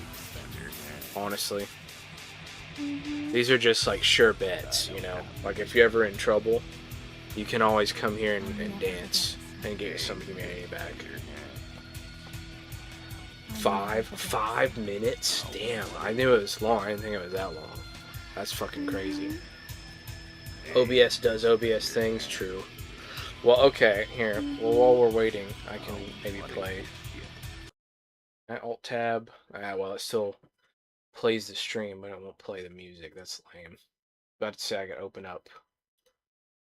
honestly. These are just like sure bets, you know? Like if you're ever in trouble, you can always come here and dance and get some humanity back. 5 minutes? Damn, I knew it was long. I didn't think it was that long. That's fucking crazy. OBS does OBS things, true. Well, okay, here. Well, while we're waiting, I can maybe play. Alt-tab. Well, it still plays the stream, but it won't play the music. That's lame. About to say I could open up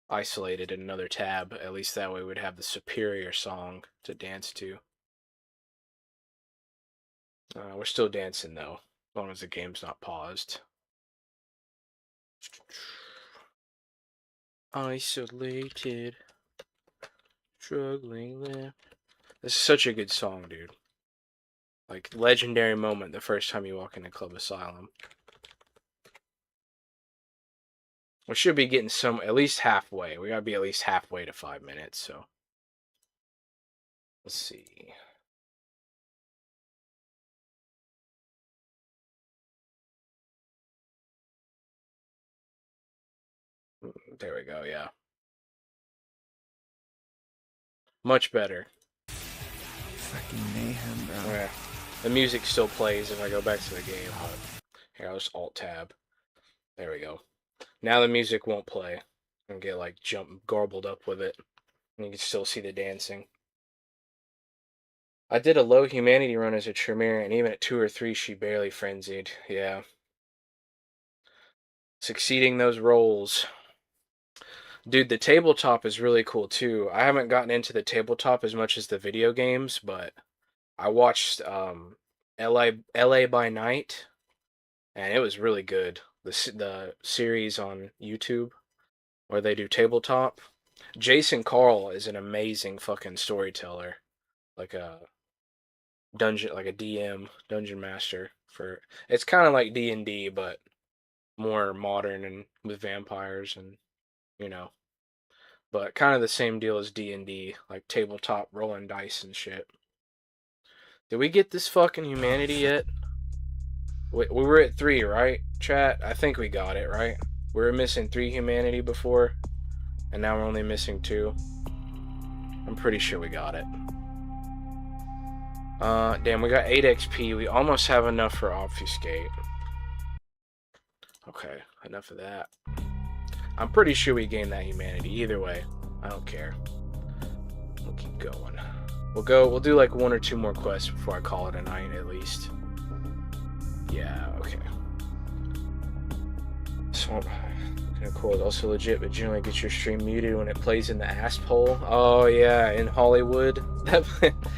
Isolated in another tab. At least that way we'd have the superior song to dance to. We're still dancing, though, as long as the game's not paused. Isolated. Struggling there. This is such a good song, dude. Like, legendary moment the first time you walk into Club Asylum. We should be getting at least halfway. We gotta be at least halfway to 5 minutes, so. Let's see. There we go, yeah. Much better. Fucking Mayhem, bro. Yeah. The music still plays if I go back to the game, but here, I'll just Alt-tab. There we go. Now the music won't play. And get, like, garbled up with it. And you can still see the dancing. I did a low humanity run as a Tremere, and even at 2 or 3, she barely frenzied. Yeah. Succeeding those roles. Dude, the tabletop is really cool, too. I haven't gotten into the tabletop as much as the video games, but I watched LA by Night, and it was really good. The series on YouTube where they do tabletop. Jason Carl is an amazing fucking storyteller. Like a DM, dungeon master. It's kind of like D&D, but more modern and with vampires and, you know. But kind of the same deal as D&D, like tabletop rolling dice and shit. Did we get this fucking humanity yet? We were at 3, right, chat? I think we got it, right? We were missing 3 humanity before, and now we're only missing 2. I'm pretty sure we got it. Damn, we got 8 XP. We almost have enough for Obfuscate. Okay, enough of that. I'm pretty sure we gained that humanity. Either way, I don't care. We'll keep going. We'll do like 1 or 2 more quests before I call it a night, at least. Yeah, okay. So, cool. It's also legit, but generally gets your stream muted when it plays in the asshole. Oh yeah, in Hollywood.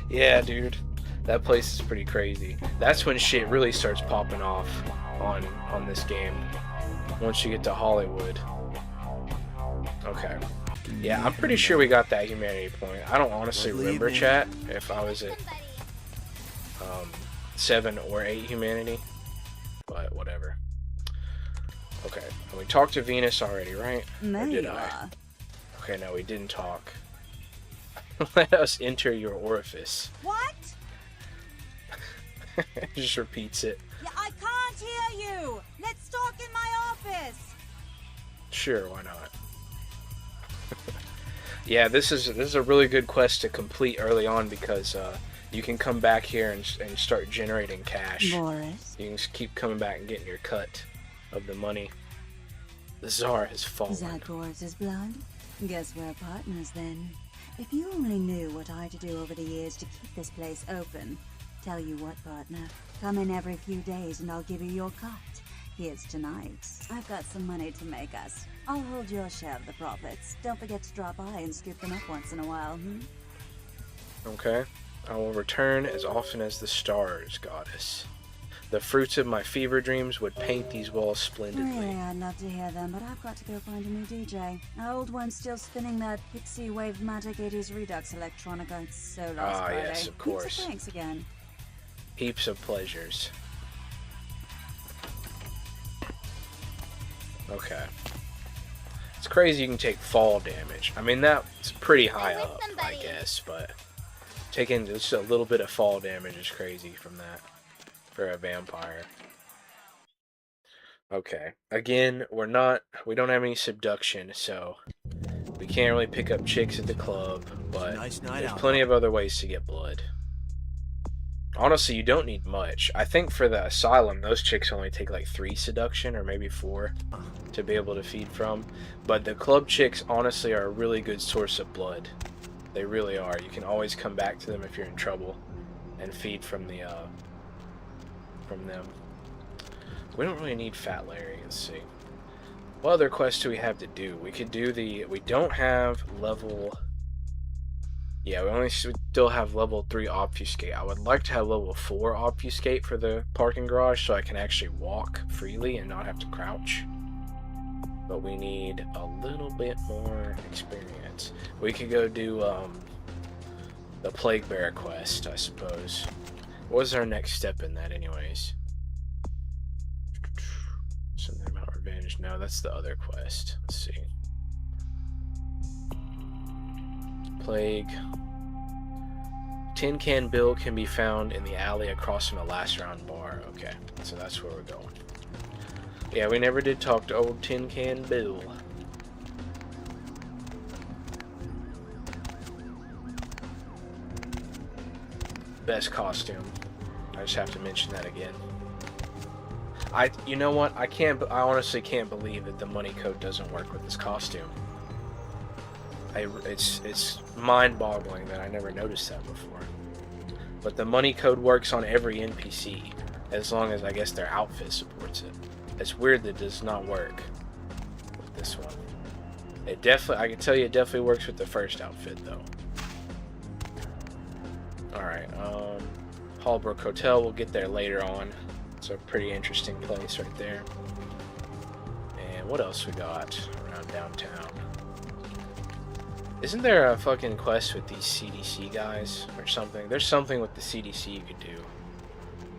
Yeah, dude. That place is pretty crazy. That's when shit really starts popping off on this game. Once you get to Hollywood. Okay. Yeah, I'm pretty sure we got that humanity point. I don't honestly remember, chat, if I was at 7 or 8 humanity. But whatever. Okay. And we talked to Venus already, right? Or did I? Okay, no, we didn't talk. Let us enter your orifice. What? Just repeats it. Yeah, I can't hear you. Let's talk in my office. Sure, why not? Yeah, this is a really good quest to complete early on because you can come back here and start generating cash. Boris. You can just keep coming back and getting your cut of the money. The Tsar has fallen. Is that Boris's blood? Guess we're partners then. If you only knew what I had to do over the years to keep this place open. Tell you what, partner. Come in every few days and I'll give you your cut. Here's tonight. I've got some money to make us. I'll hold your share of the profits. Don't forget to drop by and scoop them up once in a while, Okay. I will return as often as the stars, goddess. The fruits of my fever dreams would paint these walls splendidly. Really, I'd love to hear them, but I've got to go find a new DJ. Our old one's still spinning that Pixie Wave Magic 80s Redux electronica. It's so last Friday. Yes, of course. So thanks again. Heaps of pleasures. Okay. It's crazy you can take fall damage. I mean, that's pretty high up, I guess, but taking just a little bit of fall damage is crazy from that for a vampire. Okay. Again, we don't have any seduction, so we can't really pick up chicks at the club, but there's plenty of other ways to get blood. Honestly, you don't need much. I think for the asylum, those chicks only take like 3 seduction or maybe 4 to be able to feed from. But the club chicks, honestly, are a really good source of blood. They really are. You can always come back to them if you're in trouble and feed from them. We don't really need Fat Larry. Let's see. What other quests do we have to do? We could do we don't have level... Yeah, we still have level 3 obfuscate. I would like to have level 4 obfuscate for the parking garage so I can actually walk freely and not have to crouch. But we need a little bit more experience. We could go do the Plague Bearer quest, I suppose. What was our next step in that anyways? Something about revenge. No, that's the other quest. Let's see. Plague. Tin Can Bill can be found in the alley across from the Last Round bar. Okay, so that's where we're going. Yeah, we never did talk to old Tin Can Bill. Best costume. I just have to mention that again. You know what? I honestly can't believe that the money code doesn't work with this costume. It's mind-boggling that I never noticed that before. But the money code works on every NPC, as long as I guess their outfit supports it. It's weird that it does not work with this one. It definitely, I can tell you, it definitely works with the first outfit though. All right, Hallbrook Hotel. We'll get there later on. It's a pretty interesting place right there. And what else we got around downtown? Isn't there a fucking quest with these CDC guys or something? There's something with the CDC you could do.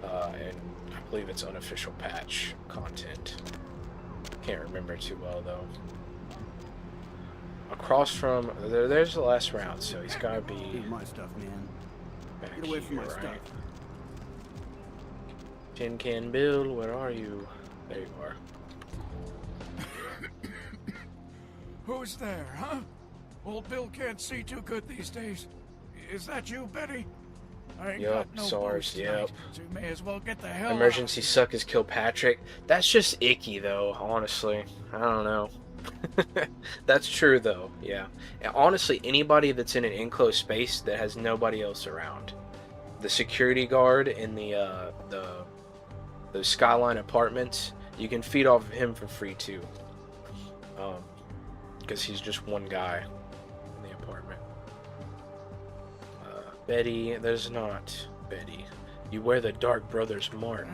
And I believe it's unofficial patch content. Can't remember too well though. Across from there's the last round, so he's gotta be my stuff, man. Back Get away from here, my right? stuff. Tin Can Bill, where are you? There you are. Who's there, huh? Old Bill can't see too good these days. Is that you, Betty? I ain't got no SARS, tonight, so you may as well get the hell Emergency suck is Kilpatrick. That's just icky though, honestly. I don't know. That's true though, yeah. And honestly, anybody that's in an enclosed space that has nobody else around. The security guard in the Skyline apartments, you can feed off of him for free too. Because he's just one guy in the apartment. Betty, there's not Betty. You wear the Dark Brothers mark.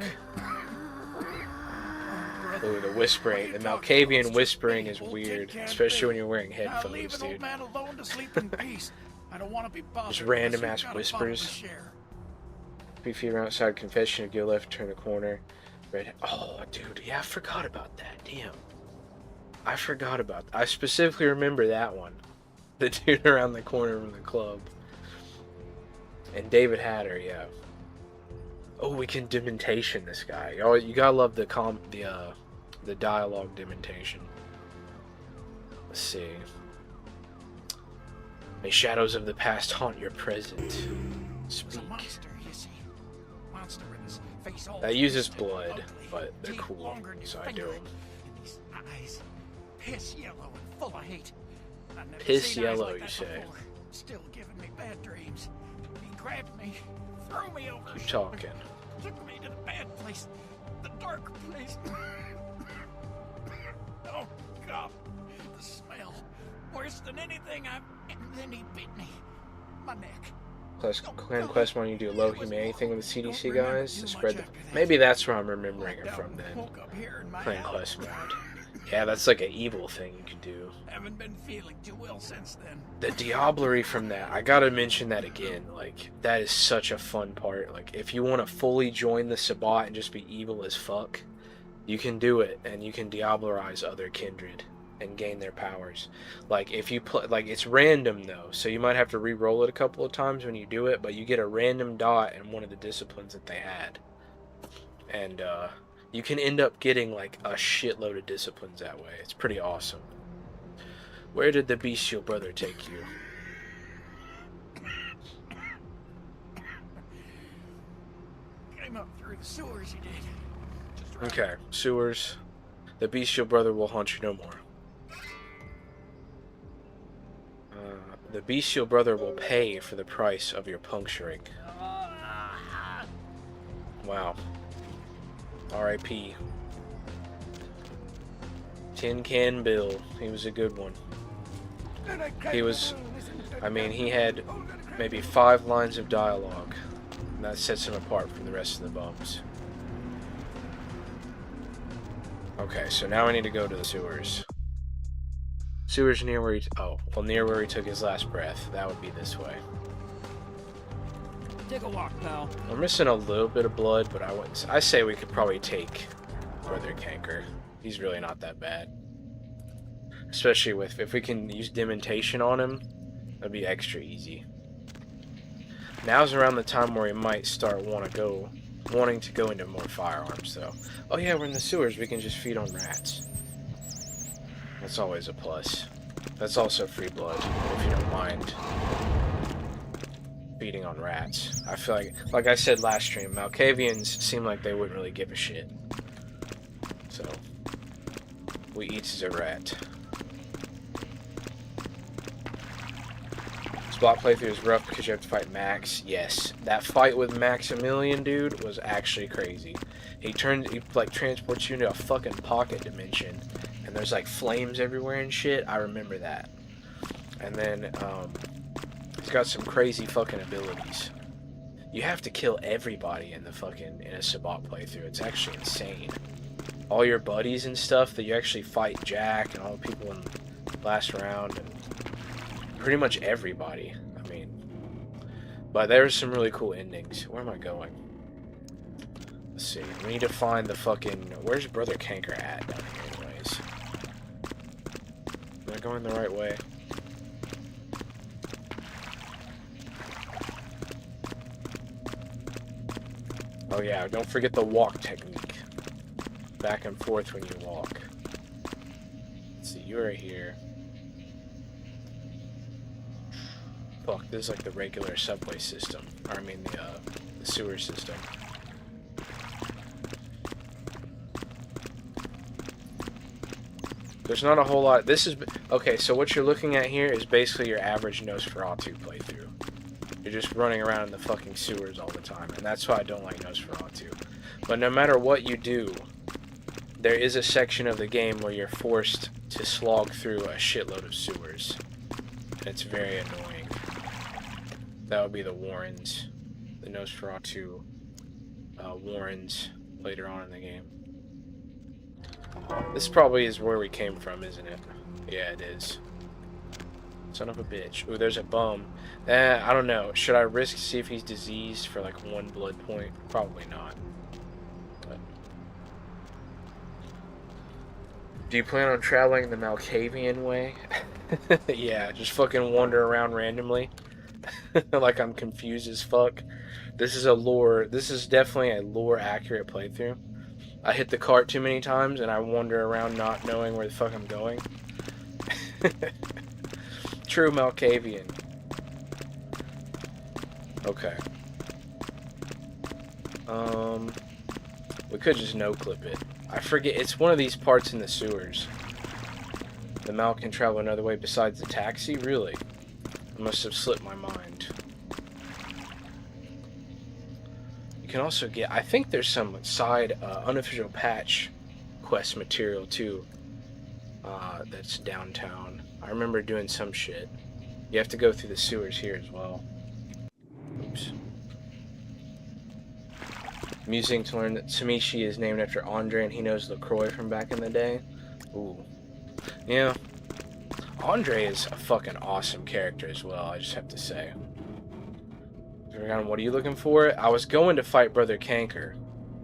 Ooh, the whispering, the Malkavian whispering is weird, especially when you're wearing headphones, dude. Just random ass whispers. 3 feet outside confession, if you go left, turn the corner. Red. Oh, dude, yeah, I forgot about that. Damn. I forgot about that. I specifically remember that one. The dude around the corner from the club. And David Hatter, yeah. Oh, we can dementation this guy. Oh, you gotta love the dialogue dementation. Let's see. May shadows of the past haunt your present. Speak. That uses blood, but they're cool, so I do them. Eyes, piss yellow and full of hate. Piss yellow, you say? Still giving me bad dreams. He grabbed me, threw me over. Keep talking. Took me to the bad place, the dark place. Oh God, the smell, worse than anything I've. And then he bit me, my neck. Clan Quest when you do low humanity thing with the CDC guys to spread the. Maybe that's where I'm remembering it from then. Clan Quest mod. Yeah, that's like an evil thing you can do. Haven't been feeling too well since then. The Diablerie from that, I gotta mention that again. Like, that is such a fun part. Like, if you want to fully join the Sabbat and just be evil as fuck, you can do it, and you can Diablerize other kindred and gain their powers. Like, if you play, like, it's random though, so you might have to re-roll it a couple of times when you do it, but you get a random dot in one of the disciplines that they had. And, you can end up getting, like, a shitload of disciplines that way. It's pretty awesome. Where did the bestial brother take you? Came up through the sewers, he did. Okay, sewers. The bestial brother will haunt you no more. The bestial brother will pay for the price of your puncturing. Wow. R.I.P. Tin Can Bill. He was a good one. He was, I mean, he had maybe 5 lines of dialogue. And that sets him apart from the rest of the bums. Okay, so now I need to go to the sewers. Sewers near where he... Oh, well, near where he took his last breath. That would be this way. Take a walk now. We're missing a little bit of blood, but I say we could probably take Brother Canker. He's really not that bad. Especially with... If we can use dementation on him, that'd be extra easy. Now's around the time where he might start wanting to go into more firearms, though. Oh yeah, we're in the sewers. We can just feed on rats. That's always a plus. That's also free blood, if you don't mind feeding on rats. I feel like I said last stream, Malkavians seem like they wouldn't really give a shit. So, we eat a rat. Spot playthrough is rough because you have to fight Max. Yes, that fight with Maximilian, dude, was actually crazy. He like transports you into a fucking pocket dimension, and there's like flames everywhere and shit. I remember that. And then he's got some crazy fucking abilities. You have to kill everybody in a Sabbat playthrough. It's actually insane. All your buddies and stuff that you actually fight Jack and all the people in the last round and pretty much everybody. I mean, but there's some really cool endings. Where am I going? Let's see. We need to find the fucking... Where's Brother Canker at down here anyways? Am I going the right way? Oh yeah, don't forget the walk technique. Back and forth when you walk. Let's see, you're right here. Fuck, this is like the regular subway system. Or I mean the sewer system. There's not a whole lot. This is... Okay, so what you're looking at here is basically your average Nosferatu playthrough. You're just running around in the fucking sewers all the time. And that's why I don't like Nosferatu. But no matter what you do, there is a section of the game where you're forced to slog through a shitload of sewers. And it's very annoying. That would be the Warrens. The Nosferatu Warrens later on in the game. This probably is where we came from, isn't it? Yeah, it is. Son of a bitch. Ooh, there's a bum. I don't know. Should I risk to see if he's diseased for like 1 blood point? Probably not. But... Do you plan on traveling the Malkavian way? Yeah, just fucking wander around randomly. Like I'm confused as fuck. This is definitely a lore accurate playthrough. I hit the cart too many times and I wander around not knowing where the fuck I'm going. True Malkavian. Okay. We could just no-clip it. I forget, it's one of these parts in the sewers. The Mal can travel another way besides the taxi? Really? I must have slipped my mind. You can also get, I think there's some side unofficial patch quest material too. That's downtown. I remember doing some shit. You have to go through the sewers here as well. Oops. Amusing to learn that Samishi is named after Andre and he knows LaCroix from back in the day. Ooh. Yeah. Andre is a fucking awesome character as well, I just have to say. What are you looking for? I was going to fight Brother Canker,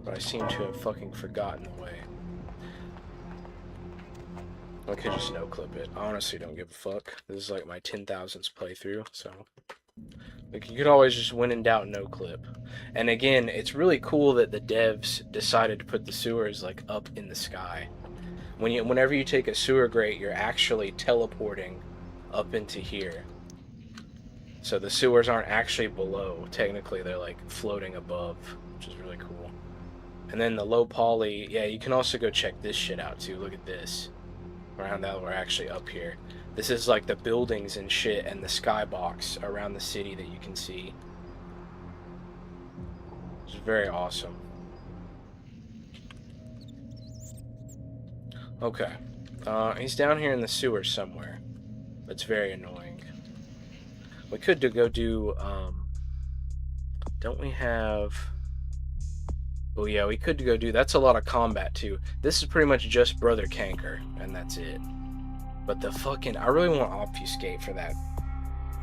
but I seem to have fucking forgotten the way. I could just no-clip it. I honestly don't give a fuck. This is like my 10,000th playthrough, so... Like, you could always just, when in doubt, no-clip. And again, it's really cool that the devs decided to put the sewers, like, up in the sky. Whenever you take a sewer grate, you're actually teleporting up into here. So the sewers aren't actually below. Technically, they're, like, floating above, which is really cool. And then the low poly, yeah, you can also go check this shit out, too. Look at this. Around that, we're actually up here. This is like the buildings and shit and the skybox around the city that you can see. It's very awesome. Okay. He's down here in the sewers somewhere. It's very annoying. We could go do, don't we have... Oh yeah, we could go do... That's a lot of combat too. This is pretty much just Brother Canker, and that's it. But the fucking... I really want to obfuscate for that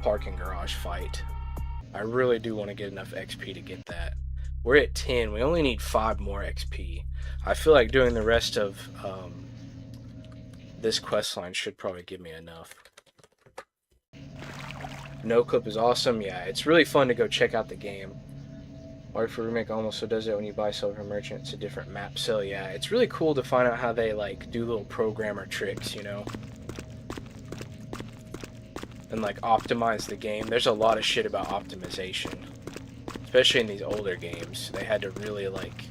parking garage fight. I really do want to get enough XP to get that. We're at 10. We only need 5 more XP. I feel like doing the rest of this questline should probably give me enough. No Clip is awesome. Yeah, it's really fun to go check out the game. Or if a remake almost so does it when you buy silver merchant, it's a different map. So yeah, it's really cool to find out how they like do little programmer tricks, you know? And like optimize the game. There's a lot of shit about optimization, especially in these older games. They had to really like...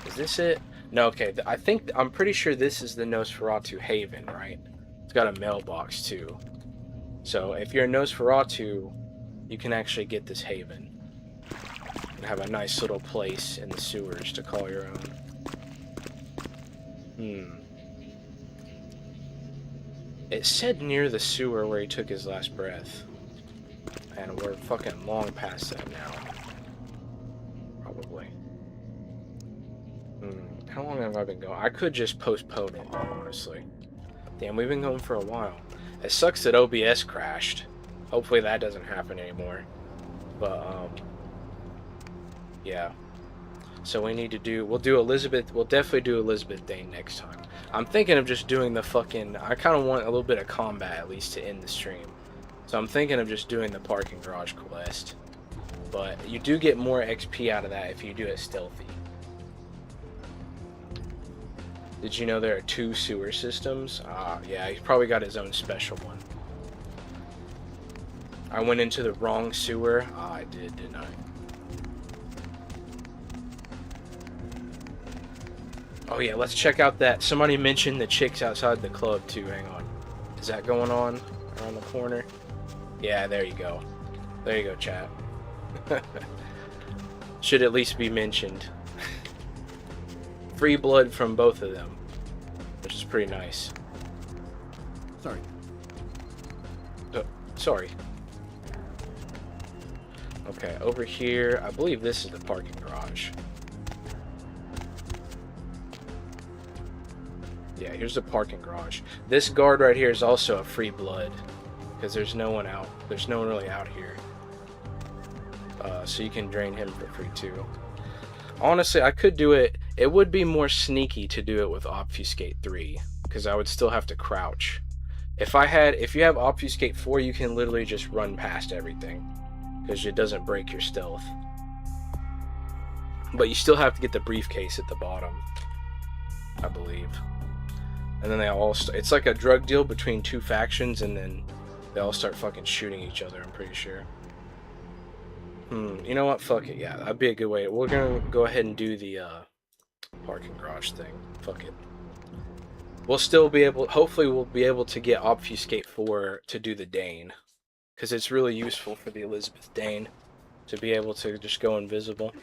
Is this it? No, okay. I'm pretty sure this is the Nosferatu Haven, right? It's got a mailbox too. So if you're a Nosferatu, you can actually get this haven. And have a nice little place in the sewers to call your own. It said near the sewer where he took his last breath. And we're fucking long past that now. Probably. How long have I been going? I could just postpone it, honestly. Damn, we've been going for a while. It sucks that OBS crashed. Hopefully that doesn't happen anymore. But, yeah. So we need to do... We'll definitely do Elizabeth Dane next time. I'm thinking of just doing the fucking... I kind of want a little bit of combat, at least, to end the stream. So I'm thinking of just doing the parking garage quest. But you do get more XP out of that if you do it stealthy. Did you know there are 2 sewer systems? Yeah, he's probably got his own special one. I went into the wrong sewer. I did, didn't I? Oh yeah, let's check out that. Somebody mentioned the chicks outside the club too. Hang on. Is that going on around the corner? Yeah, there you go. There you go, chat. Should at least be mentioned. Free blood from both of them, which is pretty nice. Sorry. Sorry. Okay, over here, I believe this is the parking garage. Yeah, here's the parking garage. This guard right here is also a free blood, because there's no one out. There's no one really out here. So you can drain him for free too. Honestly, I could do it. It would be more sneaky to do it with Obfuscate 3, because I would still have to crouch. If you have Obfuscate 4, you can literally just run past everything because it doesn't break your stealth. But you still have to get the briefcase at the bottom, I believe. And then they all it's like a drug deal between two factions, and then they all start fucking shooting each other, I'm pretty sure. You know what? Fuck it. Yeah, that'd be a good way. We're gonna go ahead and do the parking garage thing. Fuck it. We'll still be able, hopefully we'll be able to get Obfuscate 4 to do the Dane. Because it's really useful for the Elizabeth Dane to be able to just go invisible.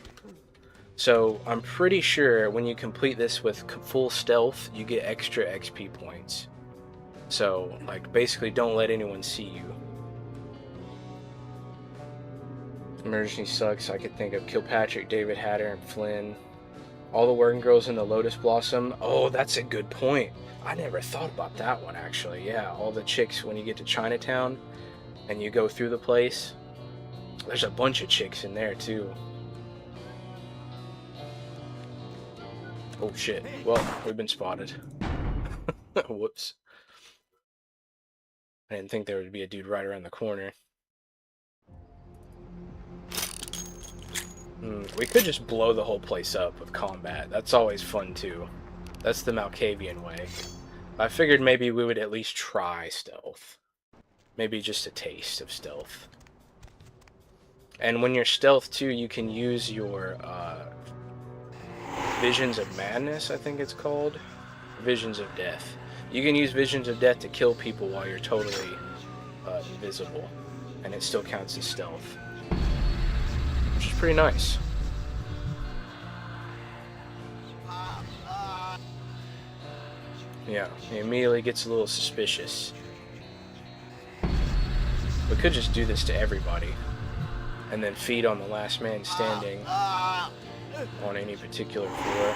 So I'm pretty sure when you complete this with full stealth, you get extra XP points. So, like, basically don't let anyone see you. Emergency sucks. I could think of Kilpatrick, David Hatter, and Flynn. All the working girls in the Lotus Blossom. Oh, that's a good point. I never thought about that one, actually. Yeah, all the chicks when you get to Chinatown and you go through the place. There's a bunch of chicks in there, too. Oh, shit. Well, we've been spotted. Whoops. I didn't think there would be a dude right around the corner. We could just blow the whole place up with combat. That's always fun, too. That's the Malkavian way. I figured maybe we would at least try stealth. Maybe just a taste of stealth. And when you're stealth, too, you can use your Visions of Madness, I think it's called. Visions of Death. You can use Visions of Death to kill people while you're totally invisible. And it still counts as stealth. Which is pretty nice. Yeah, he immediately gets a little suspicious. We could just do this to everybody. And then feed on the last man standing on any particular floor.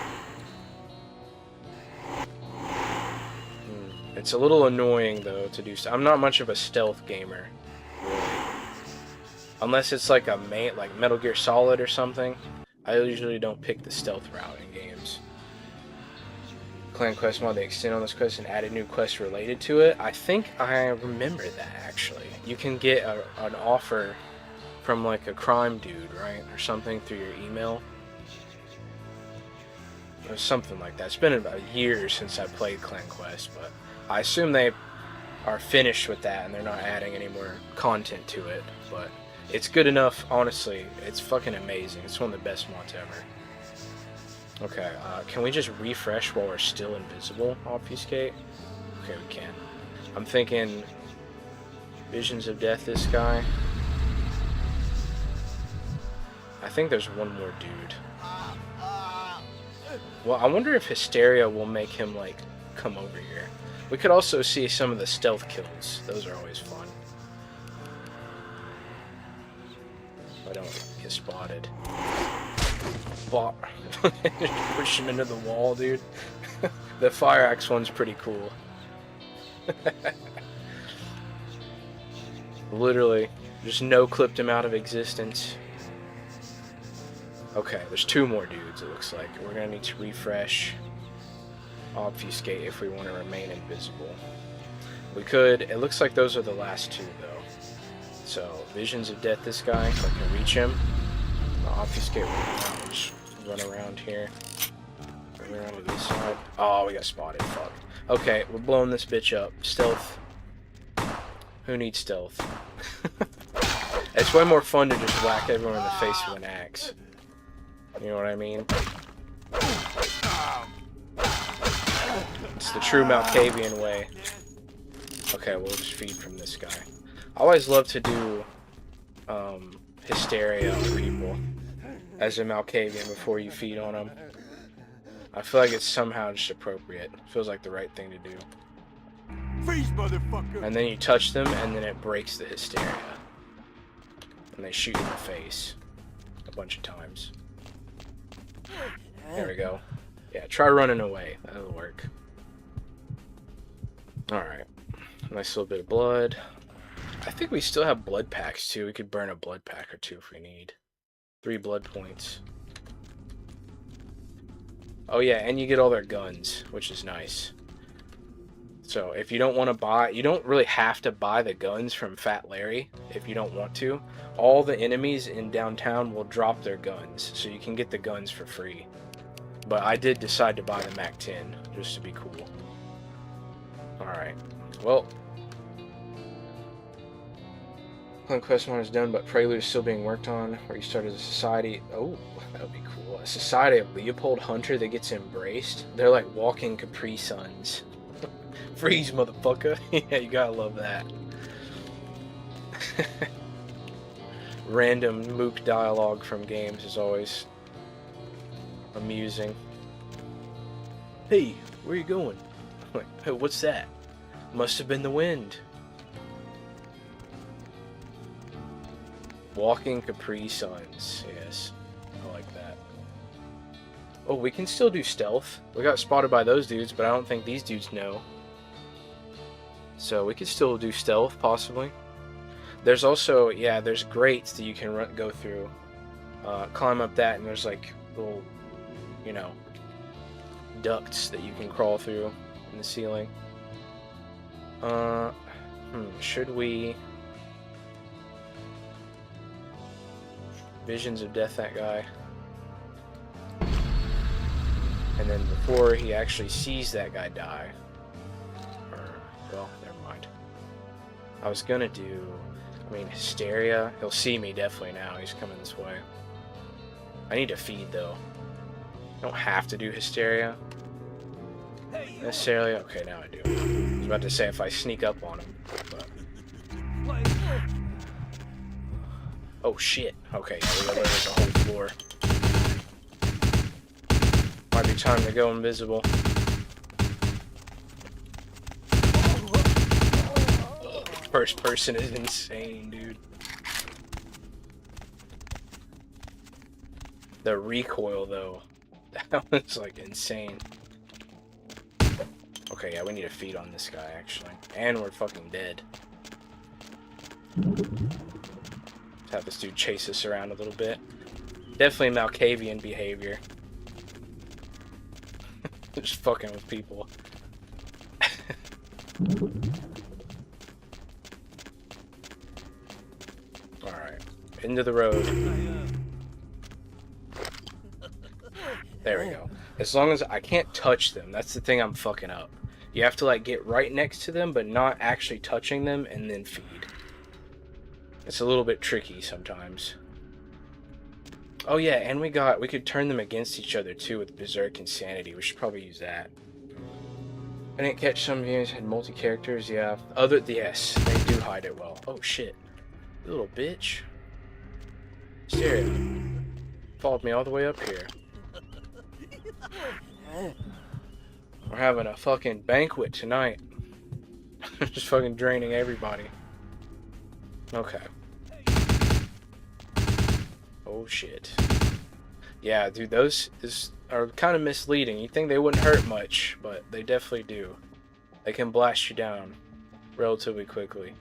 It's a little annoying, though, to do so. I'm not much of a stealth gamer, really. Unless it's like a like Metal Gear Solid or something. I usually don't pick the stealth route in games. Clan Quest mod, they extend on this quest and added new quests related to it. I think I remember that, actually. You can get an offer from like a crime dude, right? Or something through your email. Or something like that. It's been about years since I played Clan Quest, but I assume they are finished with that and they're not adding any more content to it. But it's good enough, honestly. It's fucking amazing. It's one of the best mods ever. Okay, can we just refresh while we're still invisible? Obfuscate? Okay, we can. I'm thinking Visions of Death, this guy. I think there's one more dude. Well, I wonder if Hysteria will make him, like, come over here. We could also see some of the stealth kills. Those are always fun. I don't get spotted. Push him into the wall, dude. The fire axe one's pretty cool. Literally, just no-clipped him out of existence. Okay, there's two more dudes, it looks like. We're gonna need to refresh Obfuscate if we want to remain invisible. We could, it looks like those are the last two, though. So, Visions of Death, this guy, if I can reach him. Obfuscate, just run around here. Run around to this side. Oh, we got spotted, fuck. Okay, we're blowing this bitch up. Stealth. Who needs stealth? It's way more fun to just whack everyone in the face with an axe. You know what I mean? It's the true Malkavian way. Okay, we'll just feed from this guy. I always love to do Hysteria on people as a Malkavian before you feed on them. I feel like it's somehow just appropriate. It feels like the right thing to do. Freeze, motherfucker! And then you touch them, and then it breaks the Hysteria. And they shoot you in the face a bunch of times. There we go. Yeah, try running away. That'll work. Alright. Nice little bit of blood. I think we still have blood packs, too. We could burn a blood pack or two if we need. 3 blood points. Oh, yeah, and you get all their guns, which is nice. So if you don't want to buy, you don't really have to buy the guns from Fat Larry if you don't want to. All the enemies in downtown will drop their guns, so you can get the guns for free. But I did decide to buy the MAC-10 just to be cool. Alright, well, Conquest 1 is done, but Prelude is still being worked on, where you start as a society. Oh, that would be cool. A society of Leopold Hunter that gets embraced. They're like walking Capri Suns. Freeze, motherfucker. Yeah, you gotta love that. Random mook dialogue from games is always amusing. Hey, where you going? Like, hey, what's that? Must have been the wind. Walking Capri Suns. Yes, I like that. Oh, we can still do stealth. We got spotted by those dudes, but I don't think these dudes know. So we could still do stealth, possibly. There's also, yeah, there's grates that you can go through. Climb up that, and there's like little, you know, ducts that you can crawl through in the ceiling. Should we... Visions of Death, that guy. And then before he actually sees that guy die... Well, never mind. I was gonna do... I mean, Hysteria. He'll see me definitely now. He's coming this way. I need to feed, though. I don't have to do Hysteria. Necessarily. Okay, now I do. I was about to say if I sneak up on him. But... Oh, shit. Okay, yeah, we alerted the whole floor. Might be time to go invisible. First person is insane, dude. The recoil, though, that was like insane. Okay, yeah, we need to feed on this guy, actually. And we're fucking dead. Let's have this dude chase us around a little bit. Definitely Malkavian behavior. Just fucking with people. Alright, into the road. There we go. As long as I can't touch them, that's the thing I'm fucking up. You have to like get right next to them, but not actually touching them, and then feed. It's a little bit tricky sometimes. Oh yeah, and we could turn them against each other too with Berserk Insanity. We should probably use that. I didn't catch some games had multi-characters, yeah. Yes, they do hide it well. Oh shit. You little bitch. Stereo. Followed me all the way up here. We're having a fucking banquet tonight. Just fucking draining everybody. Okay. Oh shit. Yeah, dude, those are kind of misleading. You think they wouldn't hurt much, but they definitely do. They can blast you down relatively quickly.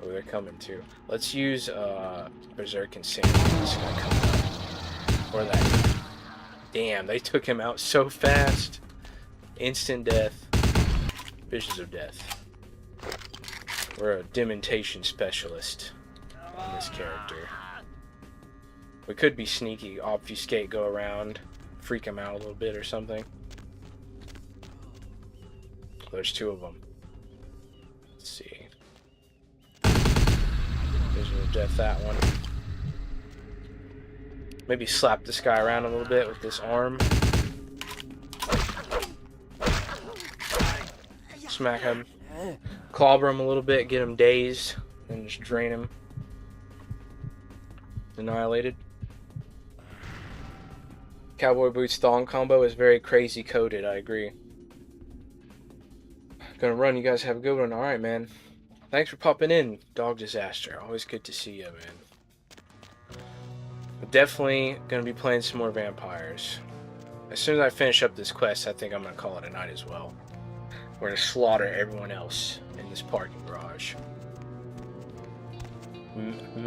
Oh, they're coming too. Let's use Berserk Insanity. This guy coming up. Or that. Damn, they took him out so fast. Instant death. Visions of Death. We're a dementation specialist on this character. We could be sneaky, obfuscate, go around, freak him out a little bit or something. There's two of them. Let's see. Vision of Death, that one. Maybe slap this guy around a little bit with this arm. Smack him. Clobber him a little bit, get him dazed, and just drain him. Annihilated. Cowboy Boots Thong combo is very crazy coded, I agree. Gonna run, you guys have a good one. Alright, man. Thanks for popping in, Dog Disaster. Always good to see you, man. I'm definitely gonna be playing some more vampires. As soon as I finish up this quest, I think I'm gonna call it a night as well. We're gonna slaughter everyone else in this parking garage.